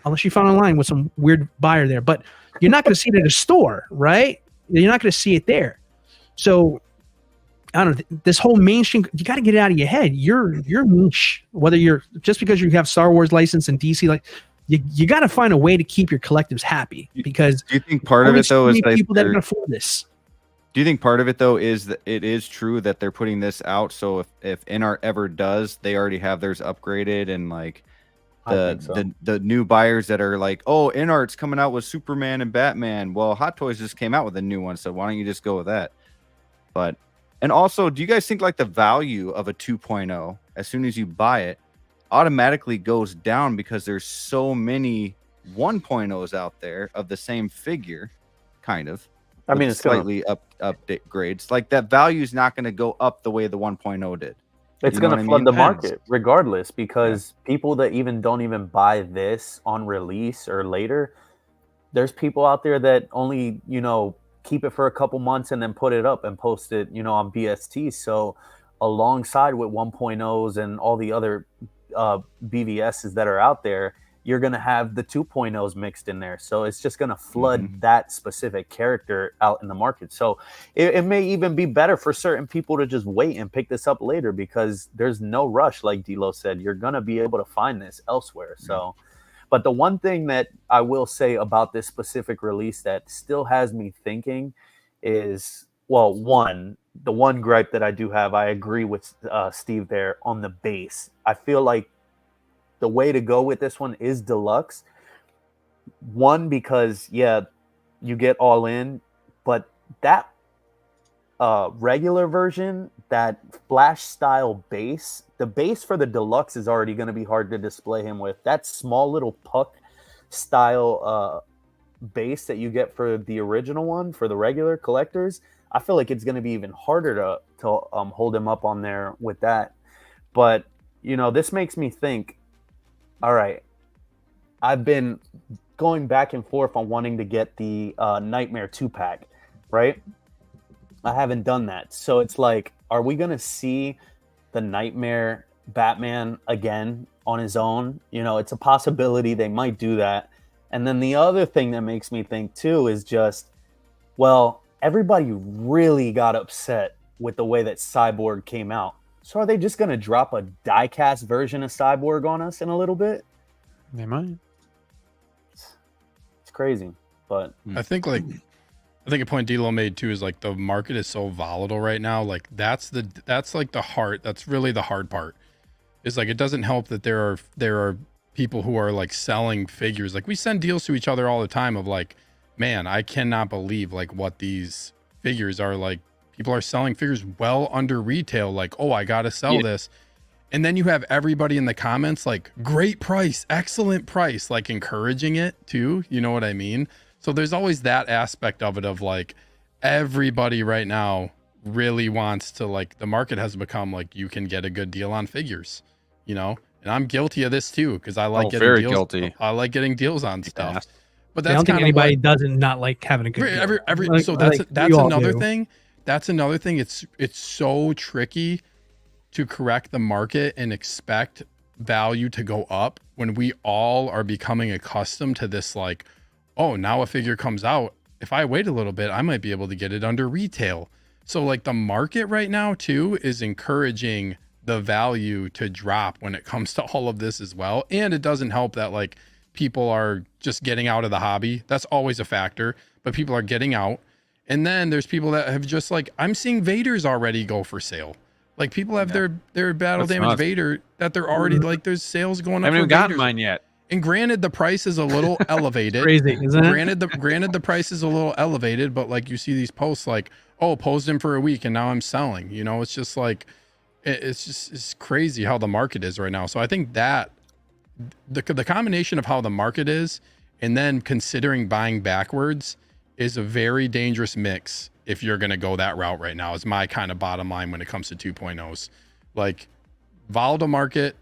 Speaker 3: unless you found online with some weird buyer there. But you're not going to see it at a store, right? You're not going to see it there. So I don't know, this whole mainstream, you got to get it out of your head. You're niche, whether you're just because you have Star Wars license and DC, like, you got to find a way to keep your collectives happy, because
Speaker 4: do you think part of it though is
Speaker 3: people that can afford this?
Speaker 4: Do you think part of it though is that it is true that they're putting this out, so if InArt ever does, they already have theirs upgraded, and like the new buyers that are like, oh, InArt's coming out with Superman and Batman. Well, Hot Toys just came out with a new one, so why don't you just go with that? But and also, do you guys think like the value of a 2.0 as soon as you buy it automatically goes down because there's so many 1.0s out there of the same figure, kind of?
Speaker 2: I mean, it's
Speaker 4: slightly update grades. Like that value is not going to go up the way the 1.0 did.
Speaker 2: It's going to flood the market regardless, because people that don't even buy this on release or later, there's people out there that only, keep it for a couple months and then put it up and post it, on BST. So alongside with 1.0s and all the other BVSs that are out there, you're going to have the 2.0s mixed in there. So it's just going to flood that specific character out in the market. So it may even be better for certain people to just wait and pick this up later, because there's no rush. Like D-Lo said, you're going to be able to find this elsewhere. So, but the one thing that I will say about this specific release that still has me thinking is, well, the one gripe that I do have, I agree with Steve there on the base. I feel like the way to go with this one is deluxe. One, because you get all in, but that regular version, that flash style base, the base for the deluxe is already going to be hard to display him with. That small little puck style base that you get for the original one, for the regular collectors, I feel like it's going to be even harder to hold him up on there with that. But this makes me think, all right, I've been going back and forth on wanting to get the Nightmare 2-pack, right? I haven't done that. So it's like, are we going to see the Nightmare Batman again on his own? It's a possibility they might do that. And then the other thing that makes me think too is just, well, everybody really got upset with the way that Cyborg came out. So are they just going to drop a die-cast version of Cyborg on us in a little bit?
Speaker 1: They might.
Speaker 2: It's crazy, but
Speaker 5: I think a point D-Lo made too is like the market is so volatile right now. Like that's like the heart. That's really the hard part. Is like it doesn't help that there are people who are like selling figures. Like we send deals to each other all the time of like, man, I cannot believe like what these figures are like. People are selling figures well under retail. Like, oh, I got to sell this. And then you have everybody in the comments like, great price, excellent price, like encouraging it too. You know what I mean? So there's always that aspect of it of like everybody right now really wants to, like, the market has become like you can get a good deal on figures, and I'm guilty of this too, because I like getting deals. Guilty. I like getting deals on stuff. But that's, I don't think
Speaker 3: anybody doesn't not like having a good deal.
Speaker 5: So that's another thing. That's another thing. It's so tricky to correct the market and expect value to go up when we all are becoming accustomed to this, like, oh, now a figure comes out, if I wait a little bit, I might be able to get it under retail. So like the market right now too is encouraging the value to drop when it comes to all of this as well. And it doesn't help that like people are just getting out of the hobby. That's always a factor, but people are getting out. And then there's people that have just like, I'm seeing Vaders already go for sale. Like people have their battle damage Vader that they're already like, there's sales going up.
Speaker 1: I haven't even gotten
Speaker 5: Vaders.
Speaker 1: mine yet.
Speaker 5: And granted, the price is a little elevated.
Speaker 3: Crazy, isn't it?
Speaker 5: Granted, the price is a little elevated, but like you see these posts like, oh, posed him for a week and now I'm selling. It's just like, it's crazy how the market is right now. So I think that the combination of how the market is and then considering buying backwards is a very dangerous mix if you're going to go that route right now, is my kind of bottom line when it comes to 2.0s. Like, volatile market,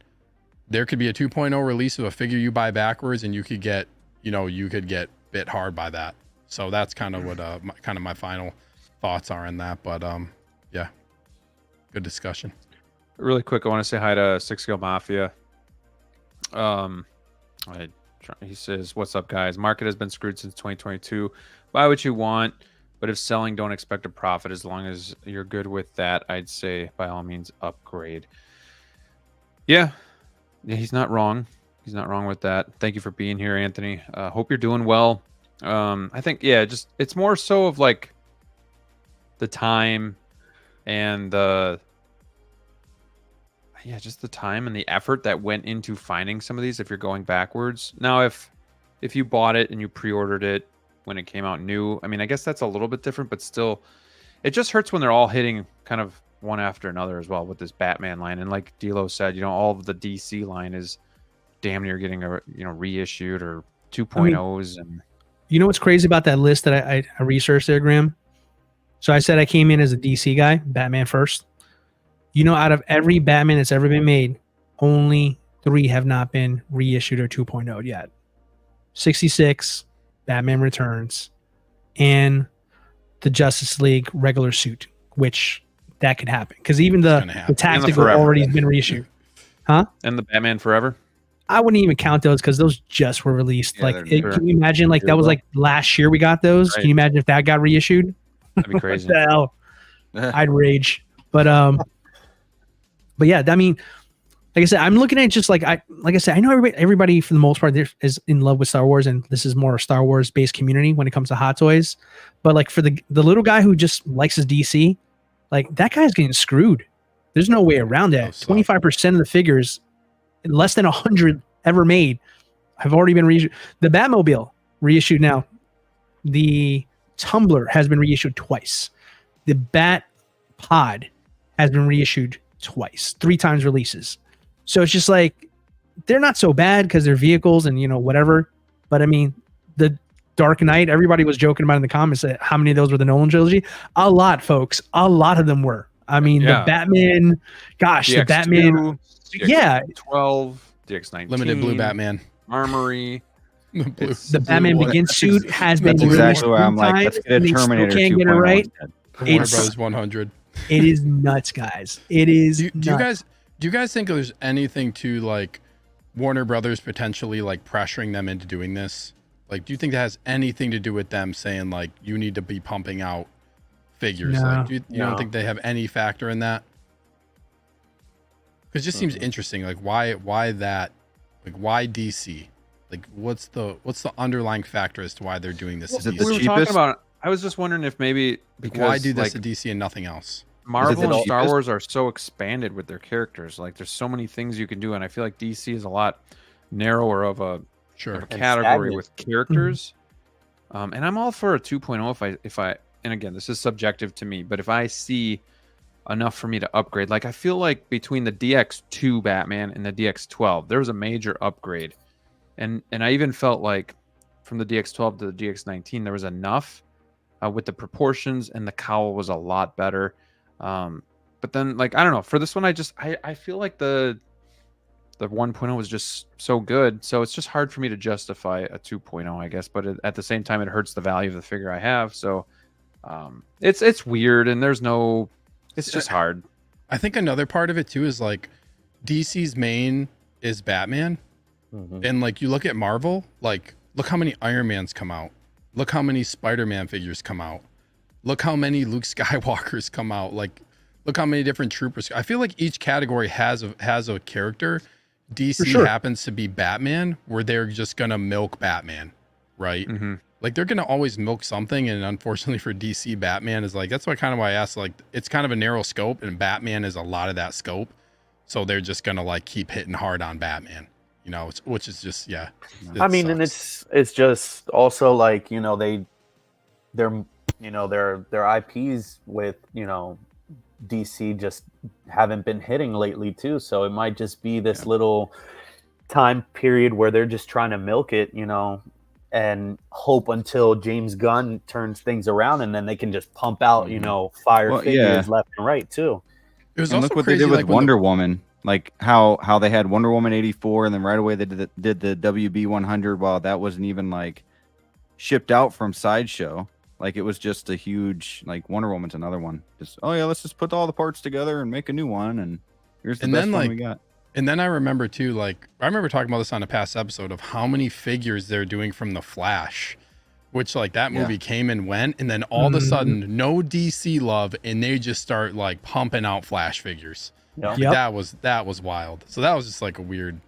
Speaker 5: there could be a 2.0 release of a figure you buy backwards and you could get bit hard by that. So that's kind of what my final thoughts are on that. But yeah, good discussion.
Speaker 1: Really quick, I want to say hi to Six Scale Mafia. He says, "What's up, guys? Market has been screwed since 2022. Buy what you want, but if selling, don't expect a profit. As long as you're good with that, I'd say by all means upgrade." Yeah, he's not wrong. He's not wrong with that. Thank you for being here, Anthony. Hope you're doing well. I think, yeah, just it's more so of like the time and just the time and the effort that went into finding some of these if you're going backwards. Now, if you bought it and you pre-ordered it when it came out new, I mean, I guess that's a little bit different, but still, it just hurts when they're all hitting kind of one after another as well with this Batman line. And like DLO said, all of the DC line is damn near getting reissued or 2.0's. And
Speaker 3: you know what's crazy about that list that I researched there, Graham? So I said I came in as a DC guy, Batman first. Out of every Batman that's ever been made, only 3 have not been reissued or 2.0 yet. 66, Batman Returns, and the Justice League regular suit, which that could happen. Because even the tactical already has been reissued. Huh?
Speaker 1: And the Batman Forever?
Speaker 3: I wouldn't even count those because those just were released. Can you imagine that was like last year we got those? Right. Can you imagine if that got reissued?
Speaker 1: That'd be crazy.
Speaker 3: What the hell? I'd rage. But yeah, I mean, like I said, I'm looking at it just like I said, I know everybody for the most part is in love with Star Wars, and this is more a Star Wars based community when it comes to Hot Toys. But like for the little guy who just likes his DC, like that guy's getting screwed. There's no way around that. 25% of the figures, less than 100 ever made, have already been reissued. The Batmobile reissued now. The Tumbler has been reissued twice. The Bat Pod has been reissued twice, 3 times releases. So it's just like they're not so bad because they're vehicles and whatever. But I mean, the Dark Knight, everybody was joking about in the comments that how many of those were the Nolan trilogy. A lot, folks. A lot of them were. I mean, the Batman, gosh, the Batman,
Speaker 1: DX12, DX19,
Speaker 5: limited blue Batman,
Speaker 1: Armory.
Speaker 3: The Batman Begins suit has been
Speaker 4: released exactly where I'm like, let's get a Terminator 2.0
Speaker 3: right.
Speaker 5: Warner Bros. 100.
Speaker 3: It is nuts, guys. It is.
Speaker 5: Do you guys think there's anything to like Warner Brothers potentially like pressuring them into doing this? Like, do you think that has anything to do with them saying like you need to be pumping out figures?
Speaker 3: No,
Speaker 5: like, you don't think they have any factor in that? Because it just seems interesting. Like, why that? Like, why DC? Like, what's the underlying factor as to why they're doing this?
Speaker 4: Is it
Speaker 1: we
Speaker 4: the
Speaker 1: were
Speaker 4: cheapest?
Speaker 1: talking about. I was just wondering if maybe because
Speaker 5: why do this at DC and nothing else?
Speaker 1: Marvel and Star Wars are so expanded with their characters. Like, there's so many things you can do, and I feel like DC is a lot narrower of a category with characters. And I'm all for a 2.0 if I and again, this is subjective to me, but if I see enough for me to upgrade, like I feel like between the DX2 Batman and the DX12, there was a major upgrade, and I even felt like from the DX12 to the DX19, there was enough with the proportions, and the cowl was a lot better. But then, like, I don't know, for this one, I feel like the 1.0 was just so good, so it's just hard for me to justify a 2.0, I guess. But at the same time, it hurts the value of the figure I have. So it's weird, and it's just hard.
Speaker 5: I think another part of it too is like DC's main is Batman, and like you look at Marvel, like look how many Iron Mans come out, look how many Spider-Man figures come out. Look how many Luke Skywalkers come out. Like, look how many different troopers. I feel like each category has a character. DC happens to be Batman, where they're just gonna milk Batman, right? Like they're gonna always milk something, and unfortunately for DC, Batman is like that's why I asked. Like, it's kind of a narrow scope, and Batman is a lot of that scope. So they're just gonna like keep hitting hard on Batman, which is just
Speaker 2: I mean,
Speaker 5: sucks.
Speaker 2: and it's just also like their IPs with DC just haven't been hitting lately too, so it might just be this little time period where they're just trying to milk it, and hope until James Gunn turns things around, and then they can just pump out fire figures left and right too.
Speaker 5: It was
Speaker 4: and
Speaker 5: also
Speaker 4: look what
Speaker 5: crazy,
Speaker 4: they did with
Speaker 5: like,
Speaker 4: Wonder Woman, like how they had Wonder Woman 84, and then right away they did the WB 100 while that wasn't even like shipped out from Sideshow. Like, it was just a huge, like, Wonder Woman's another one. Just, let's just put all the parts together and make a new one, and here's the best one we got.
Speaker 5: And then I remember, too, like, I remember talking about this on a past episode of how many figures they're doing from The Flash, which, like, that movie came and went, and then all of a sudden, no DC love, and they just start, like, pumping out Flash figures. That was wild. So that was just, like, a weird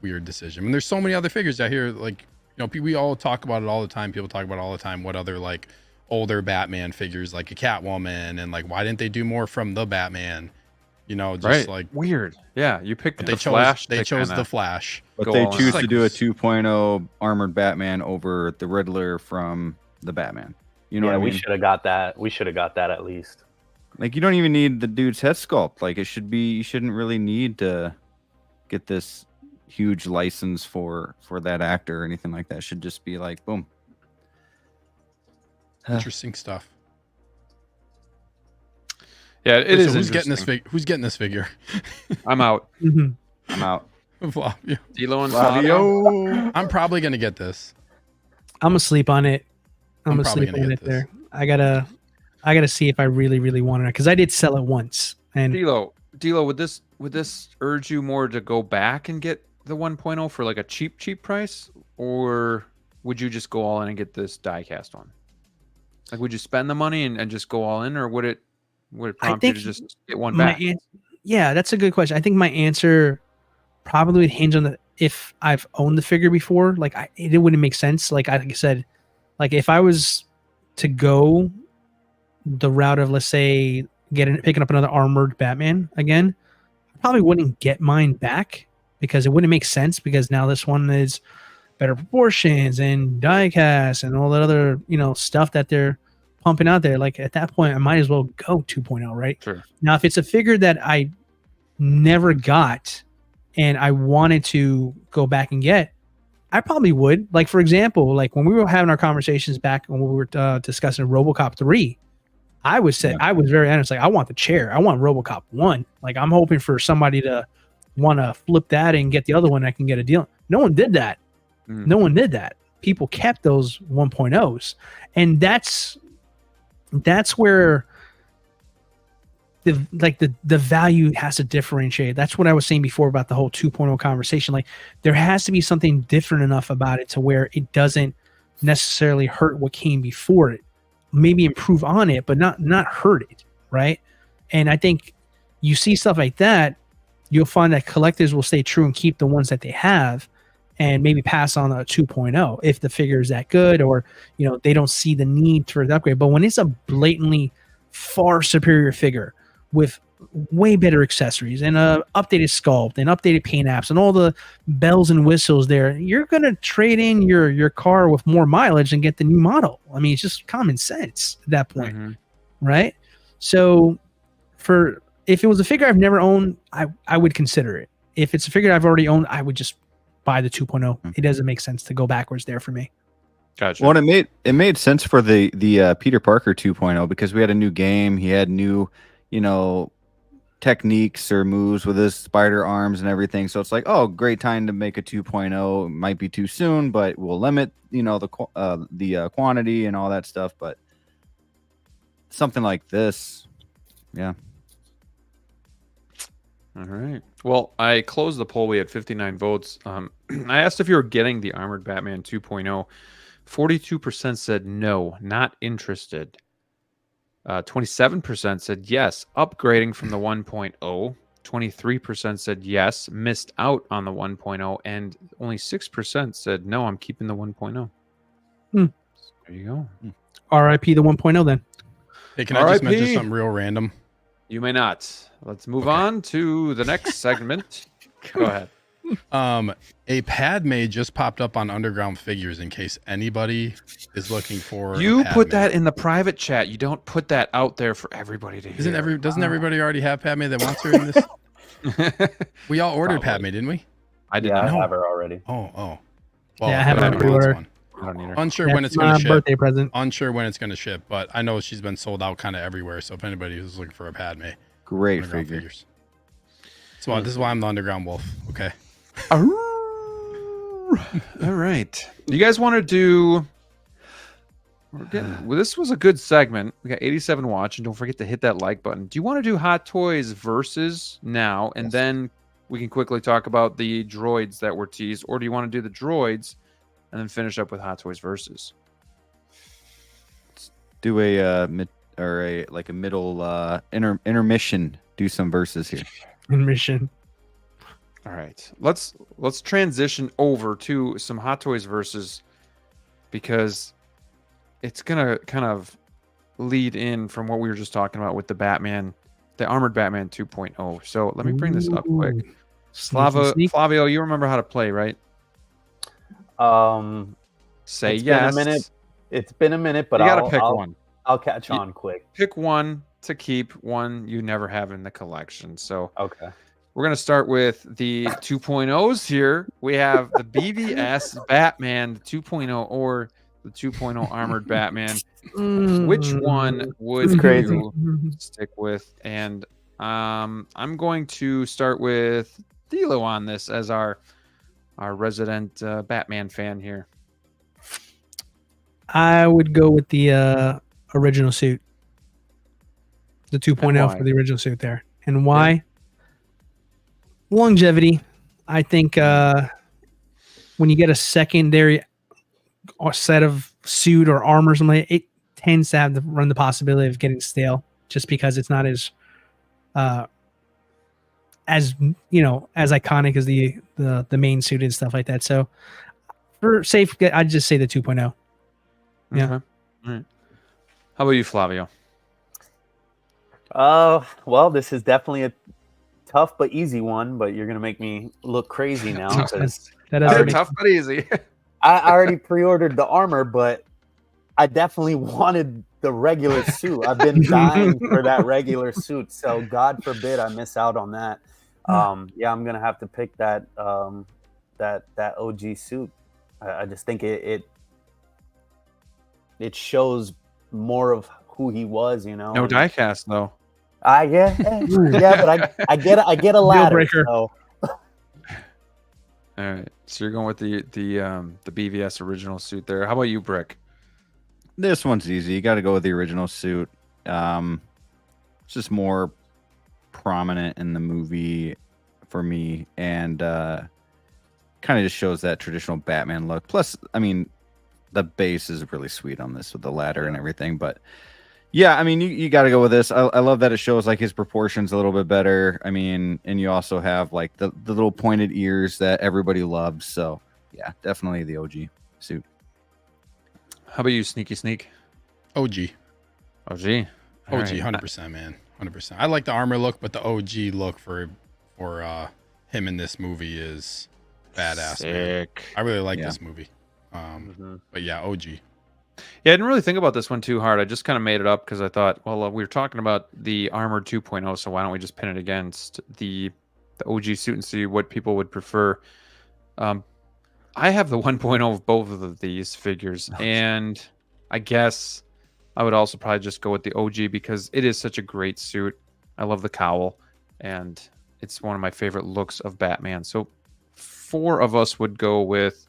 Speaker 5: weird decision. And there's so many other figures out here. Like, you know, we all talk about it all the time. People talk about it all the time. What other like older Batman figures, like a Catwoman, and like why didn't they do more from the Batman? You know, just like
Speaker 1: weird. Yeah, you picked
Speaker 5: but
Speaker 1: the
Speaker 5: they chose
Speaker 1: Flash.
Speaker 5: they chose
Speaker 1: kinda
Speaker 5: the Flash.
Speaker 4: But
Speaker 1: go
Speaker 4: they
Speaker 1: all in.
Speaker 4: choose
Speaker 1: Like,
Speaker 4: to do a 2.0 armored Batman over the Riddler from the Batman. You know what I mean?
Speaker 2: We should have got that. We should have got that at least.
Speaker 4: Like, you don't even need the dude's head sculpt. Like, it should be, you shouldn't really need to get this huge license for that actor or anything like that. It should just be like, boom.
Speaker 5: Interesting stuff.
Speaker 1: Yeah, it is.
Speaker 5: Who's getting this Who's getting this figure?
Speaker 1: I'm out.
Speaker 3: Mhm.
Speaker 4: I'm out.
Speaker 5: Flavio.
Speaker 1: DLO and Flavio.
Speaker 4: Flavio.
Speaker 5: I'm probably gonna get this.
Speaker 3: I'm asleep on it. I'm
Speaker 5: probably
Speaker 3: asleep
Speaker 5: gonna
Speaker 3: on
Speaker 5: get
Speaker 3: it there. I gotta see if I really want it because I did sell it once. And
Speaker 1: DLO, would this urge you more to go back and get the 1.0 for like a cheap price, or would you just go all in and get this die-cast one? Like, would you spend the money and just go all in, or would it prompt you to just get one back?
Speaker 3: Yeah, that's a good question. I think my answer probably would hinge on if I've owned the figure before. Like, it wouldn't make sense. Like I said, like if I was to go the route of, let's say, picking up another armored Batman again, I probably wouldn't get mine back because it wouldn't make sense because now this one is better proportions and die cast and all that other, stuff that they're pumping out there. Like at that point, I might as well go 2.0, right?
Speaker 1: Sure.
Speaker 3: Now, if it's a figure that I never got and I wanted to go back and get, I probably would. Like, for example, like when we were having our conversations back when we were discussing RoboCop 3, I was very honest. Like, I want the chair. I want RoboCop 1. Like, I'm hoping for somebody to want to flip that and get the other one. I can get a deal. No one did that. No one did that. People kept those 1.0s, and that's where the value has to differentiate. That's what I was saying before about the whole 2.0 conversation. Like, there has to be something different enough about it to where it doesn't necessarily hurt what came before it. Maybe improve on it, but not hurt it, right? And I think you see stuff like that, you'll find that collectors will stay true and keep the ones that they have, and maybe pass on a 2.0 if the figure is that good, or they don't see the need for the upgrade. But when it's a blatantly far superior figure with way better accessories and a updated sculpt and updated paint apps and all the bells and whistles there, you're gonna trade in your car with more mileage and get the new model. I mean, it's just common sense at that point, right? So if it was a figure I've never owned, I would consider it. If it's a figure I've already owned, I would just buy the 2.0. It doesn't make sense to go backwards there for me.
Speaker 1: Gotcha.
Speaker 4: Well, it made sense for the Peter Parker 2.0 because we had a new game. He had new, techniques or moves with his spider arms and everything. So it's like, oh, great time to make a 2.0. It might be too soon, but we'll limit, the quantity and all that stuff. But something like this, yeah.
Speaker 1: All right. Well, I closed the poll. We had 59 votes. I asked if you were getting the Armored Batman 2.0. 42% said no, not interested. 27% said yes, upgrading from the 1.0. 23% said yes, missed out on the 1.0. And only 6% said no, I'm keeping the 1.0. There you go.
Speaker 3: RIP the 1.0 then.
Speaker 5: Hey, can I just mention something real random?
Speaker 1: You may not. Let's move on to the next segment. Go ahead.
Speaker 5: A Padme just popped up on Underground Figures in case anybody is looking for.
Speaker 1: You put that in the private chat. You don't put that out there for everybody to hear.
Speaker 5: Doesn't everybody already have Padme that wants her in this? We all ordered Padme, didn't we?
Speaker 1: I did
Speaker 2: not
Speaker 1: not.
Speaker 2: have her already.
Speaker 5: Oh. Well,
Speaker 3: Yeah, I have her pre-order.
Speaker 1: I don't need her.
Speaker 5: Unsure when it's going to ship.
Speaker 3: Birthday present.
Speaker 5: Unsure when it's going to ship, but I know she's been sold out kind of everywhere. So if anybody who's looking for a Padme,
Speaker 4: great figures.
Speaker 5: So this is why I'm the Underground Wolf. Okay.
Speaker 1: All right. You guys want to do? Well, this was a good segment. We got 87 watch, and don't forget to hit that like button. Do you want to do Hot Toys versus now, and then we can quickly talk about the droids that were teased, or do you want to do the droids and then finish up with Hot Toys versus?
Speaker 4: Let's do a middle intermission. Do some verses here.
Speaker 3: Intermission.
Speaker 1: All right, let's transition over to some Hot Toys versus, because it's gonna kind of lead in from what we were just talking about with the Batman, the Armored Batman 2.0. So let me bring this up quick.
Speaker 3: Ooh. Sneaky.
Speaker 1: Flavio, you remember how to play, right? Say
Speaker 2: It's
Speaker 1: yes.
Speaker 2: been a minute. It's been a minute, but
Speaker 1: you gotta pick one.
Speaker 2: I'll catch on quick.
Speaker 1: Pick one to keep, one you never have in the collection. So
Speaker 2: Okay.
Speaker 1: we're going to start with the 2.0's here. We have the BVS Batman 2.0 or the 2.0 Armored Batman. Which one would you stick with? And I'm going to start with DLO on this as our resident Batman fan here.
Speaker 3: I would go with the original suit. The 2.0 for the original suit there. And why? Yeah. Longevity. I think when you get a secondary set of suit or armor or something, it tends to have run the possibility of getting stale just because it's not as iconic as the main suit and stuff like that. So for safe, I'd just say the 2.0. Yeah.
Speaker 1: Okay. All right. How about you, Flavio?
Speaker 2: Well, this is definitely a tough but easy one, but you're gonna make me look crazy now.
Speaker 1: Tough but easy.
Speaker 2: I already pre-ordered the armor, but I definitely wanted the regular suit. I've been dying for that regular suit, so God forbid I miss out on that. Yeah, I'm gonna have to pick that that OG suit. I just think it shows more of who he was, you know.
Speaker 1: No diecast though.
Speaker 2: Yeah, but I get a ladder. So.
Speaker 1: All right, so you're going with the BVS original suit there. How about you, Brick?
Speaker 4: This one's easy. You got to go with the original suit. It's just more prominent in the movie for me, and kind of just shows that traditional Batman look. Plus, I mean, the base is really sweet on this with the ladder and everything. But yeah, I mean, you got to go with this. I love that it shows like his proportions a little bit better. I mean, and you also have like the little pointed ears that everybody loves. So yeah, definitely the OG suit.
Speaker 1: How about you, Sneaky Sneak?
Speaker 5: OG.
Speaker 1: OG,
Speaker 5: right. 100%, man, 100%. I like the armor look, but the OG look for him in this movie is badass.
Speaker 1: Sick.
Speaker 5: Man. I really like this movie. But yeah, OG.
Speaker 1: Yeah, I didn't really think about this one too hard. I just kind of made it up because I thought, well, we were talking about the Armored 2.0, so why don't we just pin it against the OG suit and see what people would prefer. I have the 1.0 of both of these figures, and I guess I would also probably just go with the OG because it is such a great suit. I love the cowl, and it's one of my favorite looks of Batman. So 4 of us would go with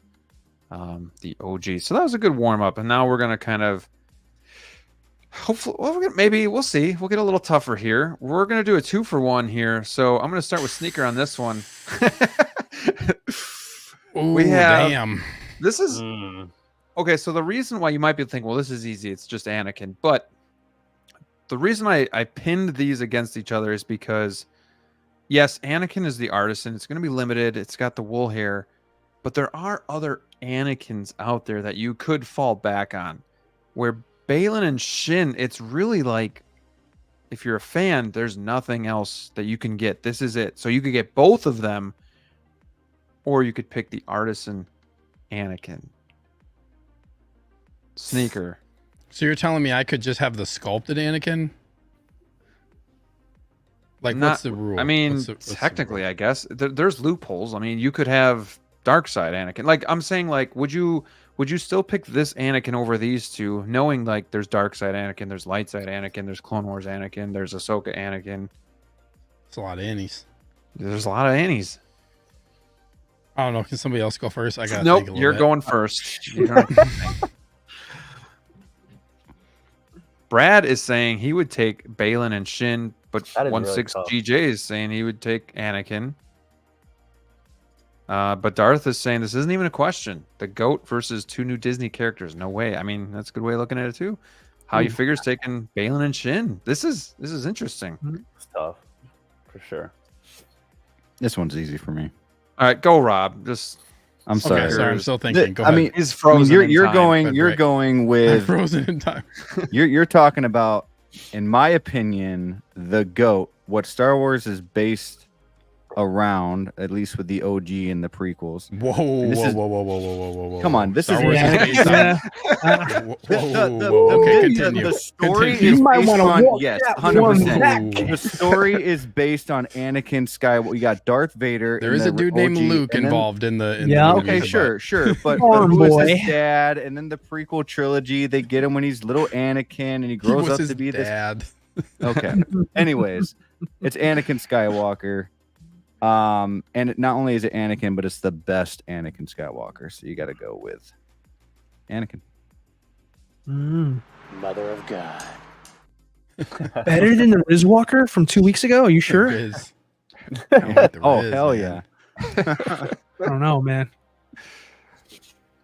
Speaker 1: the OG. So that was a good warm-up, and now we're going to kind of hopefully, well, maybe we'll see. We'll get a little tougher here. We're going to do a 2-for-1 here. So I'm going to start with Sneaker on this one.
Speaker 5: Ooh, damn.
Speaker 1: This is okay. So the reason why you might be thinking, well, this is easy. It's just Anakin. But the reason I pinned these against each other is because, yes, Anakin is the Artisan. It's going to be limited. It's got the wool hair. But there are other Anakins out there that you could fall back on. Where Balin and Shin, it's really like, if you're a fan, there's nothing else that you can get. This is it. So you could get both of them, or you could pick the Artisan Anakin. Sneaker.
Speaker 5: So you're telling me I could just have the sculpted Anakin? Like, what's the rule?
Speaker 1: I mean, what's technically, I guess there's loopholes. I mean, you could have dark side Anakin. Like, I'm saying, like, would you still pick this Anakin over these two, knowing like there's dark side Anakin, there's light side Anakin, there's Clone Wars Anakin, there's Ahsoka Anakin.
Speaker 5: It's a lot of Annies.
Speaker 1: There's a lot of Annies.
Speaker 5: I don't know. Can somebody else go first? I got.
Speaker 1: Nope, you're going first. Brad is saying he would take Balin and Shin, but 1/6 GJ is saying he would take Anakin. But Darth is saying this isn't even a question. The GOAT versus 2 new Disney characters. No way. I mean, that's a good way of looking at it too. How you figure's taking Balin and Shin. This is interesting.
Speaker 2: It's tough, for sure.
Speaker 4: This one's easy for me.
Speaker 1: All right, go, Rob. Just
Speaker 4: I'm sorry.
Speaker 5: Okay, sorry, I'm still thinking. Go
Speaker 4: I
Speaker 5: ahead.
Speaker 4: mean,
Speaker 1: he's frozen.
Speaker 4: you're
Speaker 1: in time.
Speaker 4: going.
Speaker 5: but
Speaker 4: You're
Speaker 5: right.
Speaker 4: going
Speaker 5: I'm
Speaker 4: with.
Speaker 5: frozen in time.
Speaker 4: You're talking about, in my opinion, the GOAT. What Star Wars is based around, at least with the OG and the prequels.
Speaker 5: Whoa,
Speaker 4: This
Speaker 5: whoa,
Speaker 4: is-
Speaker 5: whoa, whoa, whoa, whoa, whoa, whoa, whoa.
Speaker 4: Come on, this
Speaker 5: Star
Speaker 4: is
Speaker 5: Wars
Speaker 3: Yeah.
Speaker 5: based on-
Speaker 3: Yeah.
Speaker 5: Whoa, whoa, whoa. Okay, continue.
Speaker 4: The story
Speaker 5: Continue.
Speaker 4: is
Speaker 3: You might
Speaker 4: based
Speaker 3: wanna
Speaker 4: on
Speaker 3: walk
Speaker 4: yes,
Speaker 3: that
Speaker 4: 100%.
Speaker 3: one
Speaker 5: back.
Speaker 4: The story is based on Anakin Skywalker. We got Darth Vader.
Speaker 5: There
Speaker 4: in
Speaker 5: is
Speaker 4: the
Speaker 5: a dude named
Speaker 4: OG,
Speaker 5: Luke
Speaker 4: and then-
Speaker 5: involved in the.
Speaker 3: Yeah,
Speaker 5: the
Speaker 4: Okay,
Speaker 5: movies,
Speaker 4: sure. But
Speaker 3: Farm
Speaker 4: who is
Speaker 3: boy.
Speaker 4: his dad? And then the prequel trilogy, they get him when he's little Anakin, and he
Speaker 5: but He
Speaker 4: grows
Speaker 5: was
Speaker 4: up
Speaker 5: his
Speaker 4: to be this.
Speaker 5: dad.
Speaker 4: Okay. Anyways, it's Anakin Skywalker. And not only is it Anakin, but it's the best Anakin Skywalker. So you got to go with Anakin.
Speaker 2: Mother of God.
Speaker 3: Better than the Riz Walker from 2 weeks ago? Are you sure?
Speaker 5: There is. I don't like the
Speaker 4: Oh,
Speaker 5: Riz,
Speaker 4: hell
Speaker 5: man.
Speaker 4: yeah.
Speaker 3: I don't know, man.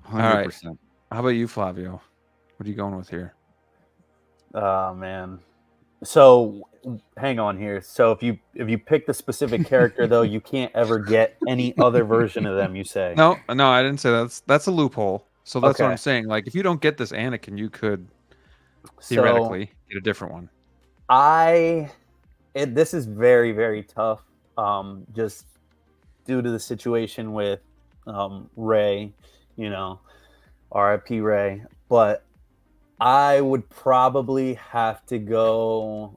Speaker 4: 100%.
Speaker 1: How about you, Flavio? What are you going with here?
Speaker 2: Oh man. So hang on here. So if you pick the specific character though, you can't ever get any other version of them, you say.
Speaker 1: No, I didn't say that's a loophole. So that's what
Speaker 2: Okay.
Speaker 1: I'm saying. Like, if you don't get this Anakin, you could
Speaker 2: So
Speaker 1: theoretically get a different one.
Speaker 2: this is very, very tough. Just due to the situation with Ray, RIP Ray. But I would probably have to go.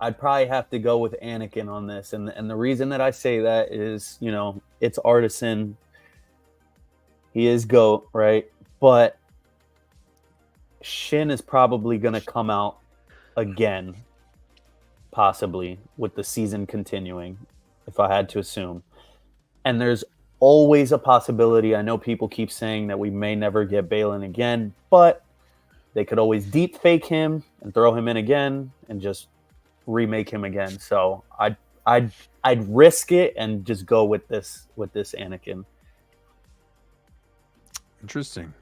Speaker 2: I'd probably have to go with Anakin on this, and the reason that I say that is, it's Artisan. He is GOAT, right? But Shin is probably going to come out again, possibly with the season continuing, if I had to assume. And there's always a possibility. I know people keep saying that we may never get Balin again, but they could always deep fake him and throw him in again and just remake him again. So I'd risk it and just go with this Anakin.
Speaker 1: Interesting.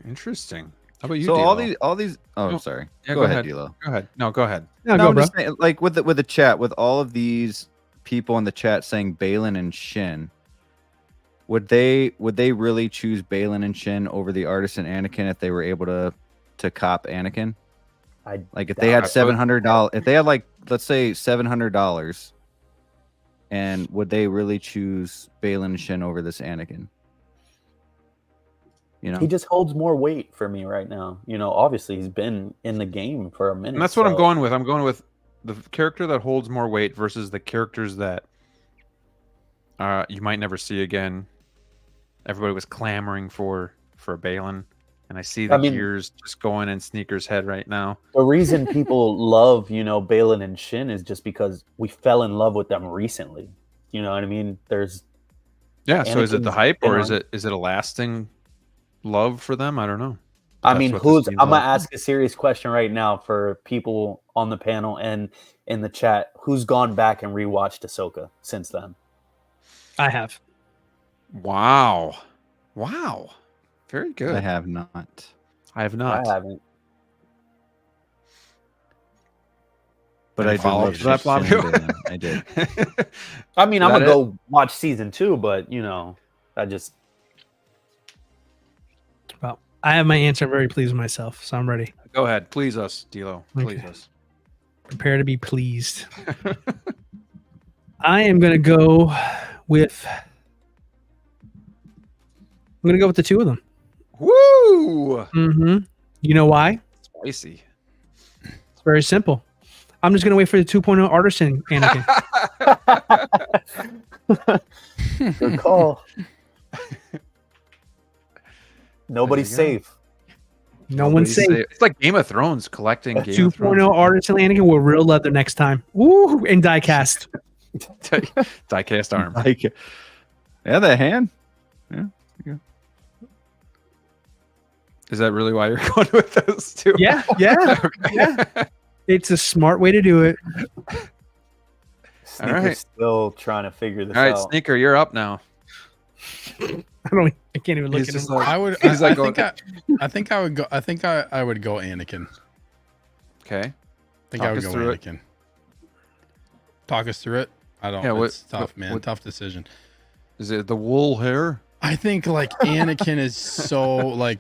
Speaker 1: How about you?
Speaker 4: So
Speaker 1: D-Lo?
Speaker 4: all these. Oh,
Speaker 1: No.
Speaker 4: sorry.
Speaker 1: Yeah,
Speaker 4: go ahead, D'Lo.
Speaker 1: Go ahead. No, go ahead.
Speaker 3: No,
Speaker 4: No,
Speaker 3: go,
Speaker 4: I'm
Speaker 3: bro.
Speaker 4: just saying, like with the chat, with all of these people in the chat saying Balin and Shin, would they really choose Balin and Shin over the Artisan Anakin if they were able to cop Anakin? Like if they had $700, if they had like, let's say $700, and would they really choose Balin and Shin over this Anakin?
Speaker 2: He just holds more weight for me right now. Obviously he's been in the game for a minute.
Speaker 1: And that's what I'm
Speaker 2: so-
Speaker 1: going with. I'm going with the character that holds more weight versus the characters that you might never see again. Everybody was clamoring for Balin, and I see the gears just going in Sneaker's head right now.
Speaker 2: The reason people love, Balin and Shin is just because we fell in love with them recently. You know what I mean? There's
Speaker 1: Yeah. So is it the
Speaker 2: Anakin's
Speaker 1: hype, or
Speaker 2: been
Speaker 1: is it a lasting love for them? I don't know.
Speaker 2: I
Speaker 1: That's
Speaker 2: mean,
Speaker 1: what this
Speaker 2: I'm
Speaker 1: means
Speaker 2: gonna
Speaker 1: also.
Speaker 2: ask a serious question right now for people on the panel and in the chat. Who's gone back and rewatched Ahsoka since then?
Speaker 3: I have.
Speaker 1: Wow. Very good.
Speaker 4: I have not.
Speaker 1: I have not.
Speaker 2: I haven't.
Speaker 4: But
Speaker 1: Any
Speaker 4: I did
Speaker 1: follow-ups
Speaker 4: love
Speaker 1: to that,
Speaker 4: Shin
Speaker 1: Flavio?
Speaker 4: and Balin. I did.
Speaker 2: I mean,
Speaker 1: Is
Speaker 2: I'm
Speaker 1: that
Speaker 2: gonna go watch season 2, but I just
Speaker 3: Well, I have my answer. I'm very pleased with myself, so I'm ready.
Speaker 1: Go ahead. Please us, D'Lo. Please
Speaker 3: Okay.
Speaker 1: us.
Speaker 3: Prepare to be pleased. I am gonna go with. I'm gonna go with the two of them.
Speaker 1: Woo!
Speaker 3: Mm-hmm. You know why?
Speaker 1: Spicy.
Speaker 3: It's very simple. I'm just gonna wait for the 2.0 Artisan Anakin.
Speaker 2: good call. Nobody's
Speaker 1: There you go.
Speaker 2: safe.
Speaker 3: No one's safe.
Speaker 1: It's like Game of Thrones collecting
Speaker 3: A
Speaker 1: Game of
Speaker 3: 2.0
Speaker 1: Thrones.
Speaker 3: Artisan Anakin with real leather next time. Woo! And diecast.
Speaker 1: Diecast arm.
Speaker 4: Like, yeah, the hand.
Speaker 1: Is that really why you're going with those two?
Speaker 3: Yeah.
Speaker 1: Okay.
Speaker 3: Yeah. It's a smart way to do it.
Speaker 2: Sneaker's
Speaker 1: right.
Speaker 2: still trying to figure this
Speaker 1: All right,
Speaker 2: out.
Speaker 1: Sneaker, you're up now.
Speaker 3: I can't even look
Speaker 1: He's
Speaker 3: at
Speaker 1: just
Speaker 3: him.
Speaker 1: like-
Speaker 5: I would.
Speaker 1: He's
Speaker 5: I,
Speaker 1: like
Speaker 5: I think
Speaker 1: going-
Speaker 5: I think I would go. I think I would go Anakin.
Speaker 1: Okay.
Speaker 5: I think
Speaker 1: Talk
Speaker 5: I would
Speaker 1: us
Speaker 5: go
Speaker 1: through it.
Speaker 5: Anakin. Talk us through it. I don't.
Speaker 1: Yeah,
Speaker 5: It's tough, man.
Speaker 1: what-
Speaker 5: Tough decision.
Speaker 1: Is it the wool hair?
Speaker 5: I think like Anakin is so like,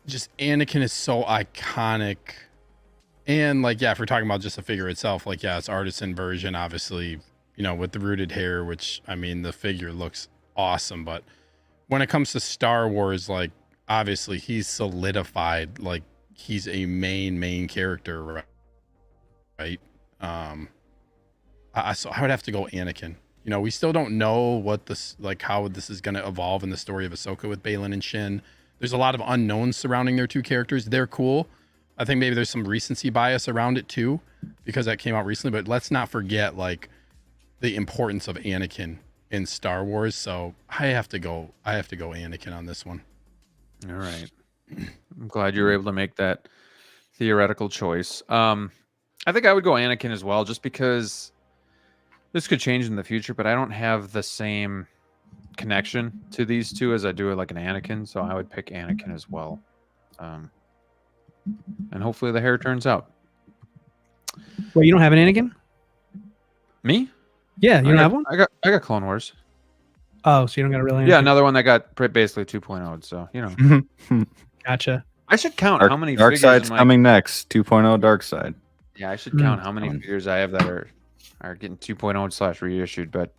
Speaker 5: just Anakin is so iconic. And like, yeah, if we're talking about just the figure itself, like, yeah, it's Artisan version, obviously, you know, with the rooted hair, which I mean, the figure looks awesome. But when it comes to Star Wars, like, obviously he's solidified, like he's a main character, right? So I would have to go Anakin. You know, we still don't know what this, like, how this is going to evolve in the story of Ahsoka with Baylan and Shin. There's a lot of unknowns surrounding their two characters. They're cool. I think maybe there's some recency bias around it too, because that came out recently. But let's not forget like the importance of Anakin in Star Wars. So I have to go Anakin on this one.
Speaker 1: All right. I'm glad you were able to make that theoretical choice. I think I would go Anakin as well, just because this could change in the future, but I don't have the same connection to these two as I do like an Anakin, so I would pick Anakin as well. And hopefully the hair turns out.
Speaker 3: Well, you don't have an Anakin?
Speaker 1: Me?
Speaker 3: Yeah, you don't have one?
Speaker 1: I got Clone Wars.
Speaker 3: Oh, so you don't got a real Anakin?
Speaker 1: Yeah, another one that got basically 2.0, so, you know.
Speaker 3: Gotcha.
Speaker 1: I should count how many
Speaker 4: Dark
Speaker 1: figures
Speaker 4: Side's coming next. 2.0 Dark Side.
Speaker 1: Yeah, I should count how many figures I have that are getting 2.0 / reissued, but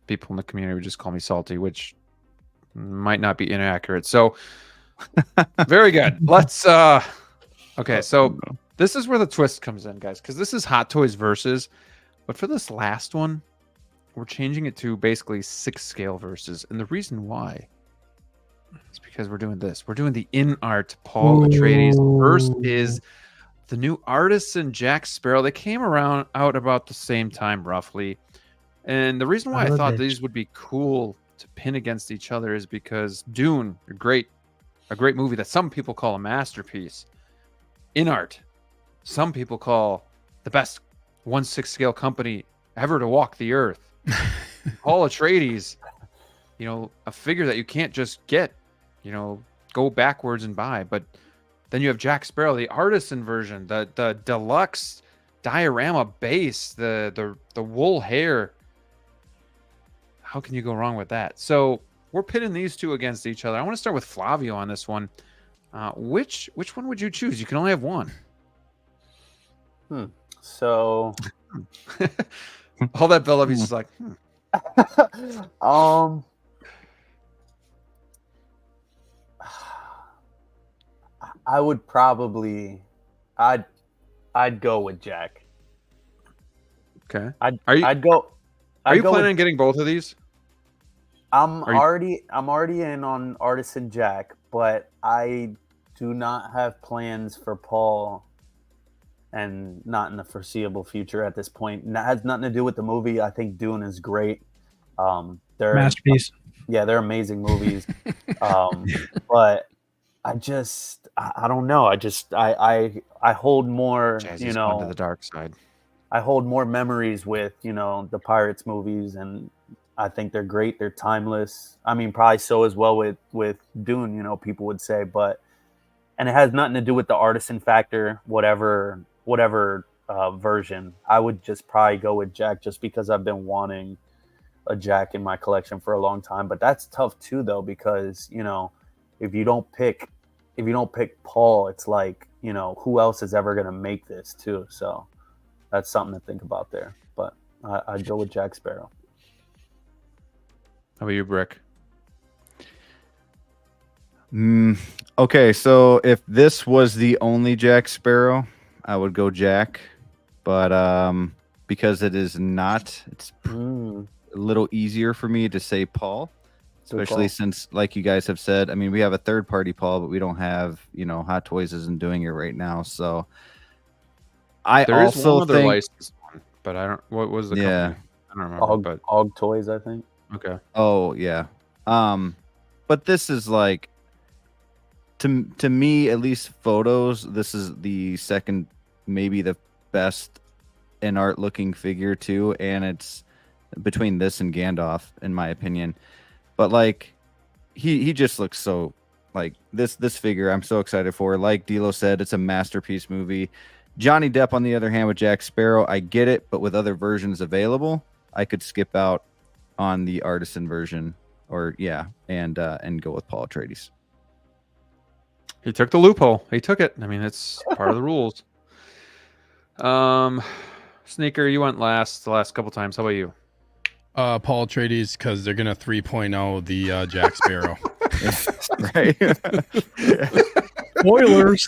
Speaker 1: people in the community would just call me salty, which might not be inaccurate. So very good. Let's okay, so this is where the twist comes in, guys, because this is Hot Toys versus, but for this last one, we're changing it to basically 6 scale versus. And the reason why is because we're doing this. We're doing the InArt Paul Atreides versus the new Artisan Jack Sparrow. They came out about the same time, roughly. And the reason why I thought these would be cool to pin against each other is because Dune, a great movie that some people call a masterpiece. InArt, some people call the best 1/6 scale company ever to walk the earth. Paul Atreides, you know, a figure that you can't just get, you know, go backwards and buy. But then you have Jack Sparrow, the Artisan version, the deluxe diorama base, the wool hair. How can you go wrong with that? So we're pitting these two against each other. I want to start with Flavio on this one. Which one would you choose? You can only have one.
Speaker 2: So
Speaker 1: all that build up, he's just like,
Speaker 2: I would probably, I'd go with Jack.
Speaker 1: Okay.
Speaker 2: Are you
Speaker 1: planning on getting both of these?
Speaker 2: I'm already in on Artisan Jack, but I do not have plans for Paul, and not in the foreseeable future at this point. And that has nothing to do with the movie. I think Dune is great. They're
Speaker 3: masterpiece.
Speaker 2: Yeah, they're amazing movies. But I don't know. I hold more,
Speaker 1: Jazzy's gone to the dark side.
Speaker 2: I hold more memories with, you know, the Pirates movies, and I think they're great. They're timeless. I mean, probably so as well with Dune, you know, people would say, and it has nothing to do with the Artisan factor, whatever version. I would just probably go with Jack, just because I've been wanting a Jack in my collection for a long time. But that's tough too, though, because, you know, if you don't pick Paul, it's like, you know, who else is ever going to make this too? So that's something to think about there. But I'd go with Jack Sparrow.
Speaker 1: How about you, Brick?
Speaker 4: Okay, so if this was the only Jack Sparrow, I would go Jack. But because it is not, it's a little easier for me to say Paul. Especially since, like you guys have said, I mean, we have a third-party Paul, but we don't have, you know, Hot Toys isn't doing it right now. So
Speaker 1: There is one other licensed one, but I don't. What was the company? I don't remember.
Speaker 2: Og Toys, I think.
Speaker 1: Okay.
Speaker 4: Oh yeah. But this is like, to me, at least photos, this is the second, maybe the best InArt looking figure too, and it's between this and Gandalf, in my opinion. But like, he just looks so, like, this figure I'm so excited for. Like DLO said, it's a masterpiece movie. Johnny Depp, on the other hand, with Jack Sparrow, I get it, but with other versions available, I could skip out on the Artisan version, and go with Paul Atreides.
Speaker 1: He took the loophole. He took it. I mean, it's part of the rules. Sneaker, you went last the last couple times. How about you?
Speaker 5: Paul Atreides, because they're gonna 3.0 the Jack Sparrow.
Speaker 4: Right.
Speaker 3: Spoilers.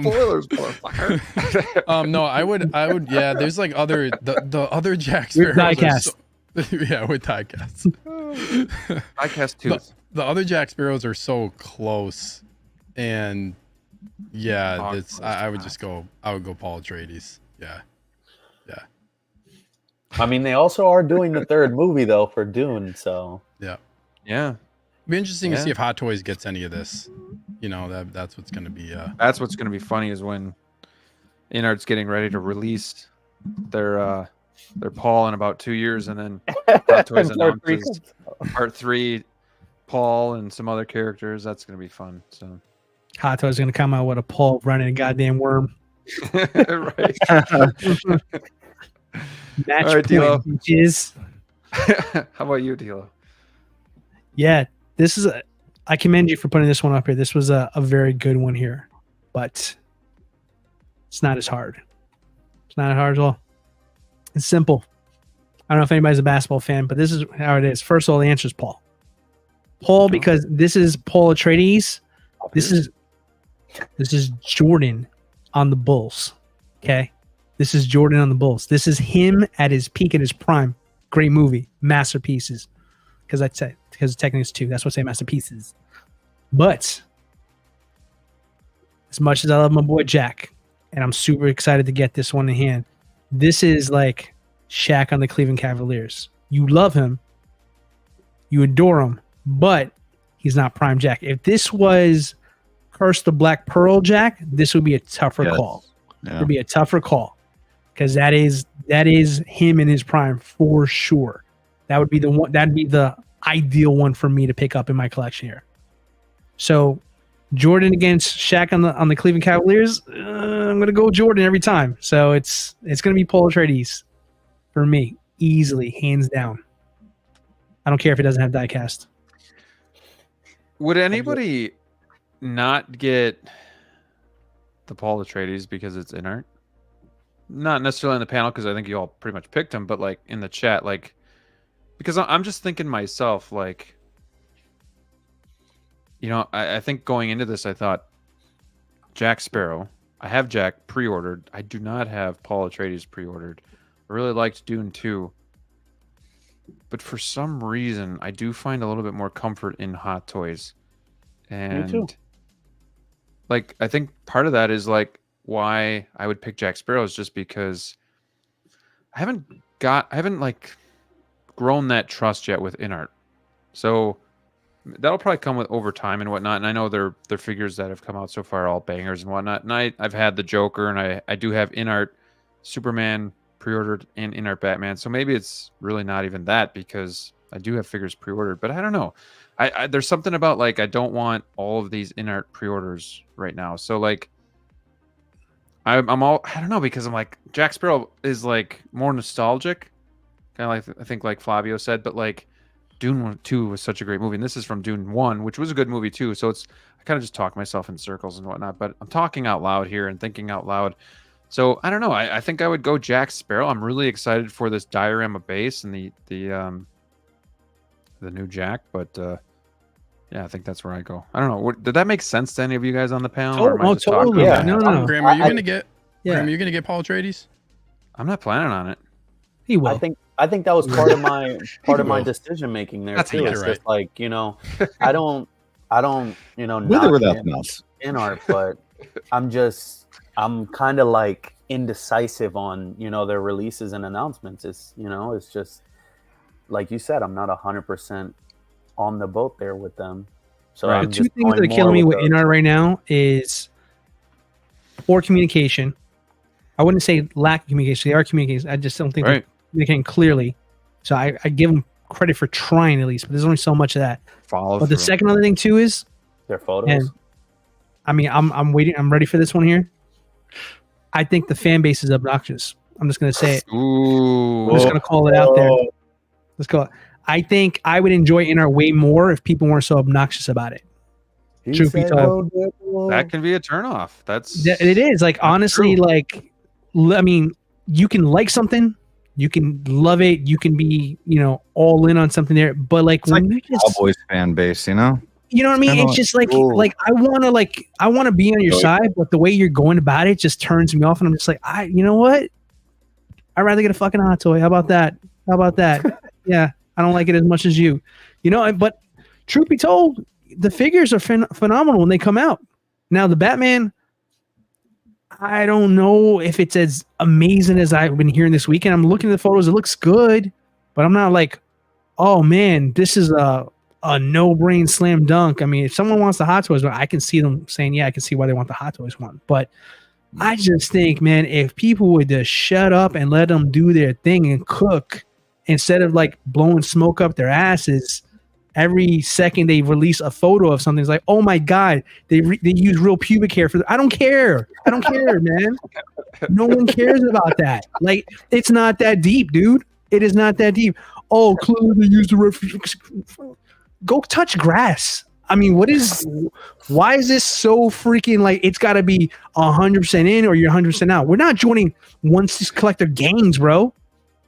Speaker 1: Spoilers, motherfucker.
Speaker 5: No, I would. Yeah, there's like the other Jack Sparrows.
Speaker 3: Diecast.
Speaker 5: Yeah, with diecast.
Speaker 1: Diecast too.
Speaker 5: The other Jack Sparrows are so close, and yeah, I would just go. I would go Paul Atreides. Yeah.
Speaker 2: I mean, they also are doing the third movie though for Dune, so
Speaker 1: yeah.
Speaker 5: Be interesting to see if Hot Toys gets any of this. You know, that's what's going to be.
Speaker 1: That's what's going to be funny is when InArt's getting ready to release their Paul in about 2 years, and then Hot Toys announces Part 3, Paul and some other characters. That's going to be fun. So
Speaker 3: Hot Toys is going to come out with a Paul running a goddamn worm.
Speaker 1: Right.
Speaker 3: Match
Speaker 1: All right,
Speaker 3: point, bitches.
Speaker 1: How about you, DLO?
Speaker 3: Yeah, this is I commend you for putting this one up here. This was a very good one here, but it's not as hard. It's not as hard at all. It's simple. I don't know if anybody's a basketball fan, but this is how it is. First of all, the answer is Paul. Paul, because this is Paul Atreides. This is Jordan on the Bulls. Okay? This is Jordan on the Bulls. This is him at his peak, at his prime. Great movie. Masterpieces. Because technically it's 2. That's what I say, masterpieces. But as much as I love my boy Jack, and I'm super excited to get this one in hand, this is like Shaq on the Cleveland Cavaliers. You love him. You adore him. But he's not prime Jack. If this was Curse the Black Pearl Jack, this would be a tougher call.
Speaker 4: Yeah.
Speaker 3: It would be a tougher call. Because that is him in his prime for sure. That would be the one. That'd be the ideal one for me to pick up in my collection here. So, Jordan against Shaq on the Cleveland Cavaliers. I'm gonna go Jordan every time. So it's gonna be Paul Atreides for me, easily, hands down. I don't care if it doesn't have diecast.
Speaker 1: Would anybody not get the Paul Atreides because it's InArt? Not necessarily in the panel, because I think you all pretty much picked him, but like in the chat, like, because I'm just thinking myself, like, you know, I think going into this, I thought Jack Sparrow. I have Jack pre-ordered. I do not have Paul Atreides pre-ordered. I really liked Dune 2. But for some reason, I do find a little bit more comfort in Hot Toys. And
Speaker 2: Me too.
Speaker 1: Like, I think part of that is like why I would pick Jack Sparrow is just because I haven't like grown that trust yet with InArt. So that'll probably come with over time and whatnot. And I know their figures that have come out so far are all bangers and whatnot. And I've had the Joker, and I do have InArt Superman pre-ordered and InArt Batman. So maybe it's really not even that, because I do have figures pre-ordered. But I don't know. I there's something about, like, I don't want all of these InArt pre-orders right now. So like I'm all, I don't know, because I'm like, Jack Sparrow is like more nostalgic, kind of like, I think like Flavio said, but like Dune 2 was such a great movie, and this is from Dune 1, which was a good movie too. So it's, I kind of just talk myself in circles and whatnot, but I'm talking out loud here and thinking out loud. So I don't know. I think I would go Jack Sparrow. I'm really excited for this diorama base and the new Jack, but yeah, I think that's where I go. I don't know. Did that make sense to any of you guys on the panel? Or am I just talking
Speaker 3: totally.
Speaker 1: about it?
Speaker 3: No.
Speaker 5: Graham, are you gonna get? Yeah. Graham, are you gonna get Paul Atreides?
Speaker 1: I'm not planning on it.
Speaker 3: He will.
Speaker 2: I think that was part of my decision making there
Speaker 1: That's
Speaker 2: too. It's
Speaker 5: right.
Speaker 2: just like, you know, I don't you know,
Speaker 4: With or
Speaker 2: knock
Speaker 4: without
Speaker 2: in
Speaker 4: mouse.
Speaker 2: InArt, but I'm kind of like indecisive on, you know, their releases and announcements. It's, you know, it's just like you said, I'm not 100% on the boat there with them. So
Speaker 1: Right.
Speaker 2: I'm
Speaker 3: The two
Speaker 2: just
Speaker 3: things that are
Speaker 2: going
Speaker 3: killing me
Speaker 2: more
Speaker 3: with InArt right now is poor communication. I wouldn't say lack of communication. They are communicating. I just don't think they're
Speaker 1: Right.
Speaker 3: communicating clearly. So I give them credit for trying at least, but there's only so much of that.
Speaker 1: Follow
Speaker 3: But the
Speaker 1: through.
Speaker 3: second other thing too is,
Speaker 2: their photos.
Speaker 3: and I mean, I'm waiting. I'm ready for this one here. I think the fan base is obnoxious. I'm just gonna say it.
Speaker 1: Ooh.
Speaker 3: I'm just gonna call it out there. Let's call it. I think I would enjoy InArt way more if people weren't so obnoxious about it.
Speaker 2: He
Speaker 3: Truth be
Speaker 2: said,
Speaker 3: told.
Speaker 1: That can be a turnoff. That's
Speaker 3: It is like honestly,
Speaker 1: true.
Speaker 3: like I mean, you can like something, you can love it, you can be, all in on something there, but like
Speaker 4: It's
Speaker 3: when
Speaker 4: like
Speaker 3: you just,
Speaker 4: Cowboys fan base, you know?
Speaker 3: you know what I mean?
Speaker 4: kinda
Speaker 3: It's just like
Speaker 2: Ooh.
Speaker 3: I want to be on your side, but the way you're going about it just turns me off, and I'm just like, you know what? I'd rather get a fucking hot toy. How about that? Yeah, I don't like it as much as you. But truth be told, the figures are phenomenal when they come out. Now the Batman, I don't know if it's as amazing as I've been hearing this weekend. I'm looking at the photos; it looks good, but I'm not like, oh man, this is a no-brain slam dunk. I mean, if someone wants the Hot Toys one, I can see them saying, yeah, I can see why they want the Hot Toys one. But I just think, man, if people would just shut up and let them do their thing and cook instead of like blowing smoke up their asses every second they release a photo of something, it's like, oh my God, they use real pubic hair for I don't care, man. No one cares about that. Like, it's not that deep, dude. It is not that deep. Oh, clearly they used the go touch grass. I mean, why is this so freaking like it's got to be 100% in or you're 100% out? We're not joining 1/6 collector gangs, bro.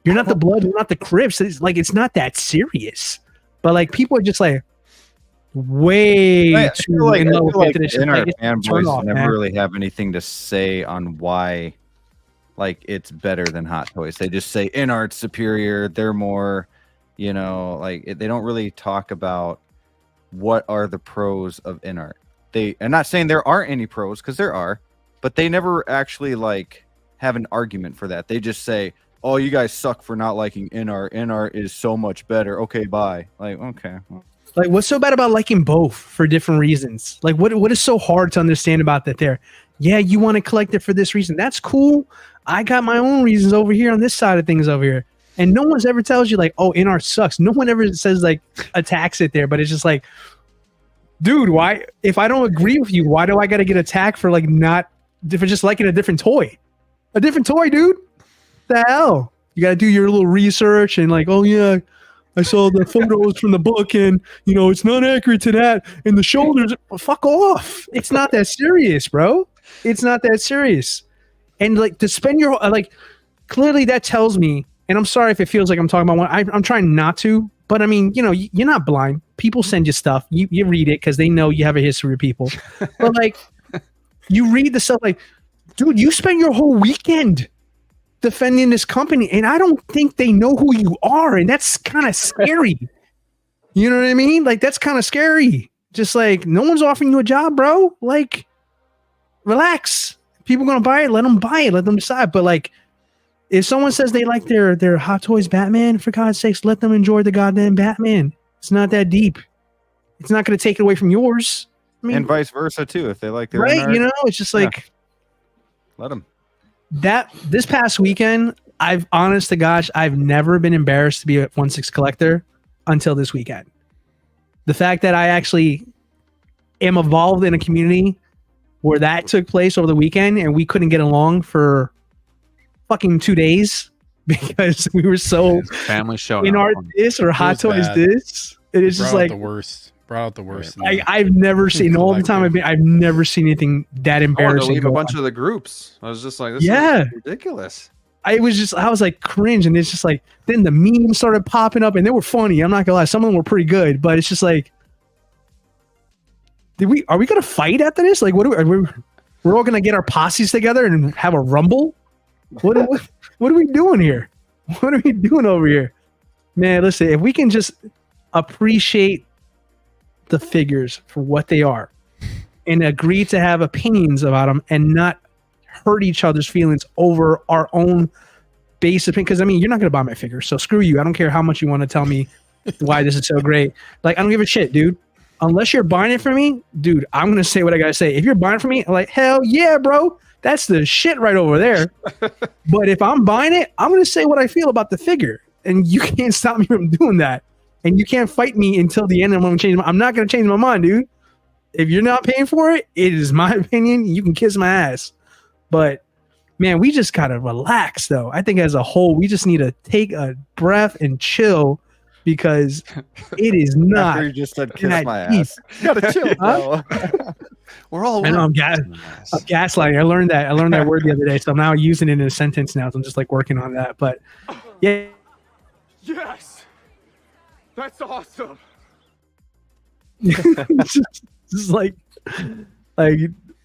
Speaker 3: You're not the Bloods, we're not the Crips. It's not that serious. But like people are just like way too in love with it.
Speaker 4: InArt fanboys never really have anything to say on why like it's better than Hot Toys. They just say InArt's superior, they're more, like they don't really talk about what are the pros of InArt. I'm not saying there aren't any pros, because there are, but they never actually like have an argument for that. They just say, oh, you guys suck for not liking InArt. InArt is so much better. Okay, bye. Like, okay.
Speaker 3: Like, what's so bad about liking both for different reasons? Like, what is so hard to understand about that there? Yeah, you want to collect it for this reason. That's cool. I got my own reasons over here on this side of things over here. And no one's ever tells you like, oh, InArt sucks. No one ever says like attacks it there, but it's just like, dude, why? If I don't agree with you, why do I got to get attacked for like for just liking a different toy? A different toy, dude. The hell? You got to do your little research and like, oh yeah, I saw the photos from the book and it's not accurate to that. And the shoulders, fuck off. It's not that serious, bro. It's not that serious. And like to spend your clearly that tells me. And I'm sorry if it feels like I'm talking about one. I'm trying not to, but I mean, you're not blind. People send you stuff. You read it because they know you have a history of people. But like, you read the stuff like, dude, you spend your whole weekend defending this company, and I don't think they know who you are, and that's kind of scary. You know what I mean? Like, that's kind of scary. Just like, no one's offering you a job, bro. Like, relax. People gonna buy it. Let them buy it. Let them decide. But like, if someone says they like their Hot Toys Batman, for God's sakes, let them enjoy the goddamn Batman. It's not that deep. It's not going to take it away from yours. I mean,
Speaker 4: and vice versa too. If they like their
Speaker 3: right,
Speaker 4: InArt,
Speaker 3: it's just like
Speaker 4: let them.
Speaker 3: This past weekend, honest to gosh, I've never been embarrassed to be a 1/6 collector until this weekend. The fact that I actually am involved in a community where that took place over the weekend and we couldn't get along for fucking 2 days because we were so
Speaker 1: family show
Speaker 3: InArt this or Hot Toys
Speaker 5: bad.
Speaker 3: this. It is just like
Speaker 5: the worst. Brought out the worst.
Speaker 3: I've never seen all the time I've never seen anything that
Speaker 1: I wanted to
Speaker 3: embarrassing.
Speaker 1: leave a bunch of the groups. I was just like, this
Speaker 3: Yeah.
Speaker 1: is ridiculous.
Speaker 3: I was like cringe, and it's just like then the memes started popping up, and they were funny. I'm not gonna lie, some of them were pretty good, but it's just like, are we gonna fight after this? Like, we're all gonna get our posses together and have a rumble? What are we doing here? What are we doing over here? Man, listen, if we can just appreciate the figures for what they are and agree to have opinions about them and not hurt each other's feelings over our own base opinion. Because I mean, you're not gonna buy my figure, so screw you. I don't care how much you want to tell me why this is so great. Like, I don't give a shit, dude. Unless you're buying it for me, dude, I'm gonna say what I gotta say. If you're buying it for me, I'm like, hell yeah, bro. That's the shit right over there. But if I'm buying it, I'm gonna say what I feel about the figure, and you can't stop me from doing that. And you can't fight me until the end. I'm not gonna change my mind, dude. If you're not paying for it, it is my opinion. You can kiss my ass. But Man, we just gotta relax, though. I think as a whole, we just need to take a breath and chill because it is not.
Speaker 4: After you just said kiss
Speaker 3: that
Speaker 4: my
Speaker 3: deep.
Speaker 4: ass. You gotta chill, bro.
Speaker 1: We're all.
Speaker 3: I know I'm gaslighting. I learned that word the other day, so I'm now using it in a sentence now. So I'm just like working on that. But yeah,
Speaker 1: Yes, that's awesome.
Speaker 3: just like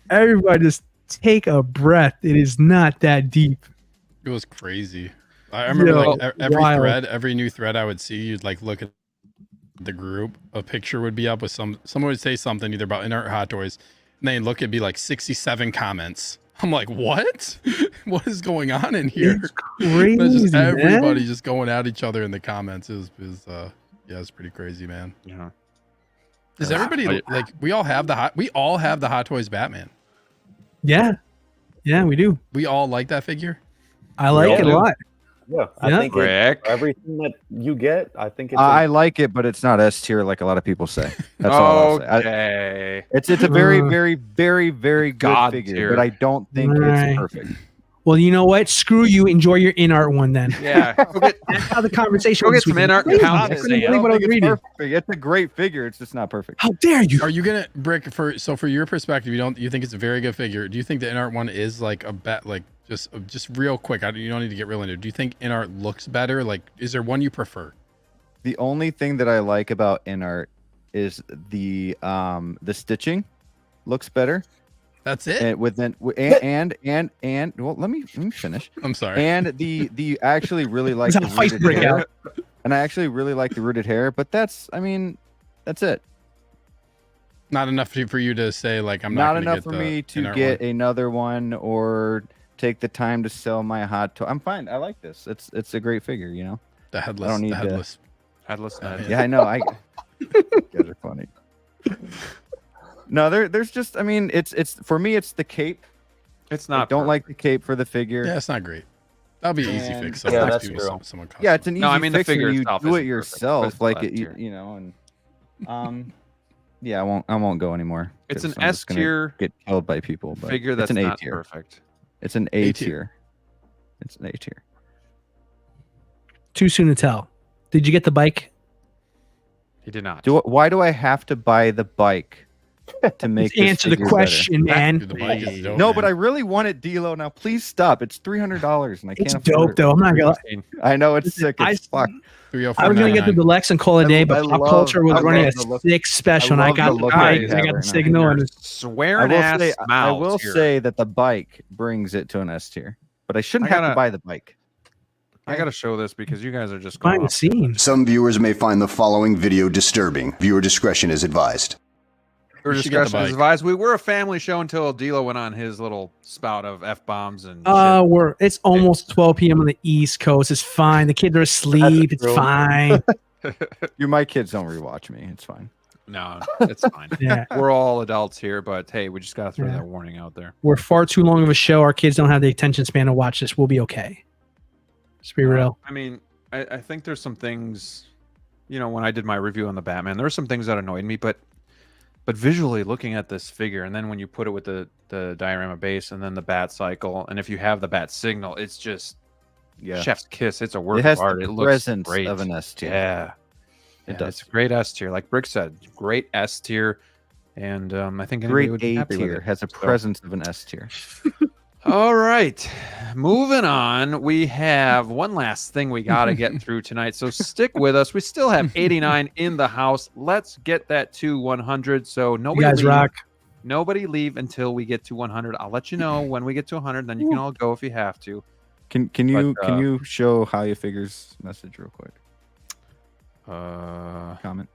Speaker 3: everybody just take a breath. It is not that deep.
Speaker 5: It was crazy. I remember like every
Speaker 3: wild.
Speaker 5: thread, every new thread I would see, you'd like look at the group, a picture would be up with someone would say something either about InArt Hot Toys, and then look, it'd be like 67 comments. I'm like, what? What is going on in here?
Speaker 3: It's crazy,
Speaker 5: There's just everybody
Speaker 3: man.
Speaker 5: just going at each other in the comments. It's pretty crazy, man.
Speaker 1: Yeah.
Speaker 5: Does everybody like we all have the Hot Toys Batman?
Speaker 3: Yeah, we do.
Speaker 5: We all like that figure.
Speaker 3: I like it a lot.
Speaker 2: Yeah, I
Speaker 3: Yeah.
Speaker 2: think
Speaker 1: Rick.
Speaker 2: everything that you get, I think it's.
Speaker 4: I like it, but it's not S tier like a lot of people say. That's all I'll say.
Speaker 1: Okay.
Speaker 4: It's a very, very, very, very good
Speaker 1: God
Speaker 4: figure,
Speaker 1: tier.
Speaker 4: but I don't think
Speaker 3: Right.
Speaker 4: it's perfect.
Speaker 3: Well, you know what? Screw you. Enjoy your InArt one then.
Speaker 1: Yeah.
Speaker 3: That's how the conversation.
Speaker 1: Go get
Speaker 3: was
Speaker 1: some
Speaker 3: this
Speaker 1: InArt
Speaker 3: weekend.
Speaker 1: and pound
Speaker 3: I
Speaker 1: it,
Speaker 3: couldn't
Speaker 1: Sam.
Speaker 3: believe what I was
Speaker 4: it's
Speaker 3: reading.
Speaker 4: perfect. It's a great figure. It's just not perfect.
Speaker 3: How dare you?
Speaker 5: Are you gonna Brick for your perspective? You think it's a very good figure? Do you think the InArt one is like a bet? Like just real quick. You don't need to get real into it. Do you think InArt looks better? Like, is there one you prefer?
Speaker 4: The only thing that I like about InArt is the stitching looks better.
Speaker 5: That's it.
Speaker 4: And well, let me finish.
Speaker 5: I'm sorry.
Speaker 4: And the actually really like
Speaker 3: Let's
Speaker 4: the
Speaker 3: have a fight
Speaker 4: rooted
Speaker 3: break
Speaker 4: hair.
Speaker 3: out.
Speaker 4: And I actually really like the rooted hair, but that's it.
Speaker 5: Not enough for you to say like I'm not
Speaker 4: Not
Speaker 5: gonna
Speaker 4: enough
Speaker 5: get
Speaker 4: for
Speaker 5: the
Speaker 4: me to
Speaker 5: InArt
Speaker 4: get
Speaker 5: one.
Speaker 4: another one or take the time to sell my hot toy. I'm fine. I like this. It's a great figure, you know.
Speaker 5: The headless.
Speaker 4: I don't need
Speaker 5: the
Speaker 4: to-
Speaker 5: headless.
Speaker 1: Headless Ned.
Speaker 4: Yeah, I know. You guys are funny. No, there's just. I mean, it's for me. It's the cape.
Speaker 1: It's
Speaker 4: I
Speaker 1: not.
Speaker 4: don't like the cape for the figure.
Speaker 5: Yeah, it's not great. That'll be an easy
Speaker 2: And-
Speaker 5: fix.
Speaker 2: yeah,
Speaker 5: Sometimes
Speaker 2: that's
Speaker 5: people-
Speaker 2: true.
Speaker 5: someone
Speaker 4: Yeah, it's
Speaker 5: custom.
Speaker 4: an easy
Speaker 1: No, I mean, the
Speaker 4: fix when
Speaker 1: figure
Speaker 4: you
Speaker 1: itself
Speaker 4: do it
Speaker 1: isn't perfect, but
Speaker 4: yourself,
Speaker 1: it's
Speaker 4: like
Speaker 1: last tier.
Speaker 4: you know, and yeah, I won't go anymore.
Speaker 1: It's
Speaker 4: 'cause
Speaker 1: an
Speaker 4: I'm
Speaker 1: S
Speaker 4: just gonna
Speaker 1: tier
Speaker 4: get killed by people. But
Speaker 1: figure that's
Speaker 4: it's an A
Speaker 1: not
Speaker 4: tier.
Speaker 1: perfect.
Speaker 4: It's an
Speaker 5: A
Speaker 4: A
Speaker 5: tier.
Speaker 4: tier. It's an A tier.
Speaker 3: Too soon to tell. Did you get the bike?
Speaker 1: He did not.
Speaker 4: Why do I have to buy the bike to make this
Speaker 3: Answer the
Speaker 4: figure
Speaker 3: question,
Speaker 5: Dude,
Speaker 3: man.
Speaker 5: the bike is dope,
Speaker 4: better? No, but I
Speaker 5: man.
Speaker 4: really want it, DLO. Now please stop. It's $300 and I
Speaker 3: It's
Speaker 4: can't afford
Speaker 3: dope
Speaker 4: it.
Speaker 3: though. I'm not gonna.
Speaker 4: I know it's sick
Speaker 3: I-
Speaker 4: as fuck.
Speaker 3: I was gonna get the
Speaker 5: 304.99.
Speaker 3: deluxe and call it a day, but
Speaker 4: I
Speaker 3: Pop
Speaker 4: love-
Speaker 3: Culture was
Speaker 4: I
Speaker 3: running a
Speaker 4: love the look-
Speaker 3: sick special, and I
Speaker 4: love
Speaker 3: got
Speaker 4: the
Speaker 3: the
Speaker 4: look
Speaker 3: bike.
Speaker 4: that you
Speaker 3: I
Speaker 4: have
Speaker 3: got the
Speaker 4: right now.
Speaker 3: signal,
Speaker 1: Your
Speaker 3: and
Speaker 4: I
Speaker 1: swearing
Speaker 4: will
Speaker 1: ass
Speaker 4: say I
Speaker 1: mouth
Speaker 4: will
Speaker 1: here.
Speaker 4: say that the bike brings it to an S tier, but I shouldn't
Speaker 1: I
Speaker 4: have
Speaker 1: gotta-
Speaker 4: to buy the bike.
Speaker 1: I gotta show this because you guys are just going
Speaker 3: behind the
Speaker 1: off.
Speaker 3: scenes.
Speaker 6: Some viewers may find the following video disturbing. Viewer discretion is advised.
Speaker 1: Your
Speaker 5: You should get the
Speaker 1: discretion is
Speaker 5: bike.
Speaker 1: advised. We were a family show until D'Lo went on his little spout of F bombs and shit.
Speaker 3: It's almost 12 p.m. on the East Coast. It's fine. The kids are asleep. It's
Speaker 2: true.
Speaker 3: fine.
Speaker 4: My kids don't rewatch me. It's fine.
Speaker 1: No, it's fine.
Speaker 3: Yeah,
Speaker 1: We're all adults here, but hey, we just gotta throw
Speaker 3: Yeah.
Speaker 1: that warning out there.
Speaker 3: we're far too long of a show. Our kids don't have the attention span to watch this. We'll be okay. Let's be real.
Speaker 1: I mean, I think there's some things, when I did my review on the Batman, there were some things that annoyed me, but visually looking at this figure, and then when you put it with the diorama base and then the bat cycle, and if you have the bat signal, it's just
Speaker 4: Yeah,
Speaker 1: chef's kiss. It's a work
Speaker 4: it has
Speaker 1: of art.
Speaker 4: the
Speaker 1: It looks
Speaker 4: presence
Speaker 1: great.
Speaker 4: of an S tier.
Speaker 1: Yeah.
Speaker 4: It
Speaker 1: Yeah,
Speaker 4: does.
Speaker 1: It's a great S tier. Like Brick said, great S tier. And I think anybody
Speaker 4: Great
Speaker 1: would be
Speaker 4: A
Speaker 1: happy with
Speaker 4: tier
Speaker 1: it.
Speaker 4: has a
Speaker 1: So-
Speaker 4: presence of an S tier.
Speaker 1: All right. Moving on. We have one last thing we got to get through tonight. So stick with us. We still have 89 in the house. Let's get that to 100. So
Speaker 3: You
Speaker 1: nobody
Speaker 3: guys
Speaker 1: leave.
Speaker 3: rock.
Speaker 1: Nobody leave until we get to 100. I'll let you know when we get to 100. Then you can all go if you have to.
Speaker 4: Can you show how you figures message real quick? Comment.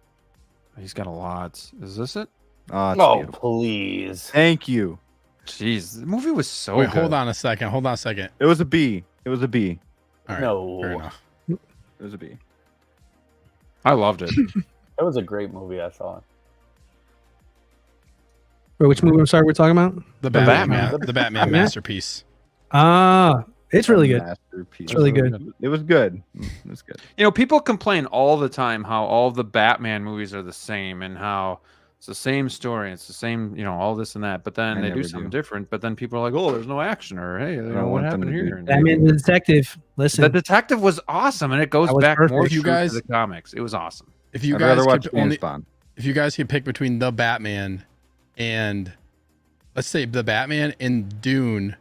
Speaker 1: He's got a lot. Is this it?
Speaker 4: Oh, it's
Speaker 2: Oh,
Speaker 4: beautiful.
Speaker 2: please.
Speaker 4: Thank you.
Speaker 1: Jeez, the movie was so
Speaker 5: Wait,
Speaker 1: good.
Speaker 5: hold on a second.
Speaker 4: It was a B. It was a B.
Speaker 5: All right,
Speaker 2: No.
Speaker 5: fair enough.
Speaker 4: It was a B.
Speaker 1: I loved it.
Speaker 2: That was a great movie. I saw it.
Speaker 3: Wait, which movie? I'm sorry, we're talking about.
Speaker 5: The
Speaker 1: Batman.
Speaker 5: Batman, the Batman masterpiece.
Speaker 3: It's really good.
Speaker 4: Masterpiece.
Speaker 3: It's really good.
Speaker 4: It was good. It was good.
Speaker 1: People complain all the time how all the Batman movies are the same and how it's the same story, it's the same, all this and that. But then
Speaker 4: I
Speaker 1: they do
Speaker 4: never
Speaker 1: something
Speaker 4: do.
Speaker 1: different. But then people are like, oh, there's no action, or hey,
Speaker 4: don't
Speaker 1: what
Speaker 4: want them
Speaker 1: happened
Speaker 4: to do
Speaker 1: here? And
Speaker 3: Batman the detective.
Speaker 1: the
Speaker 3: Listen,
Speaker 1: detective was awesome, and it goes
Speaker 3: That was
Speaker 1: back more
Speaker 3: perfect.
Speaker 1: true
Speaker 5: You guys-
Speaker 1: to the comics. It was awesome.
Speaker 5: If you
Speaker 4: I'd
Speaker 5: guys
Speaker 4: rather watch
Speaker 5: could
Speaker 4: James
Speaker 5: only,
Speaker 4: Bond.
Speaker 5: if you guys could pick between the Batman and, let's say, the Batman and Dune,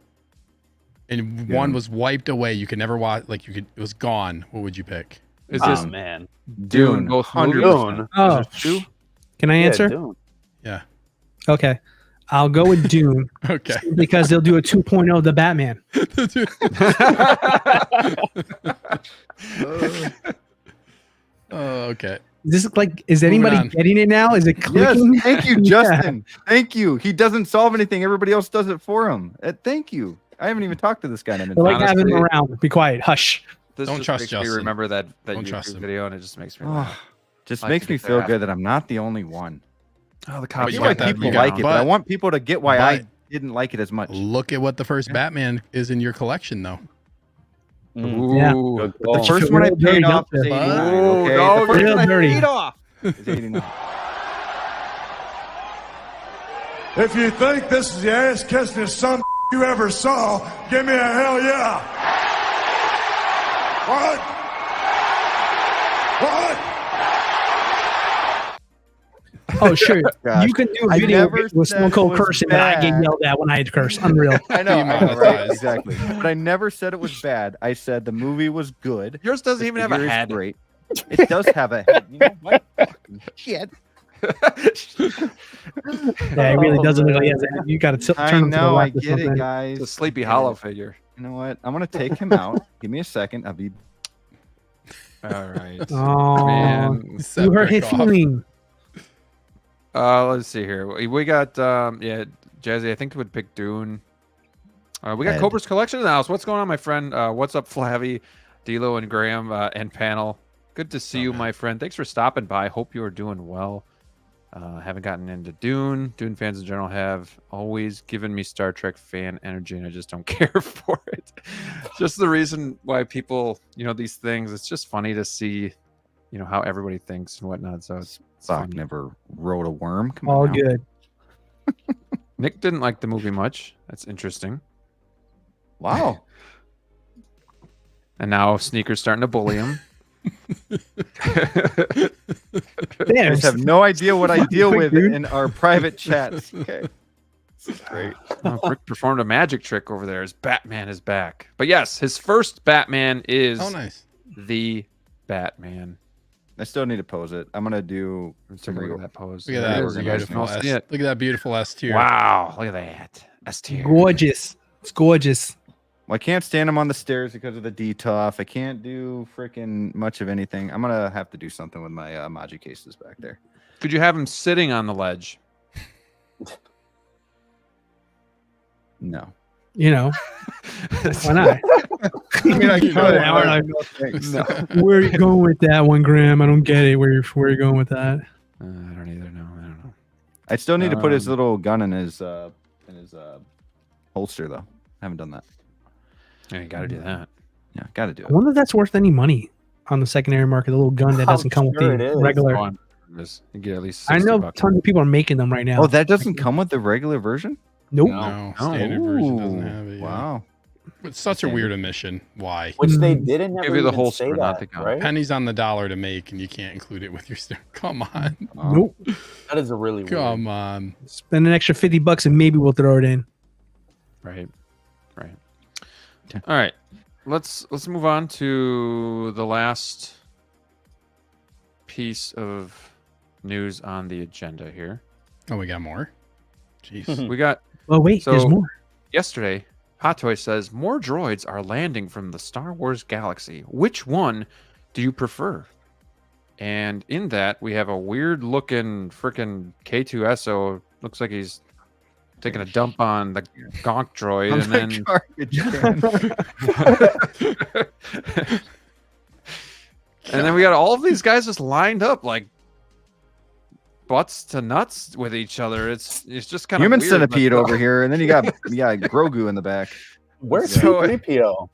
Speaker 5: and one
Speaker 4: Dune.
Speaker 5: was wiped away, you could never watch. Like it was gone. What would you pick?
Speaker 1: Is
Speaker 2: Oh
Speaker 1: this
Speaker 2: man,
Speaker 1: Dune both
Speaker 4: 100%.
Speaker 1: movies?
Speaker 2: Dune.
Speaker 3: oh,
Speaker 1: Is there two?
Speaker 3: can I
Speaker 2: Yeah,
Speaker 3: answer?
Speaker 2: Dune.
Speaker 5: Yeah.
Speaker 3: Okay, I'll go with Dune
Speaker 5: Okay.
Speaker 3: because they'll do a 2.0 of the Batman.
Speaker 5: Oh, okay.
Speaker 3: Is this like, is
Speaker 5: Moving
Speaker 3: anybody
Speaker 5: on.
Speaker 3: getting it now? Is it
Speaker 4: Yes,
Speaker 3: clicking?
Speaker 4: thank you,
Speaker 3: Yeah.
Speaker 4: Justin. Thank you. He doesn't solve anything. Everybody else does it for him. Thank you. I haven't even talked to this guy in a
Speaker 3: I
Speaker 4: minute.
Speaker 3: like having him
Speaker 1: Honestly-
Speaker 3: around. Be quiet. Hush.
Speaker 1: This
Speaker 5: Don't
Speaker 1: just
Speaker 5: trust
Speaker 1: makes me
Speaker 5: Justin.
Speaker 1: remember that
Speaker 5: Don't
Speaker 1: YouTube
Speaker 5: trust him.
Speaker 1: video, and it just makes me
Speaker 4: Oh,
Speaker 1: laugh.
Speaker 4: just
Speaker 1: Like
Speaker 4: makes
Speaker 1: to
Speaker 4: me
Speaker 1: get
Speaker 4: feel
Speaker 1: their
Speaker 4: good that I'm not the only one.
Speaker 1: Oh, the
Speaker 4: I
Speaker 1: cops
Speaker 5: you
Speaker 4: get
Speaker 5: got
Speaker 4: why
Speaker 1: like
Speaker 5: that-
Speaker 4: people
Speaker 5: you got-
Speaker 4: like it, but I
Speaker 5: but-
Speaker 4: want people to get why I
Speaker 5: but-
Speaker 4: didn't like it as much.
Speaker 5: Look at what the first Batman is in your collection, though.
Speaker 2: Mm.
Speaker 3: Yeah.
Speaker 1: Ooh.
Speaker 2: Good
Speaker 4: The
Speaker 2: call.
Speaker 4: first
Speaker 3: Feel
Speaker 4: one I
Speaker 3: real dirty,
Speaker 4: paid off
Speaker 3: don't
Speaker 4: is
Speaker 3: you?
Speaker 4: 89.
Speaker 1: Oh,
Speaker 4: Okay,
Speaker 1: no,
Speaker 4: the first
Speaker 3: real
Speaker 4: one I
Speaker 3: dirty.
Speaker 4: paid off is 89.
Speaker 7: If you think this is the ass kissingest son you ever saw, give me a hell yeah. What? What?
Speaker 3: Oh, sure.
Speaker 4: Gosh.
Speaker 3: You can do a
Speaker 4: I
Speaker 3: video
Speaker 4: never
Speaker 3: with
Speaker 4: said
Speaker 3: Stone
Speaker 4: it
Speaker 3: Cold
Speaker 4: was
Speaker 3: cursing, but I get
Speaker 4: bad.
Speaker 3: yelled at when I had to curse. Unreal.
Speaker 4: I know, right?
Speaker 5: Demonetized.
Speaker 4: Exactly. But I never said it was bad. I said the movie was good.
Speaker 1: Yours doesn't
Speaker 4: The
Speaker 1: even have a
Speaker 4: figure is
Speaker 1: head.
Speaker 4: Great. It does have a head. You know what? Fucking shit.
Speaker 3: Yeah, it really doesn't look like he has a, you got to turn
Speaker 4: I
Speaker 3: him to the
Speaker 4: know. I
Speaker 3: left or
Speaker 4: get it,
Speaker 3: something.
Speaker 4: guys.
Speaker 1: It's a Sleepy
Speaker 4: I get
Speaker 1: Hollow
Speaker 4: it.
Speaker 1: figure.
Speaker 4: You know what? I'm gonna take him out. Give me a second. I'll be.
Speaker 1: All right.
Speaker 3: Oh,
Speaker 1: Man.
Speaker 3: you hurt his
Speaker 5: Back off.
Speaker 3: feeling.
Speaker 1: Let's see here. We got Jazzy, I think would pick Dune. We got
Speaker 4: Ed.
Speaker 1: Cobra's collection in the house. What's going on, my friend? What's up, Flavy, D'Lo, and Graham, and panel? Good to see you,
Speaker 5: man.
Speaker 1: my friend. Thanks for stopping by. Hope you are doing well. Haven't gotten into Dune. Dune fans in general have always given me Star Trek fan energy, and I just don't care for it. Just the reason why people, these things. It's just funny to see, how everybody thinks and whatnot. So it's
Speaker 4: Fuck,
Speaker 1: funny.
Speaker 4: never rode a worm. Come
Speaker 3: All
Speaker 4: on now.
Speaker 3: good.
Speaker 1: Nick didn't like the movie much. That's interesting.
Speaker 4: Wow.
Speaker 1: And now Sneaker's starting to bully him.
Speaker 4: I
Speaker 3: Damn,
Speaker 4: just have no idea what I deal
Speaker 3: Quick,
Speaker 4: with
Speaker 3: dude.
Speaker 4: in our private chats. Okay. This is great.
Speaker 1: Rick performed a magic trick over there. His Batman is back. But yes, his first Batman is
Speaker 5: Oh, nice.
Speaker 1: the Batman.
Speaker 4: I still need to pose it. I'm gonna do
Speaker 1: Let's
Speaker 4: some
Speaker 1: take a look
Speaker 4: real.
Speaker 1: at that pose.
Speaker 5: Look at
Speaker 1: There it
Speaker 5: that
Speaker 1: is. You guys can
Speaker 5: beautiful
Speaker 1: all see it.
Speaker 5: Look at that beautiful S tier.
Speaker 1: Wow, look at that. S tier.
Speaker 3: gorgeous. It's gorgeous.
Speaker 4: Well, I can't stand him on the stairs because of the D-Toff. I can't do freaking much of anything. I'm gonna have to do something with my Maji cases back there.
Speaker 1: Could you have him sitting on the ledge?
Speaker 4: No.
Speaker 3: Why not?
Speaker 4: I mean, I could.
Speaker 1: No.
Speaker 3: Where are you going with that one, Graham? I don't get it. Where are you going with that?
Speaker 1: I don't either. No, I don't know.
Speaker 4: I still need to put his
Speaker 1: Um,
Speaker 4: little gun in his holster though. I haven't done that.
Speaker 1: Yeah, you got to do that.
Speaker 4: Yeah, got to do
Speaker 3: I
Speaker 4: it.
Speaker 3: wonder if that's worth any money on the secondary market. The little gun that
Speaker 2: I'm
Speaker 3: doesn't come with
Speaker 2: sure it
Speaker 3: the
Speaker 2: is.
Speaker 3: regular.
Speaker 1: Go on. You get at least
Speaker 3: I
Speaker 1: 60
Speaker 3: know
Speaker 1: bucks.
Speaker 3: tons of people are making them right now.
Speaker 4: Oh, that doesn't come with the regular version?
Speaker 3: Nope.
Speaker 5: No,
Speaker 1: No.
Speaker 5: standard version doesn't
Speaker 4: Ooh,
Speaker 5: have it. Yeah.
Speaker 4: Wow.
Speaker 5: It's such a weird omission. Why?
Speaker 2: Which they
Speaker 3: Mm.
Speaker 2: didn't
Speaker 1: Give
Speaker 2: ever
Speaker 1: you the
Speaker 2: even
Speaker 1: whole
Speaker 2: say
Speaker 1: score, not
Speaker 2: that,
Speaker 1: the gun.
Speaker 2: right?
Speaker 5: Pennies on the dollar to make, and you can't include it with your stuff. Come on.
Speaker 4: Oh.
Speaker 3: Nope.
Speaker 2: That is a really weird.
Speaker 5: Come on.
Speaker 3: Spend an extra $50 and maybe we'll throw it in.
Speaker 1: Right. All right. Let's move on to the last piece of news on the agenda here.
Speaker 5: Oh, we got more? Jeez.
Speaker 1: We got
Speaker 3: Oh wait, there's
Speaker 1: So-
Speaker 3: more.
Speaker 1: yesterday, Hot Toy says more droids are landing from the Star Wars galaxy. Which one do you prefer? And in that, we have a weird looking freaking K2SO. Looks like he's taking a dump on the Gonk droid.
Speaker 4: I'm
Speaker 1: And
Speaker 4: the
Speaker 1: then
Speaker 4: garbage can.
Speaker 1: and then we got all of these guys just lined up like butts to nuts with each other. It's just kind of
Speaker 4: Human
Speaker 1: weird,
Speaker 4: centipede
Speaker 1: but-
Speaker 4: over here, and then you got Grogu in the back.
Speaker 2: Where's
Speaker 1: So-
Speaker 2: C-3PO?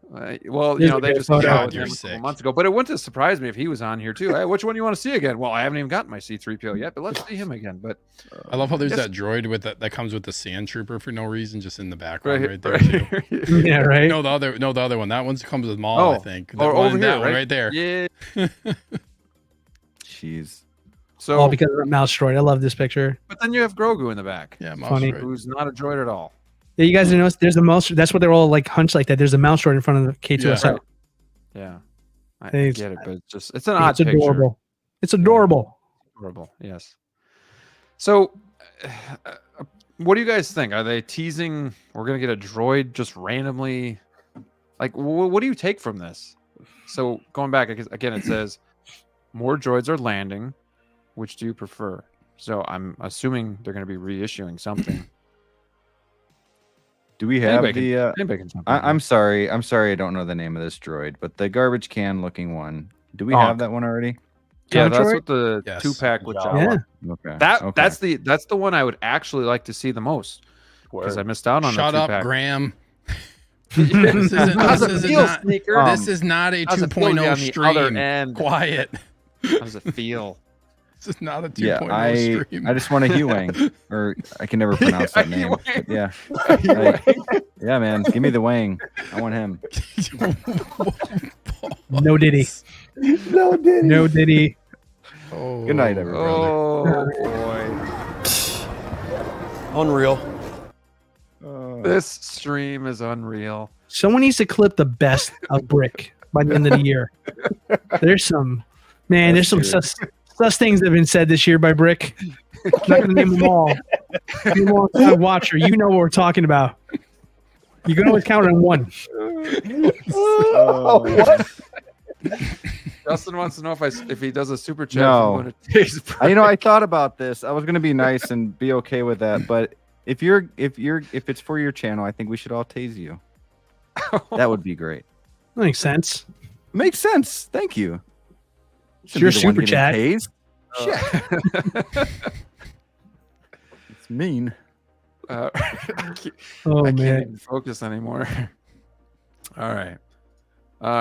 Speaker 1: Well,
Speaker 3: There's
Speaker 1: you know,
Speaker 3: a
Speaker 1: they
Speaker 3: good
Speaker 1: just came
Speaker 3: photo.
Speaker 1: out
Speaker 5: God,
Speaker 1: with
Speaker 5: you're
Speaker 1: him a
Speaker 5: sick.
Speaker 1: couple months ago, but it wouldn't have surprised me if he was on here too. Hey, which one do you want to see again? Well, I haven't even gotten my C-3PO yet, but let's see him again. But
Speaker 5: I love how there's
Speaker 1: Yes.
Speaker 5: that droid with that comes with the sand trooper for no reason, just in the background right, there.
Speaker 1: right
Speaker 5: Too.
Speaker 3: Yeah, right.
Speaker 5: No, the other one. That one comes with Maul, I think.
Speaker 1: or
Speaker 5: That one,
Speaker 1: over here,
Speaker 5: that one right there.
Speaker 1: Yeah.
Speaker 4: Jeez.
Speaker 1: So,
Speaker 3: All because of the mouse droid. I love this picture.
Speaker 1: but then you have Grogu in the back,
Speaker 5: Yeah, mouse
Speaker 3: Funny.
Speaker 5: droid.
Speaker 1: who's not a droid at all.
Speaker 3: Yeah, you guys notice there's a mouse. That's what they're all like hunched like that. There's a mouse droid in front of the K2SO.
Speaker 1: Yeah, I
Speaker 3: It's-
Speaker 1: get it, but it's an odd
Speaker 3: It's
Speaker 1: picture.
Speaker 3: adorable. It's adorable.
Speaker 1: Adorable, yes. So, what do you guys think? Are they teasing? We're gonna get a droid just randomly. Like, what do you take from this? So going back again, it says more droids are landing. Which do you prefer? So I'm assuming they're going to be reissuing something.
Speaker 4: Do we have
Speaker 1: Anybody
Speaker 4: the?
Speaker 1: Anybody can jump in
Speaker 4: I'm sorry. I'm sorry. I don't know the name of this droid, but the garbage can looking one. Do we
Speaker 1: Gonk.
Speaker 4: have that one already?
Speaker 1: Yeah,
Speaker 3: Contra
Speaker 1: that's
Speaker 3: droid?
Speaker 1: what the
Speaker 5: Yes.
Speaker 1: 2-pack with
Speaker 2: Yeah.
Speaker 1: Jawa.
Speaker 3: Yeah.
Speaker 4: Okay.
Speaker 1: That
Speaker 4: okay.
Speaker 1: that's the one I would actually like to see the most because I missed out on
Speaker 5: Shut
Speaker 1: the
Speaker 5: up,
Speaker 1: 2-pack.
Speaker 5: Graham.
Speaker 1: This
Speaker 5: This is not a
Speaker 1: How's it feel to be
Speaker 5: 2.0
Speaker 1: on the other
Speaker 5: stream.
Speaker 1: end?
Speaker 5: Quiet.
Speaker 1: How does it feel?
Speaker 5: This is not a 2.0
Speaker 4: Yeah,
Speaker 5: stream.
Speaker 4: I just want a Huang, or I can never pronounce that name.
Speaker 1: Huang.
Speaker 4: But yeah, yeah, man, give me the Wang. I want him.
Speaker 3: No Diddy.
Speaker 2: No, didn't.
Speaker 3: No Diddy.
Speaker 5: Oh,
Speaker 4: Good night, everybody.
Speaker 1: Oh boy,
Speaker 8: Unreal.
Speaker 1: this stream is unreal.
Speaker 3: Someone needs to clip the best of Brick by the end of the year. There's some, man.
Speaker 4: That's
Speaker 3: there's some sus things that have been said this year by Brick. I'm not gonna name them all. If you're a long-time watcher, you know what we're talking about. You can always count on one.
Speaker 2: What?
Speaker 1: Justin wants to know if he does a super chat.
Speaker 4: No.
Speaker 1: I'm going to taste
Speaker 4: I thought about this. I was gonna be nice and be okay with that, but if it's for your channel, I think we should all tase you. That would be great.
Speaker 3: That makes sense.
Speaker 4: Makes sense. Thank you.
Speaker 3: It's your
Speaker 4: Shouldn't be the one
Speaker 3: super
Speaker 4: getting
Speaker 3: chat.
Speaker 4: tased. It's mean.
Speaker 1: I
Speaker 3: Oh
Speaker 1: can't
Speaker 3: man.
Speaker 1: even focus anymore. All right.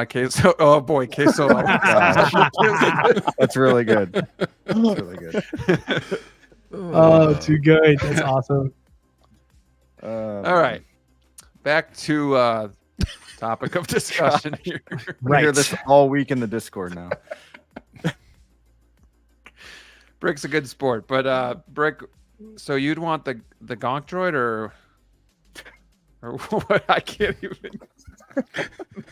Speaker 1: Queso. Oh boy, queso.
Speaker 4: That's really good. That's really good.
Speaker 3: Oh, too good. That's awesome.
Speaker 1: All right. Back to topic of discussion here.
Speaker 4: We hear this all week in the Discord now.
Speaker 1: Brick's a good sport, but Brick. So you'd want the Gonk droid or what? I can't even.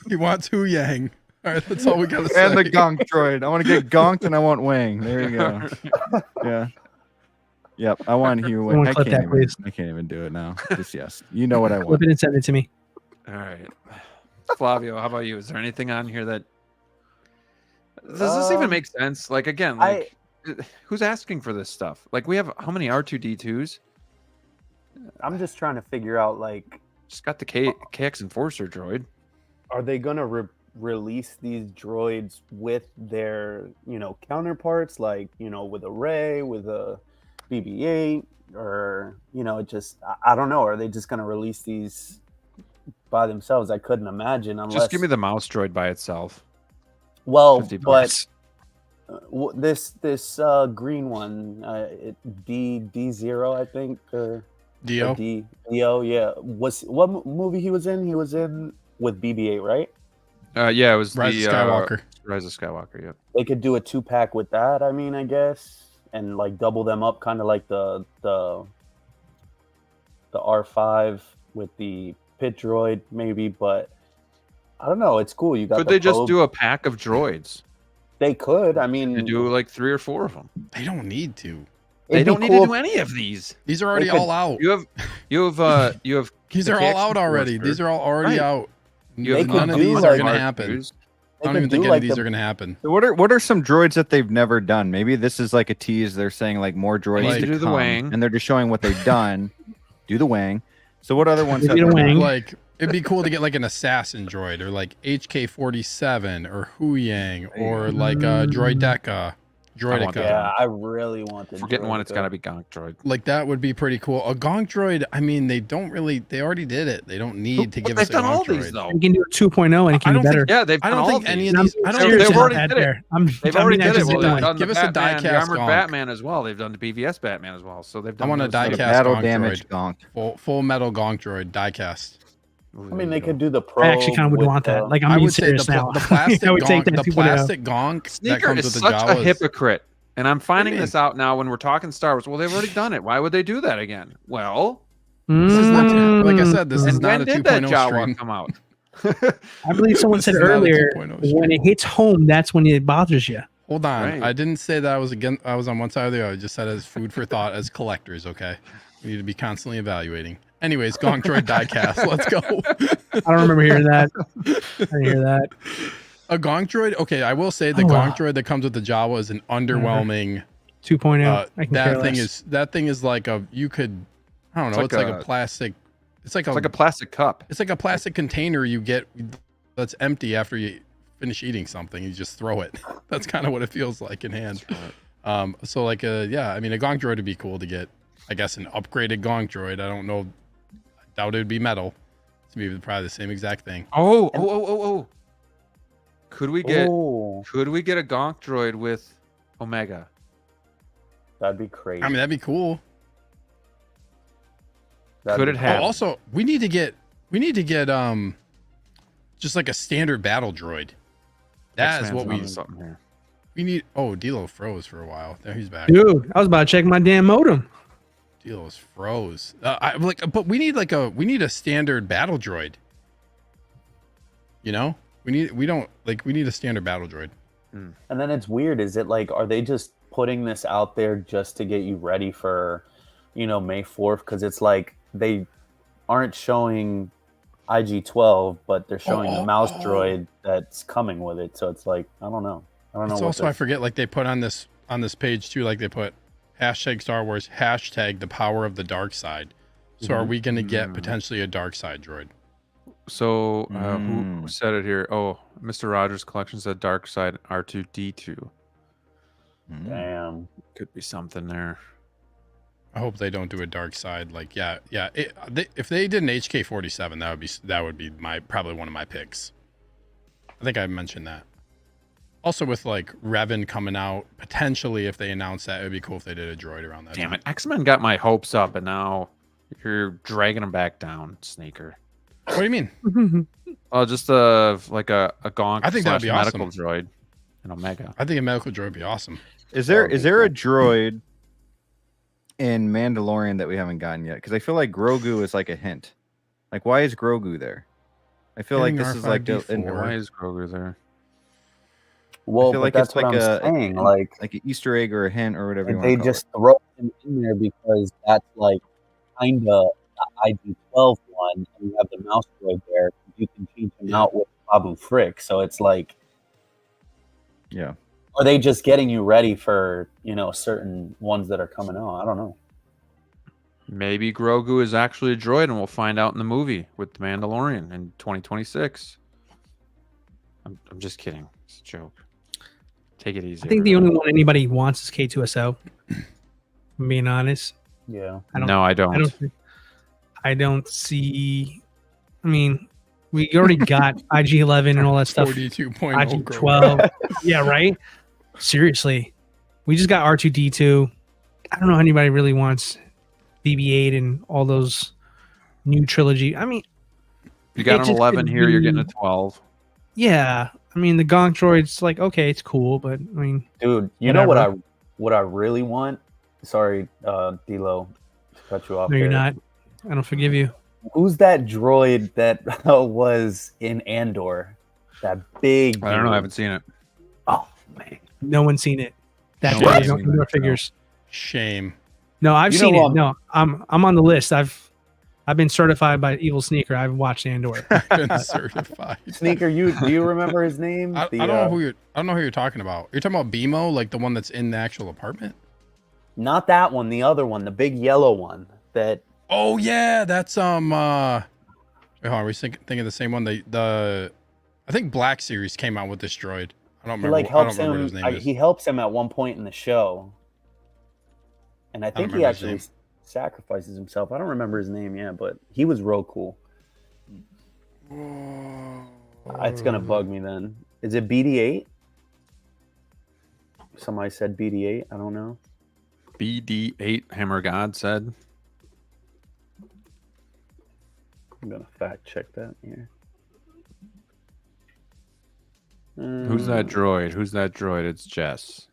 Speaker 5: He wants Hu Yang. All right, that's all we gotta say.
Speaker 4: And the gonk droid. I want to get gonked and I want Wang. There you go. Yeah. Yep. I want Hugh Wang.
Speaker 3: Someone
Speaker 4: I
Speaker 3: clip
Speaker 4: can't,
Speaker 3: that,
Speaker 4: even,
Speaker 3: please.
Speaker 4: I can't even do it now. Just yes. You know what I
Speaker 3: Flip
Speaker 4: want.
Speaker 3: it and send it to me.
Speaker 1: All right, Flavio. How about you? Is there anything on here that does this even make sense? Like again, like who's asking for this stuff? Like we have how many R2D2s?
Speaker 2: I'm just trying to figure out, like,
Speaker 1: Just got the KX Enforcer droid.
Speaker 2: are they gonna release these droids with their, counterparts, like, with a Ray, with a BB-8, or, just I don't know. Are they just gonna release these by themselves? I couldn't imagine unless.
Speaker 1: Just give me the mouse droid by itself.
Speaker 2: Well,
Speaker 1: 50
Speaker 2: but
Speaker 1: bucks.
Speaker 2: this green one, D0, I think, or
Speaker 5: Dio.
Speaker 2: Dio, yeah. What movie he was in? He was in with BB-8, right?
Speaker 1: Yeah, it was
Speaker 5: Rise
Speaker 1: the
Speaker 5: of Skywalker.
Speaker 1: Rise of Skywalker. Yep.
Speaker 2: They could do a 2-pack with that. I mean, I guess, and like double them up, kind of like the R5 with the pit droid, maybe. But I don't know. It's cool. You got.
Speaker 1: Could
Speaker 2: the
Speaker 1: they just
Speaker 2: probe.
Speaker 1: do a pack of droids?
Speaker 2: They could. I mean,
Speaker 1: You do like 3 or 4 of them.
Speaker 5: They don't need to.
Speaker 1: They
Speaker 2: it'd be
Speaker 1: don't need
Speaker 2: cool
Speaker 1: to do any of these.
Speaker 5: These are already
Speaker 2: They could-
Speaker 5: all out.
Speaker 1: You have
Speaker 5: These
Speaker 1: the
Speaker 5: are all
Speaker 1: KX
Speaker 5: out already.
Speaker 1: Enforcer.
Speaker 5: These are all already
Speaker 1: Right.
Speaker 5: out.
Speaker 1: You have
Speaker 2: They
Speaker 5: None
Speaker 2: could
Speaker 5: of
Speaker 2: do
Speaker 5: these
Speaker 2: like
Speaker 5: are going to happen.
Speaker 1: R2s.
Speaker 5: I don't
Speaker 2: They
Speaker 5: even
Speaker 2: could
Speaker 5: think
Speaker 2: do
Speaker 5: any
Speaker 2: like
Speaker 5: of these
Speaker 2: the-
Speaker 5: are going to happen.
Speaker 4: So what are some droids that they've never done? Maybe this is like a tease. They're saying like more droids
Speaker 5: Like-
Speaker 4: to
Speaker 1: Do the
Speaker 4: come,
Speaker 1: Wang.
Speaker 4: and they're just showing what they've done. Do the Wang. So what other ones?
Speaker 3: Do
Speaker 4: have
Speaker 3: the
Speaker 4: they
Speaker 3: Wang.
Speaker 4: done?
Speaker 5: Like, it'd be cool to get like an assassin droid or like HK-47 or Hu Yang or like a Droideka
Speaker 1: want
Speaker 5: Droidica.
Speaker 1: that.
Speaker 2: Yeah, I really want the
Speaker 1: Forgetting one, it's
Speaker 2: Droidica.
Speaker 1: got to be Gonk Droid.
Speaker 5: Like that would be pretty cool. A Gonk Droid, I mean, they already did it. They don't need to
Speaker 1: But
Speaker 5: give
Speaker 1: they've
Speaker 5: us a
Speaker 1: done
Speaker 5: Gonk
Speaker 1: all
Speaker 5: Droid.
Speaker 1: these though.
Speaker 3: You can do a 2.0 and it can
Speaker 5: I
Speaker 3: be
Speaker 5: don't
Speaker 3: better.
Speaker 5: think-
Speaker 1: Yeah, they've
Speaker 5: I
Speaker 1: done
Speaker 5: don't
Speaker 1: all
Speaker 5: think any
Speaker 1: these.
Speaker 5: of these. I don't
Speaker 3: Seriously,
Speaker 1: they've already
Speaker 3: not
Speaker 1: did it.
Speaker 3: there.
Speaker 1: They've
Speaker 3: I
Speaker 1: already
Speaker 3: mean,
Speaker 1: did it.
Speaker 3: just
Speaker 1: Well,
Speaker 3: did
Speaker 1: they've
Speaker 3: one.
Speaker 1: done
Speaker 5: Give
Speaker 1: the
Speaker 5: us a
Speaker 1: Batman, the
Speaker 5: die-cast
Speaker 1: armored
Speaker 5: Gonk.
Speaker 1: Batman as well. They've done the BVS Batman as well. So they've done.
Speaker 5: I want a
Speaker 1: those
Speaker 5: die
Speaker 1: things.
Speaker 5: cast
Speaker 4: Battle
Speaker 5: Gonk
Speaker 4: damage
Speaker 5: Droid.
Speaker 4: Gonk.
Speaker 5: Full metal Gonk Droid diecast.
Speaker 2: I mean, they could do the pro.
Speaker 3: I actually kind of would want that. Like, I'm
Speaker 5: I
Speaker 3: being
Speaker 5: would say the,
Speaker 3: serious now.
Speaker 5: the plastic
Speaker 3: I would take
Speaker 5: Gonk,
Speaker 3: that
Speaker 5: the
Speaker 3: 2.0.
Speaker 5: plastic Gonk that
Speaker 1: Sneaker
Speaker 5: comes
Speaker 1: is
Speaker 5: with the
Speaker 1: such a
Speaker 5: Jawas.
Speaker 1: hypocrite, and I'm finding
Speaker 5: mean?
Speaker 1: this out now when we're talking Star Wars. Well, they've already done it. Why would they do that again? Well,
Speaker 5: This is not, like I said, this is
Speaker 1: and
Speaker 5: not
Speaker 1: when
Speaker 5: a
Speaker 1: did that
Speaker 5: 2.0
Speaker 1: Jawa
Speaker 5: stream.
Speaker 1: come out?
Speaker 3: I believe someone
Speaker 5: This
Speaker 3: said
Speaker 5: is not a
Speaker 3: earlier
Speaker 5: 2.0 stream.
Speaker 3: when it hits home, that's when it bothers you.
Speaker 5: Hold on.
Speaker 1: Right.
Speaker 5: I didn't say that I was on one side or the other. I just said as food for thought as collectors, okay? We need to be constantly evaluating. Anyways, Gonk Droid diecast. Let's go.
Speaker 3: I don't remember hearing that. I didn't hear that.
Speaker 5: A Gonk Droid, okay, I will say the
Speaker 3: Oh,
Speaker 5: Gonk
Speaker 3: wow.
Speaker 5: Droid that comes with the Jawa is an underwhelming
Speaker 3: 2.0. I can care less.
Speaker 5: that thing is like a you could I don't know,
Speaker 1: It's
Speaker 5: it's
Speaker 1: like
Speaker 5: like a plastic it's like
Speaker 1: It's like a plastic cup.
Speaker 5: it's like a plastic container you get that's empty after you finish eating something. You just throw it. That's kind of what it feels like in hand. So like yeah, I mean a Gonk Droid would be cool to get. I guess an upgraded Gonk Droid. I don't know. I doubt it would be metal. It's maybe probably the same exact thing.
Speaker 1: Oh. Could we get
Speaker 2: Oh,
Speaker 1: a Gonk Droid with Omega?
Speaker 2: that'd be crazy.
Speaker 5: I mean that'd be cool.
Speaker 1: Could it
Speaker 5: Oh,
Speaker 1: happen?
Speaker 5: also we need to get just like a standard battle droid. That is
Speaker 1: X-Man's
Speaker 5: what we
Speaker 1: onto something here.
Speaker 5: we need. Oh, DLO froze for a while. There he's back.
Speaker 3: Dude, I was about to check my damn modem.
Speaker 5: DLO's froze. But we need a standard battle droid. You know, we need a standard battle droid.
Speaker 2: And then it's weird. Is it like, are they just putting this out there just to get you ready for, May 4th? Because it's like they aren't showing IG-12, but they're showing the mouse droid that's coming with it. So it's like, I don't know.
Speaker 5: It's
Speaker 2: what
Speaker 5: also I
Speaker 2: this-
Speaker 5: forget like they put on this page too. Like they put hashtag Star Wars hashtag the power of the dark side. So are we going to get potentially a dark side droid?
Speaker 1: So who said it here? Oh, Mr. Rogers Collection said Dark Side R2D2.
Speaker 2: Damn.
Speaker 1: Could be something there.
Speaker 5: I hope they don't do a dark side. Like, yeah. If they did an HK-47, that would be probably one of my picks. I think I mentioned that. Also, with like Revan coming out, potentially if they announce that, it would be cool if they did a droid around that.
Speaker 1: Damn
Speaker 5: time.
Speaker 1: it. X-Men got my hopes up, and now you're dragging them back down, Sneaker.
Speaker 5: What do you mean?
Speaker 1: Oh, just like a Gonk
Speaker 5: I think that'd
Speaker 1: slash
Speaker 5: be
Speaker 1: medical
Speaker 5: awesome.
Speaker 1: droid and Omega.
Speaker 5: I think a medical droid would be awesome.
Speaker 4: Is there a droid in Mandalorian that we haven't gotten yet? Because I feel like Grogu is like a hint. Like, why is Grogu there? I feel like
Speaker 5: Getting
Speaker 4: this is like
Speaker 5: R5D4.
Speaker 1: Why is Grogu there?
Speaker 2: Well,
Speaker 4: I feel
Speaker 2: but
Speaker 4: like
Speaker 2: that's
Speaker 4: it's
Speaker 2: what
Speaker 4: like
Speaker 2: I'm saying. Like,
Speaker 4: an Easter egg or a hint or whatever you want
Speaker 2: they
Speaker 4: to call
Speaker 2: just throw him in there because that's like kind of the IG-12 one, and you have the mouse droid there. You can change him out with Babu Frick. So it's like,
Speaker 4: it. Yeah.
Speaker 2: are they just getting you ready for certain ones that are coming out? I don't know.
Speaker 1: Maybe Grogu is actually a droid, and we'll find out in the movie with The Mandalorian in 2026. I'm just kidding. It's a joke. Take it easy.
Speaker 3: I think the only one anybody wants is K2SO. I'm being honest.
Speaker 2: Yeah.
Speaker 1: No, I don't.
Speaker 3: I don't see. I mean, we already got IG-11 and all that stuff.
Speaker 5: 42.0
Speaker 3: IG-12. Yeah, right? Seriously. We just got R2D2. I don't know how anybody really wants BB-8 and all those new trilogy. I mean,
Speaker 1: You got
Speaker 3: it
Speaker 1: an
Speaker 3: just
Speaker 1: 11
Speaker 3: could
Speaker 1: here. You're getting a
Speaker 3: be-
Speaker 1: 12.
Speaker 3: yeah. I mean, the Gonk droid's like, okay, it's cool, but I mean,
Speaker 2: Dude, you know what
Speaker 3: Whatever.
Speaker 2: I really want? Sorry, DLO, to cut you off.
Speaker 3: no, you're
Speaker 2: there.
Speaker 3: not. I don't forgive you.
Speaker 2: Who's that droid that was in Andor? That big.
Speaker 1: I don't know. I
Speaker 2: dude.
Speaker 1: haven't seen it.
Speaker 2: Oh man.
Speaker 3: No one's seen it. That's
Speaker 1: No
Speaker 3: why
Speaker 1: one's
Speaker 3: there's no
Speaker 1: seen it.
Speaker 3: indoor figures.
Speaker 5: Shame.
Speaker 3: No, I've
Speaker 2: You know
Speaker 3: seen it.
Speaker 2: what?
Speaker 3: No, I'm on the list. I've been certified by EvilSneaker. I've watched Andor.
Speaker 5: Been certified.
Speaker 2: Sneaker, do you remember his name?
Speaker 5: I don't know who you're talking about. You're talking about BMO, like the one that's in the actual apartment?
Speaker 2: Not that one, the other one, the big yellow one. That
Speaker 5: Oh yeah, that's wait, hold on, are we thinking of the same one? The I think Black Series came out with this droid. I don't
Speaker 2: He
Speaker 5: remember.
Speaker 2: like
Speaker 5: I don't
Speaker 2: helps
Speaker 5: remember what
Speaker 2: him.
Speaker 5: his name is.
Speaker 2: He helps him at one point in the show, and I
Speaker 5: don't
Speaker 2: think he
Speaker 5: remember his
Speaker 2: actually
Speaker 5: name.
Speaker 2: sacrifices himself. I don't remember his name yet, but he was real cool. It's gonna bug me then. Is it BD8? Somebody said BD8. I don't know.
Speaker 1: BD8 Hammer God said.
Speaker 2: I'm gonna fact check that here.
Speaker 1: Who's that droid? Who's that droid? It's Jess.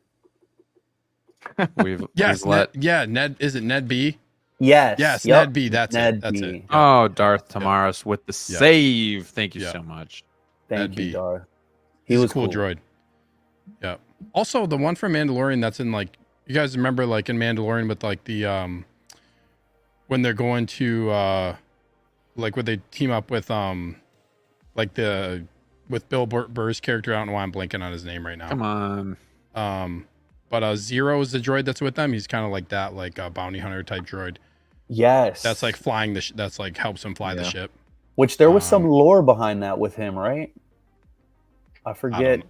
Speaker 1: We've
Speaker 5: Yes,
Speaker 1: let.
Speaker 5: Ned. Is it Ned B?
Speaker 2: Yes.
Speaker 5: Yes,
Speaker 2: yep.
Speaker 5: Ned B. That's
Speaker 2: Ned
Speaker 5: it. That's
Speaker 2: B.
Speaker 5: it. Yeah.
Speaker 1: Oh, Darth Tamaris with the save. Thank you
Speaker 5: Yeah.
Speaker 1: so much.
Speaker 2: Thank
Speaker 5: Ned
Speaker 2: you,
Speaker 5: B.
Speaker 2: Dar.
Speaker 5: He was a cool droid. Yeah. Also, the one from Mandalorian that's in like, you guys remember like in Mandalorian with like the when they're going to like when they team up with like the with Bill Burr's character. I don't know why I'm blanking on his name right now.
Speaker 1: Come on.
Speaker 5: But Zero is the droid that's with them. He's kind of like that, like a bounty hunter type droid.
Speaker 2: Yes.
Speaker 5: That's like flying the. That's like helps him fly the ship.
Speaker 2: Which there was some lore behind that with him, right? I forget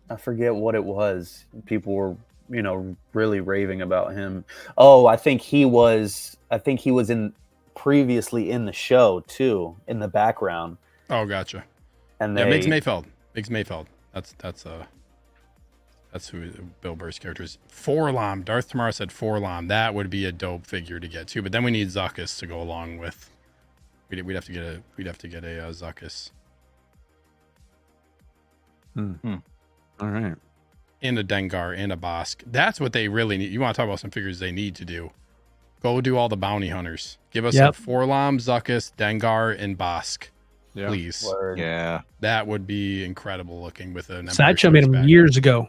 Speaker 2: what it was. People were, really raving about him. Oh, I think he was previously in the show too, in the background.
Speaker 5: Oh, gotcha.
Speaker 2: And
Speaker 5: Migs Mayfeld. That's who Bill Burr's character is. Forlom. Darth Tamara said Forlom. That would be a dope figure to get too. But then we need Zuckuss to go along with. We'd have to get a Zuckuss.
Speaker 1: All right.
Speaker 5: And a Dengar and a Bosk. That's what they really need. You want to talk about some figures they need to do? Go do all the bounty hunters. Give us a Forlom, Zuckuss, Dengar, and Bosk.
Speaker 1: Yeah.
Speaker 5: Please.
Speaker 2: Word.
Speaker 4: Yeah.
Speaker 5: That would be incredible looking with an Empire
Speaker 3: Sideshow made
Speaker 5: Strikes
Speaker 3: them
Speaker 5: Back.
Speaker 3: years ago.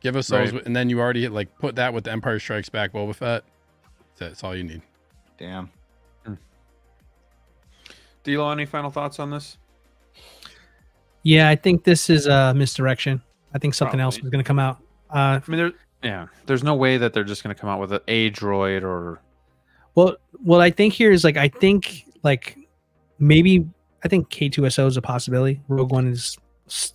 Speaker 5: Give us those, and then you already like put that with the Empire Strikes Back Boba Fett. That's all you need.
Speaker 4: Damn.
Speaker 1: DLO, any final thoughts on this?
Speaker 3: Yeah, I think this is a misdirection. I think something else is going to come out.
Speaker 1: I mean, there's no way that they're just going to come out with a droid or.
Speaker 3: Well, I think here is like maybe I think K2SO is a possibility. Rogue One is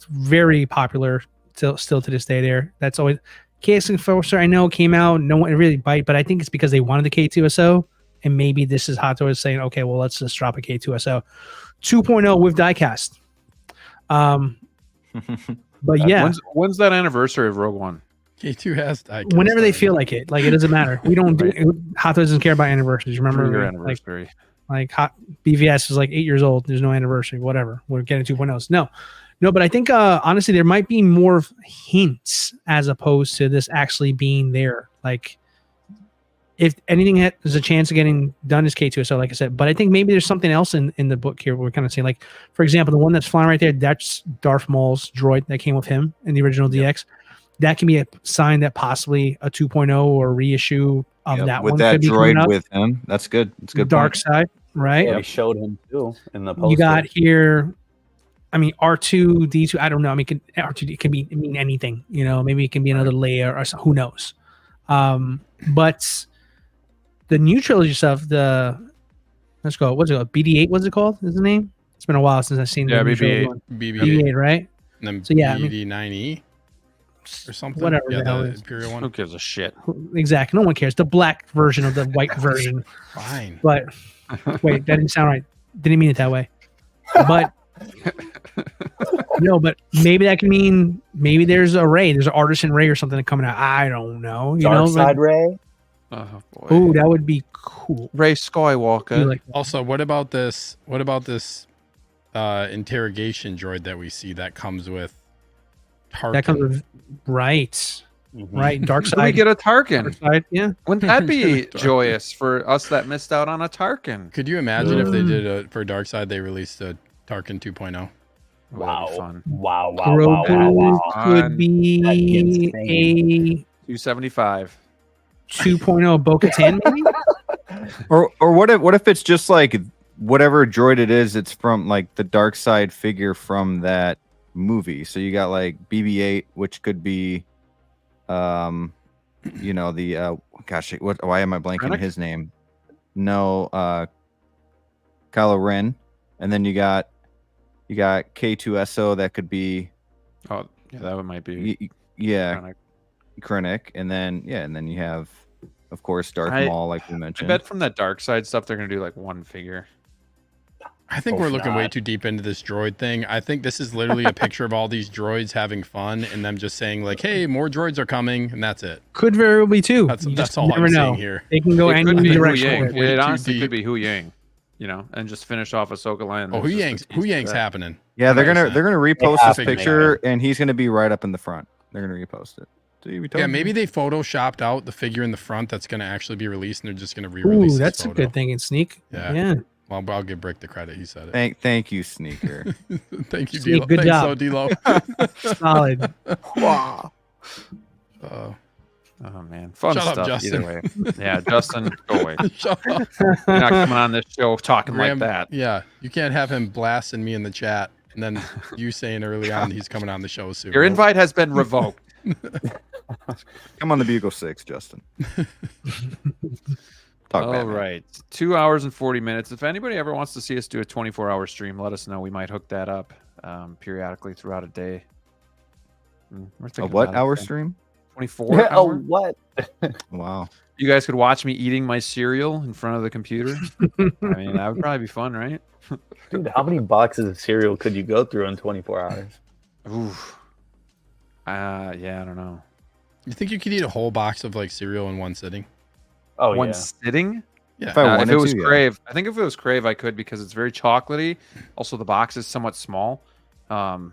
Speaker 3: very popular still to this day. That's always KX Enforcer. I know came out, no one really bite, but I think it's because they wanted the K2SO, and maybe this is Hot Toys saying, okay, well, let's just drop a K2SO 2.0 with diecast. But yeah,
Speaker 1: when's that anniversary of Rogue One?
Speaker 5: K2 has diecast.
Speaker 3: Whenever they feel like it doesn't matter. We don't Hot Toys doesn't care about anniversaries. Remember
Speaker 1: your anniversary?
Speaker 3: Like Hot BVS is like 8 years old. There's no anniversary. Whatever. We're getting 2.0s. No, but I think honestly there might be more hints as opposed to this actually being there. Like if anything there's a chance of getting done is K2SO, like I said. But I think maybe there's something else in the book here we're kind of seeing. Like, for example, the one that's flying right there, that's Darth Maul's droid that came with him in the original DX. That can be a sign that possibly a 2.0 or reissue of that
Speaker 4: with
Speaker 3: one
Speaker 4: that
Speaker 3: could be
Speaker 4: droid with him. That's good. It's good.
Speaker 3: Dark side, right?
Speaker 2: Yeah, they showed him too in the poster.
Speaker 3: You got here. I mean, R2, D2. I don't know. I mean, R2 can mean anything. Maybe it can be another layer or something. Who knows? But the new trilogy stuff. Let's go. What's it called? BD8. What's it called? Is the name? It's been a while since I've seen.
Speaker 1: Yeah,
Speaker 3: the
Speaker 1: BB8.
Speaker 3: BB8, right?
Speaker 5: And then
Speaker 3: so yeah,
Speaker 5: BD9E or something.
Speaker 3: Whatever
Speaker 5: yeah,
Speaker 3: the hell
Speaker 5: the
Speaker 3: is.
Speaker 5: Imperial one.
Speaker 1: Who gives a shit?
Speaker 3: Exactly. No one cares. The black version of the white version.
Speaker 5: Fine.
Speaker 3: But wait, that didn't sound right. Didn't mean it that way. But no, but maybe that can mean maybe there's a Ray, there's an Artisan Ray or something coming out. I don't know.
Speaker 2: Dark side Ray.
Speaker 1: Oh boy.
Speaker 3: Oh, that would be cool.
Speaker 1: Ray Skywalker.
Speaker 5: Also, what about this? What about this interrogation droid that we see that comes with Tarkin?
Speaker 3: That comes with right. Dark side.
Speaker 1: We get a Tarkin.
Speaker 3: Dark side, yeah.
Speaker 1: Wouldn't that be joyous for us that missed out on a Tarkin?
Speaker 5: Could you imagine if they did for Dark Side they released a Tarkin 2.0?
Speaker 2: Wow.
Speaker 1: Fun.
Speaker 2: Wow.
Speaker 3: Could be a
Speaker 1: 275.
Speaker 3: 2.0 Bo-Katan maybe?
Speaker 4: Or what if it's just like whatever droid it is, it's from like the Dark Side figure from that movie. So you got like BB-8, which could be why am I blanking
Speaker 1: Krennic?
Speaker 4: his name? No, Kylo Ren. And then you got K2SO that could be
Speaker 1: Yeah, that might be.
Speaker 4: Yeah, Krennic, and then you have, of course, Darth Maul, like we
Speaker 1: I
Speaker 4: mentioned.
Speaker 1: bet from that dark side stuff, they're gonna do like one figure.
Speaker 5: I think we're looking way too deep into this droid thing. I think this is literally a picture of all these droids having fun and them just saying like, "Hey, more droids are coming," and that's it.
Speaker 3: Could very well be too.
Speaker 5: That's all I'm seeing here.
Speaker 3: They can go
Speaker 1: It
Speaker 3: any
Speaker 1: could be
Speaker 3: direction.
Speaker 1: Hu Yang. It honestly could be Hu Yang, you know, and just finish off Ahsoka line.
Speaker 5: Oh, Hu Yang's happening.
Speaker 4: Yeah, they're gonna repost
Speaker 5: Yeah,
Speaker 4: this picture, and he's gonna be right up in the front. They're gonna repost it.
Speaker 5: Yeah, maybe they photoshopped out the figure in the front that's gonna actually be released, and they're just gonna re-release.
Speaker 3: Ooh, that's a good thing in Sneak. Yeah.
Speaker 5: Well, I'll give Brick the credit. He said it.
Speaker 4: Thank you, Sneaker.
Speaker 5: Thank you,
Speaker 3: Sneak,
Speaker 5: D-Lo.
Speaker 3: good
Speaker 5: Thanks,
Speaker 3: job.
Speaker 5: D-Lo.
Speaker 3: Solid.
Speaker 2: Wow.
Speaker 1: Oh man, fun
Speaker 5: Shut up,
Speaker 1: stuff.
Speaker 5: Justin.
Speaker 1: Either way, yeah, Justin, go away.
Speaker 5: Shut up.
Speaker 1: You're not coming on this show talking
Speaker 5: Graham,
Speaker 1: like that.
Speaker 5: Yeah, you can't have him blasting me in the chat, and then you saying early on he's coming on the show soon.
Speaker 1: Your invite has been revoked.
Speaker 4: Come on the Bugle 6, Justin. Talk
Speaker 1: All
Speaker 4: Batman.
Speaker 1: right, 2 hours and 40 minutes. If anybody ever wants to see us do a 24-hour stream, let us know. We might hook that up periodically throughout a day. We're
Speaker 4: A
Speaker 1: thinking
Speaker 4: what
Speaker 1: about it,
Speaker 4: hour
Speaker 1: okay?
Speaker 4: stream?
Speaker 1: 24
Speaker 2: Oh,
Speaker 1: hour?
Speaker 2: what?
Speaker 4: Wow.
Speaker 1: You guys could watch me eating my cereal in front of the computer. I mean, that would probably be fun, right?
Speaker 2: Dude, how many boxes of cereal could you go through in 24 hours?
Speaker 1: Oof. Yeah, I don't know.
Speaker 5: You think you could eat a whole box of like cereal in one sitting?
Speaker 2: Oh,
Speaker 1: One
Speaker 2: yeah.
Speaker 1: sitting?
Speaker 5: Yeah.
Speaker 4: If I
Speaker 1: If
Speaker 4: wanted
Speaker 1: it was
Speaker 4: to, yeah.
Speaker 1: Crave, I think if it was Crave, I could because it's very chocolatey. Also, the box is somewhat small. So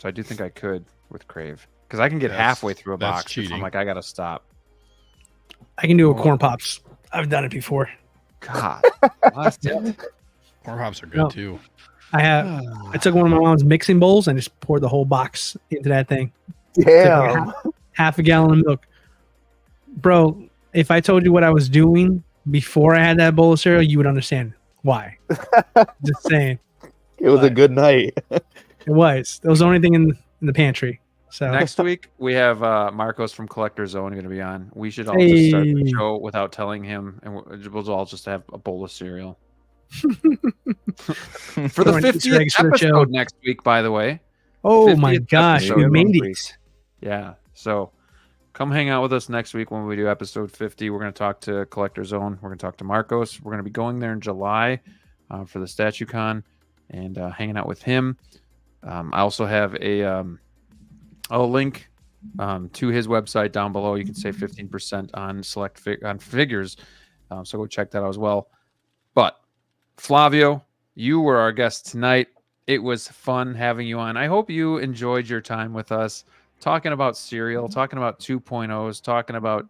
Speaker 1: I do think I could with Crave because I can get halfway through a
Speaker 5: that's
Speaker 1: box. If I'm
Speaker 5: cheating.
Speaker 1: like, I gotta stop.
Speaker 3: I can do a corn pops. I've done it before.
Speaker 1: God, what?
Speaker 5: Corn pops are good
Speaker 3: No.
Speaker 5: too.
Speaker 3: I took one of my mom's mixing bowls and just poured the whole box into that thing.
Speaker 2: Damn.
Speaker 3: Half a gallon of milk. Bro, if I told you what I was doing before I had that bowl of cereal, you would understand why. Just saying.
Speaker 2: It was a good night.
Speaker 3: It was. That was the only thing in the pantry. So
Speaker 1: Next week we have Marcos from Collector Zone going to be on. We should all just start the
Speaker 3: Hey.
Speaker 1: show without telling him, and we'll all just have a bowl of cereal for the
Speaker 3: Throwing Easter
Speaker 1: 50th
Speaker 3: eggs for the show.
Speaker 1: episode next week. By the way,
Speaker 3: oh my
Speaker 1: 50th
Speaker 3: gosh,
Speaker 1: episode
Speaker 3: we made
Speaker 1: next
Speaker 3: it.
Speaker 1: week. Yeah, so come hang out with us next week when we do episode 50. We're going to talk to Collector Zone. We're going to talk to Marcos. We're going to be going there in July for the Statue Con and hanging out with him. I also have a link to his website down below. You can save 15% on select figures. So go check that out as well. But Flavio, you were our guest tonight. It was fun having you on. I hope you enjoyed your time with us, talking about cereal, talking about 2.0's, talking about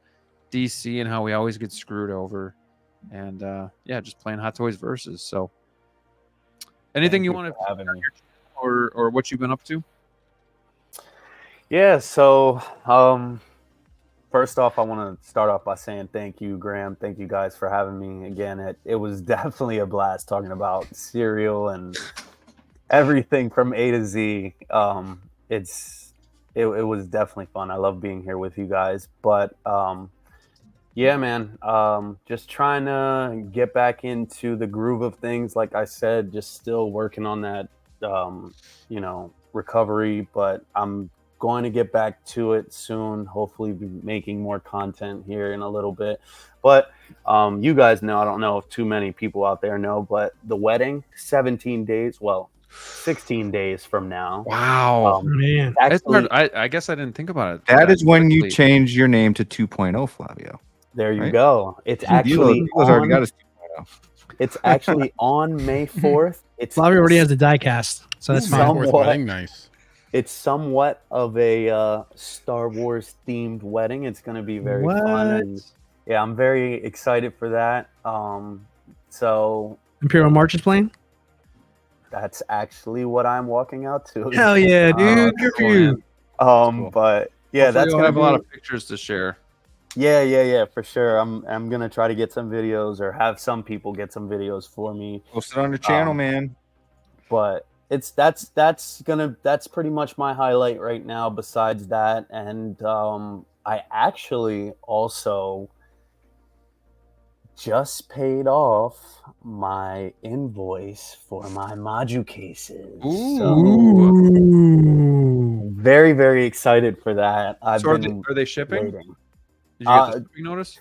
Speaker 1: DC and how we always get screwed over. And just playing Hot Toys Versus. So anything you want to
Speaker 2: having me.
Speaker 1: or what you've been up to?
Speaker 2: Yeah, so first off, I want to start off by saying thank you, Graham. Thank you guys for having me again. It was definitely a blast talking about cereal and everything from A to Z. It was definitely fun. I love being here with you guys. But yeah, man, just trying to get back into the groove of things. Like I said, just still working on that, recovery. But I'm going to get back to it soon. Hopefully be making more content here in a little bit. But you guys know, I don't know if too many people out there know, but the wedding, 16 days from now.
Speaker 1: Wow.
Speaker 3: Man.
Speaker 2: Actually,
Speaker 1: I guess I didn't think about it.
Speaker 4: That is when you
Speaker 1: quickly.
Speaker 4: change your name to 2.0, Flavio.
Speaker 2: there you
Speaker 4: right?
Speaker 2: go. It's actually
Speaker 4: Dilo's already got his 2.0.
Speaker 2: it's actually on May 4th. It's
Speaker 3: Flavio already has the die cast, so that's
Speaker 5: Ooh,
Speaker 3: fine.
Speaker 5: May 4th
Speaker 2: Somewhat.
Speaker 5: wedding, nice.
Speaker 2: It's somewhat of a Star Wars themed wedding. It's going to be very fun,
Speaker 3: What?
Speaker 2: and yeah, I'm very excited for that. So
Speaker 3: Imperial March is playing?
Speaker 2: that's actually what I'm walking out to.
Speaker 3: Hell yeah, dude. Good for
Speaker 1: cool,
Speaker 3: you.
Speaker 1: man. cool.
Speaker 2: But yeah,
Speaker 1: Hopefully
Speaker 2: that's
Speaker 1: you'll
Speaker 2: gonna
Speaker 1: have
Speaker 2: be
Speaker 1: a lot of pictures to share.
Speaker 2: yeah, for sure. I'm gonna try to get some videos or have some people get some videos for me.
Speaker 4: Post it on your channel, man.
Speaker 2: But that's pretty much my highlight right now. Besides that, and I actually also just paid off my invoice for my module cases. So
Speaker 3: Ooh.
Speaker 2: Very, very excited for that.
Speaker 1: So are they shipping?
Speaker 2: waiting.
Speaker 1: Did you get the shipping notice?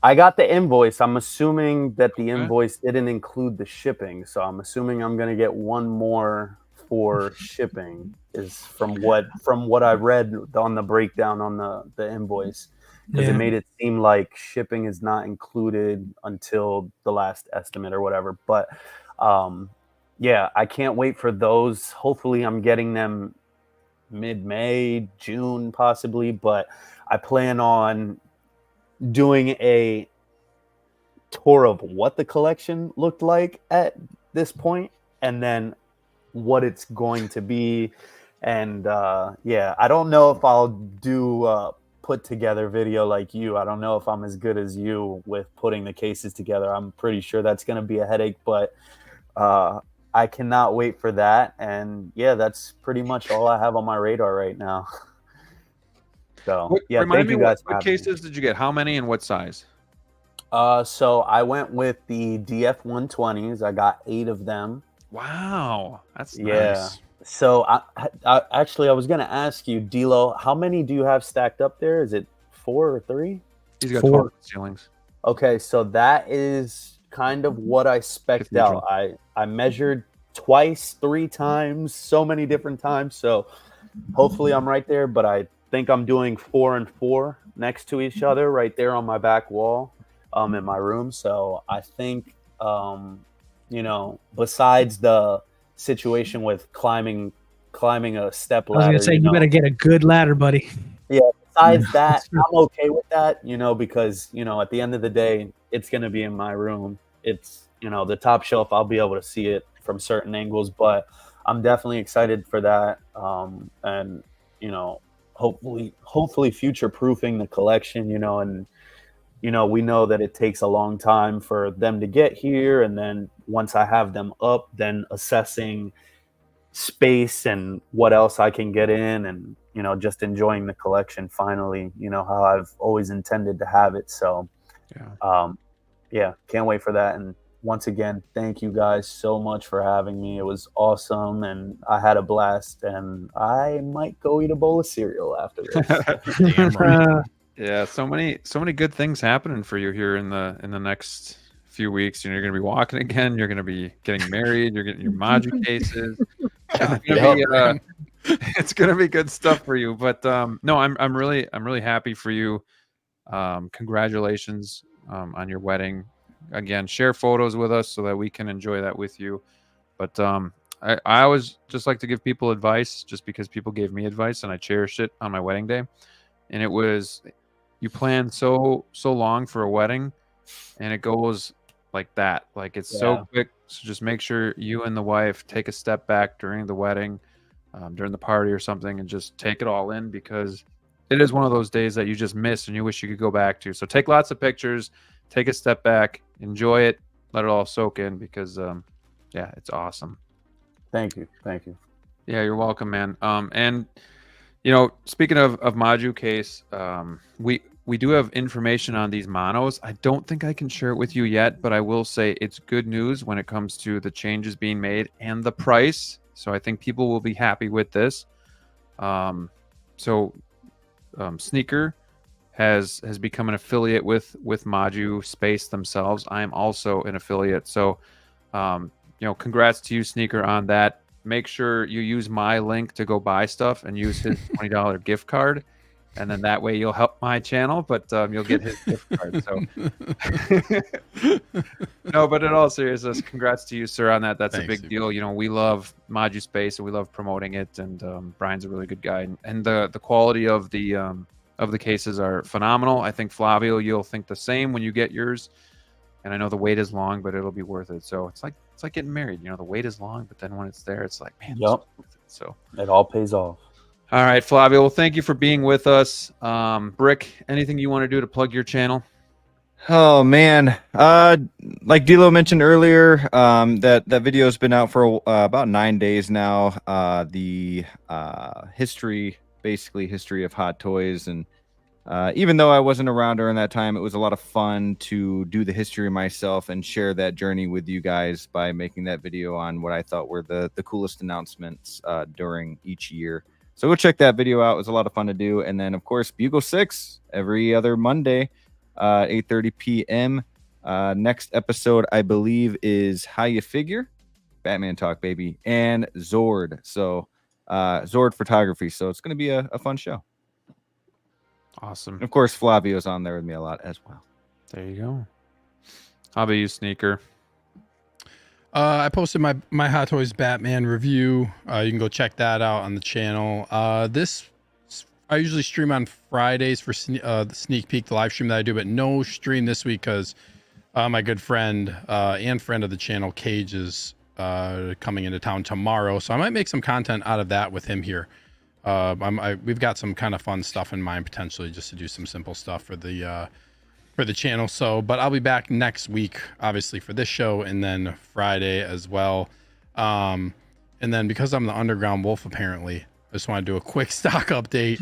Speaker 2: I got the invoice. I'm assuming that the
Speaker 1: Okay.
Speaker 2: invoice didn't include the shipping, so I'm assuming I'm gonna get one more for shipping. Is from what I read on the breakdown on the invoice, because it made it seem like shipping is not included until the last estimate or whatever. But yeah, I can't wait for those. Hopefully, I'm getting them mid-May, June, possibly. But I plan on doing a tour of what the collection looked like at this point, and then what it's going to be. And yeah, I don't know if I'll do put together video like you. I don't know if I'm as good as you with putting the cases together. I'm pretty sure that's going to be a headache, but I cannot wait for that. And yeah, that's pretty much all I have on my radar right now. So yeah, thank you guys.
Speaker 1: What cases did you get? How many and what size?
Speaker 2: So I went with the DF120s. I got 8 of them.
Speaker 1: Wow, that's
Speaker 2: Yeah.
Speaker 1: nice.
Speaker 2: So I actually I was gonna ask you, DLO, how many do you have stacked up there? Is it 4 or 3?
Speaker 1: He's got
Speaker 3: 4
Speaker 1: 12 ceilings.
Speaker 2: Okay, so that is kind of what I spec'd out. I measured twice, 3 times, so many different times. So hopefully I'm right there, but I think I'm doing 4 and 4 next to each other right there on my back wall in my room. So I think you know, besides the situation with climbing a step ladder,
Speaker 3: I was gonna say you better get a good ladder, buddy.
Speaker 2: Yeah, besides that, I'm okay with that, you know, because, you know, at the end of the day, it's going to be in my room. It's, you know, the top shelf, I'll be able to see it from certain angles, but I'm definitely excited for that. And, you know, hopefully future proofing the collection, you know, and, you know, we know that it takes a long time for them to get here. And then once I have them up, then assessing space and what else I can get in, and, you know, just enjoying the collection finally, you know, how I've always intended to have it. So yeah, can't wait for that. And once again, thank you guys so much for having me. It was awesome, and I had a blast, and I might go eat a bowl of cereal after this.
Speaker 5: Damn right.
Speaker 1: Yeah, so many good things happening for you here in the next few weeks. You know, you're gonna be walking again, you're gonna be getting married, you're getting your Maju cases. It's gonna be good stuff for you. But no, I'm really happy for you. Congratulations on your wedding. Again, share photos with us so that we can enjoy that with you. But I always just like to give people advice, just because people gave me advice and I cherished it on my wedding day. And it was, you plan so long for a wedding, and it goes like that. Like, it's so quick. So just make sure you and the wife take a step back during the wedding, during the party or something, and just take it all in, because it is one of those days that you just miss and you wish you could go back to. So take lots of pictures, take a step back, enjoy it, let it all soak in, because yeah, it's awesome.
Speaker 2: Thank you.
Speaker 1: Yeah, you're welcome, man. And you know, speaking of Maju case, we do have information on these monos. I don't think I can share it with you yet, but I will say it's good news when it comes to the changes being made and the price. So I think people will be happy with this. Sneaker has become an affiliate with Maju Space themselves. I am also an affiliate. So, you know, congrats to you, Sneaker, on that. Make sure you use my link to go buy stuff and use his $20 gift card. And then that way you'll help my channel, but you'll get his gift card. So no, but in all seriousness, congrats to you, sir, on that. That's a big deal. You know, we love Maju Space and we love promoting it. And Brian's a really good guy. And the quality of the cases are phenomenal. I think, Flavio, you'll think the same when you get yours. And I know the wait is long, but it'll be worth it. So it's like getting married. You know, the wait is long, but then when it's there, it's like, man,
Speaker 2: yep.
Speaker 1: It's worth it. So
Speaker 2: it all pays off.
Speaker 1: All right, Flavio. Well, thank you for being with us. Brick, anything you want to do to plug your channel?
Speaker 4: Oh man, like D'Lo mentioned earlier, that video has been out for about 9 days now. The history of Hot Toys, and even though I wasn't around during that time, it was a lot of fun to do the history myself and share that journey with you guys by making that video on what I thought were the coolest announcements during each year. So go check that video out. It was a lot of fun to do. And then, of course, Bugle 6 every other Monday, 8:30 p.m. Next episode, I believe, is How You Figure, Batman Talk, baby, and Zord. So Zord Photography. So it's going to be a fun show.
Speaker 1: Awesome.
Speaker 4: And of course, Flavio's on there with me a lot as well.
Speaker 1: There you go. How about you, Sneaker?
Speaker 5: I posted my Hot Toys Batman review. You can go check that out on the channel. I usually stream on Fridays for the sneak peek, the live stream that I do, but no stream this week because my good friend and friend of the channel, Cage, is coming into town tomorrow. So I might make some content out of that with him here. We've got some kind of fun stuff in mind potentially just to do some simple stuff for the channel. So, but I'll be back next week, obviously, for this show, and then Friday as well. And then because I'm the Underground Wolf, apparently, I just want to do a quick stock update.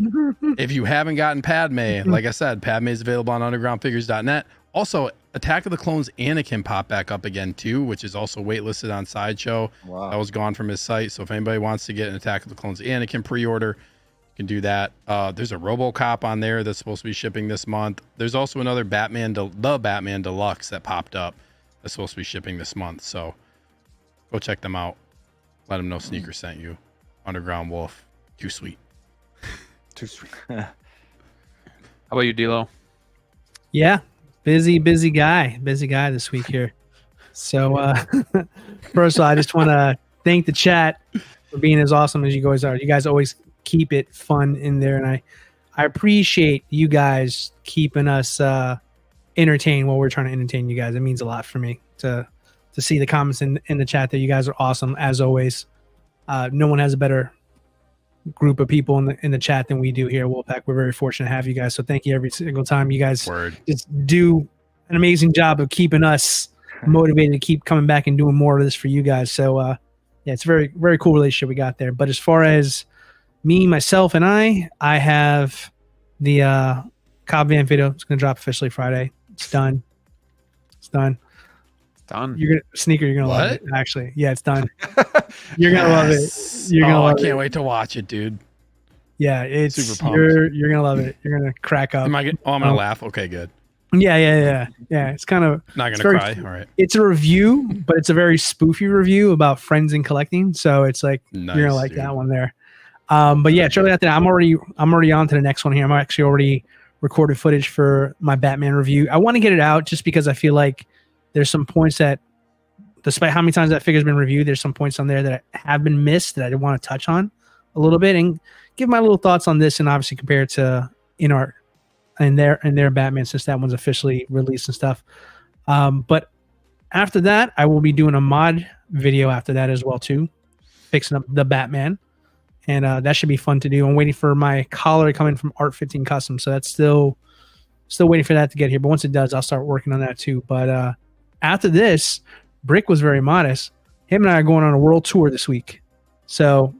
Speaker 5: If you haven't gotten Padme, like I said, Padme is available on undergroundfigures.net. Also, Attack of the Clones Anakin popped back up again too, which is also waitlisted on Sideshow.
Speaker 4: Wow.
Speaker 5: That was gone from his site. So if anybody wants to get an Attack of the Clones Anakin pre-order, you can do that. There's a RoboCop on there that's supposed to be shipping this month. There's also another the Batman Deluxe that popped up that's supposed to be shipping this month. So go check them out. Let them know Sneaker sent you. Underground Wolf. Too sweet.
Speaker 1: Too sweet. How about you, DLO?
Speaker 3: Yeah, busy guy this week here. So first of all, I just want to thank the chat for being as awesome as you guys are. You guys always keep it fun in there, and I appreciate you guys keeping us entertained while we're trying to entertain you guys. It means a lot for me to see the comments in the chat that you guys are awesome as always. No one has a better group of people in the chat than we do here at Wolfpack. We're very fortunate to have you guys, so thank you every single time. You guys just do an amazing job of keeping us motivated to keep coming back and doing more of this for you guys. So yeah, it's a very, very cool relationship we got there. But as far as me, myself, and I have the Cobb Van video. It's going to drop officially Friday. It's done.
Speaker 1: Done.
Speaker 3: You're gonna love it. Actually, yeah, it's done. You're gonna love it. You're gonna love it.
Speaker 5: I can't wait to watch it, dude.
Speaker 3: Yeah, it's
Speaker 5: super pumped.
Speaker 3: You're gonna love it. You're gonna crack up.
Speaker 5: I'm gonna laugh. Okay, good.
Speaker 3: Yeah. It's kind of
Speaker 5: not gonna cry. All right.
Speaker 3: It's a review, but it's a very spoofy review about friends and collecting. So it's like
Speaker 5: nice,
Speaker 3: you're gonna like that one there. But yeah, shortly after that, I'm already on to the next one here. I'm actually already recorded footage for my Batman review. I want to get it out just because I feel like there's some points that, despite how many times that figure's been reviewed, there's some points on there that have been missed that I want to touch on a little bit and give my little thoughts on this, and obviously compare it to InArt and their Batman, since that one's officially released and stuff. But after that, I will be doing a mod video after that as well too, fixing up the Batman, and that should be fun to do. I'm waiting for my collar to come in from Art 15 Custom, so that's still waiting for that to get here. But once it does, I'll start working on that too. But after this, Brick was very modest. Him and I are going on a world tour this week. So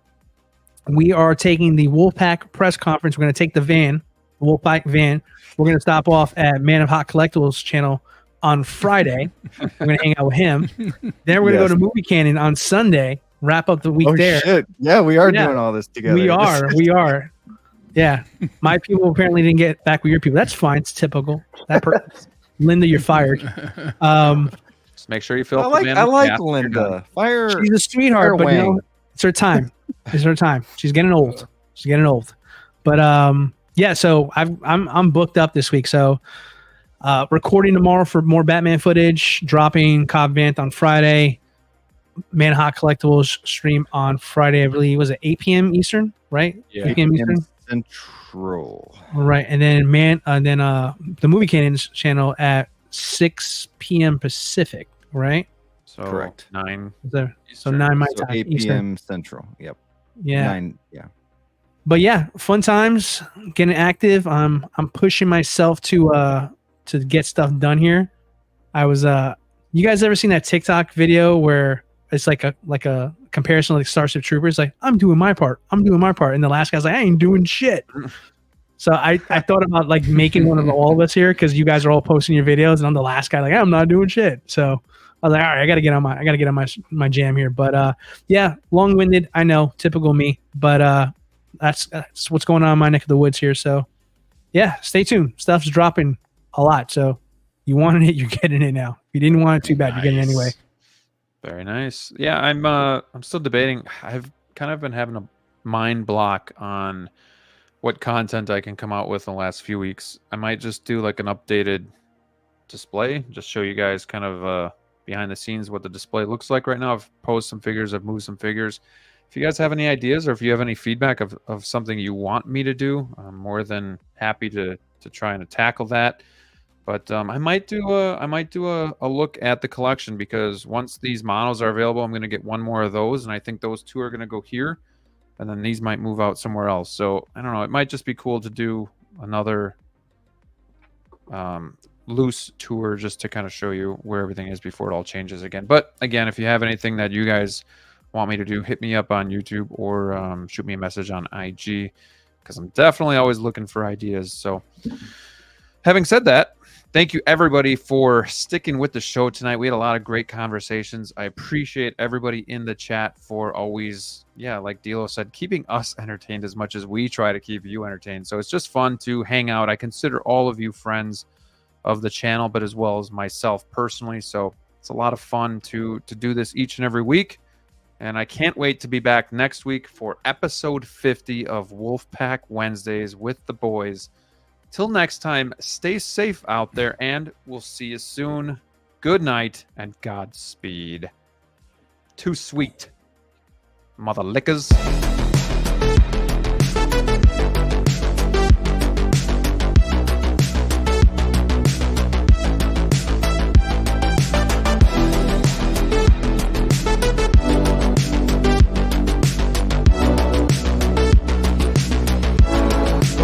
Speaker 3: we are taking the Wolfpack press conference. We're going to take the Wolfpack van. We're going to stop off at Man of Hot Collectibles channel on Friday. We're going to hang out with him. Then we're going to go to Movie Cannon on Sunday, wrap up the week there.
Speaker 4: Shit. Yeah, we are doing all this together.
Speaker 3: We are. Yeah. My people apparently didn't get back with your people. That's fine. It's typical. Linda, you're fired.
Speaker 1: Just make sure you fill up
Speaker 4: I like Linda.
Speaker 3: She's a sweetheart, but it's her time. It's her time. She's getting old. But yeah, so I'm booked up this week. So recording tomorrow for more Batman footage, dropping Cobb Vanth on Friday, Man Hot Collectibles stream on Friday, I believe. Was it 8 p.m. Eastern, right?
Speaker 1: Yeah.
Speaker 3: 8 p.m. Eastern.
Speaker 4: Central.
Speaker 3: Right, and then the Movie Cannons channel at 6 p.m. Pacific, right?
Speaker 1: So
Speaker 4: correct.
Speaker 1: 9.
Speaker 3: So 9 my time.
Speaker 4: 8 p.m. Central. Yep.
Speaker 3: Yeah.
Speaker 4: 9. Yeah.
Speaker 3: But yeah, fun times, getting active. I'm pushing myself to get stuff done here. I was you guys ever seen that TikTok video where it's like a comparison like Starship Troopers? Like, I'm doing my part, and the last guy's like, I ain't doing shit. So I thought about like making one of all of us here, because you guys are all posting your videos and I'm the last guy like, I'm not doing shit. So I was like, all right, I gotta get on my jam here. But yeah, long-winded, I know, typical me, but that's what's going on in my neck of the woods here. So yeah, stay tuned. Stuff's dropping a lot. So you wanted it, you're getting it now. If you didn't want it, too bad. You're getting it anyway.
Speaker 1: Very nice. Yeah, I'm still debating. I've kind of been having a mind block on what content I can come out with in the last few weeks. I might just do like an updated display, just show you guys kind of behind the scenes what the display looks like right now. I've posted some figures, I've moved some figures. If you guys have any ideas or if you have any feedback of something you want me to do, I'm more than happy to try and tackle that. But I might do a look at the collection, because once these models are available, I'm going to get one more of those, and I think those two are going to go here, and then these might move out somewhere else. So I don't know. It might just be cool to do another loose tour just to kind of show you where everything is before it all changes again. But again, if you have anything that you guys want me to do, hit me up on YouTube or shoot me a message on IG, because I'm definitely always looking for ideas. So having said that, thank you everybody for sticking with the show tonight. We had a lot of great conversations. I appreciate everybody in the chat for always, like DLO said, keeping us entertained as much as we try to keep you entertained. So it's just fun to hang out. I consider all of you friends of the channel, but as well as myself personally. So it's a lot of fun to do this each and every week. And I can't wait to be back next week for episode 50 of Wolfpack Wednesdays with the boys. Till next time, stay safe out there, and we'll see you soon. Good night and Godspeed. Too sweet, mother lickers.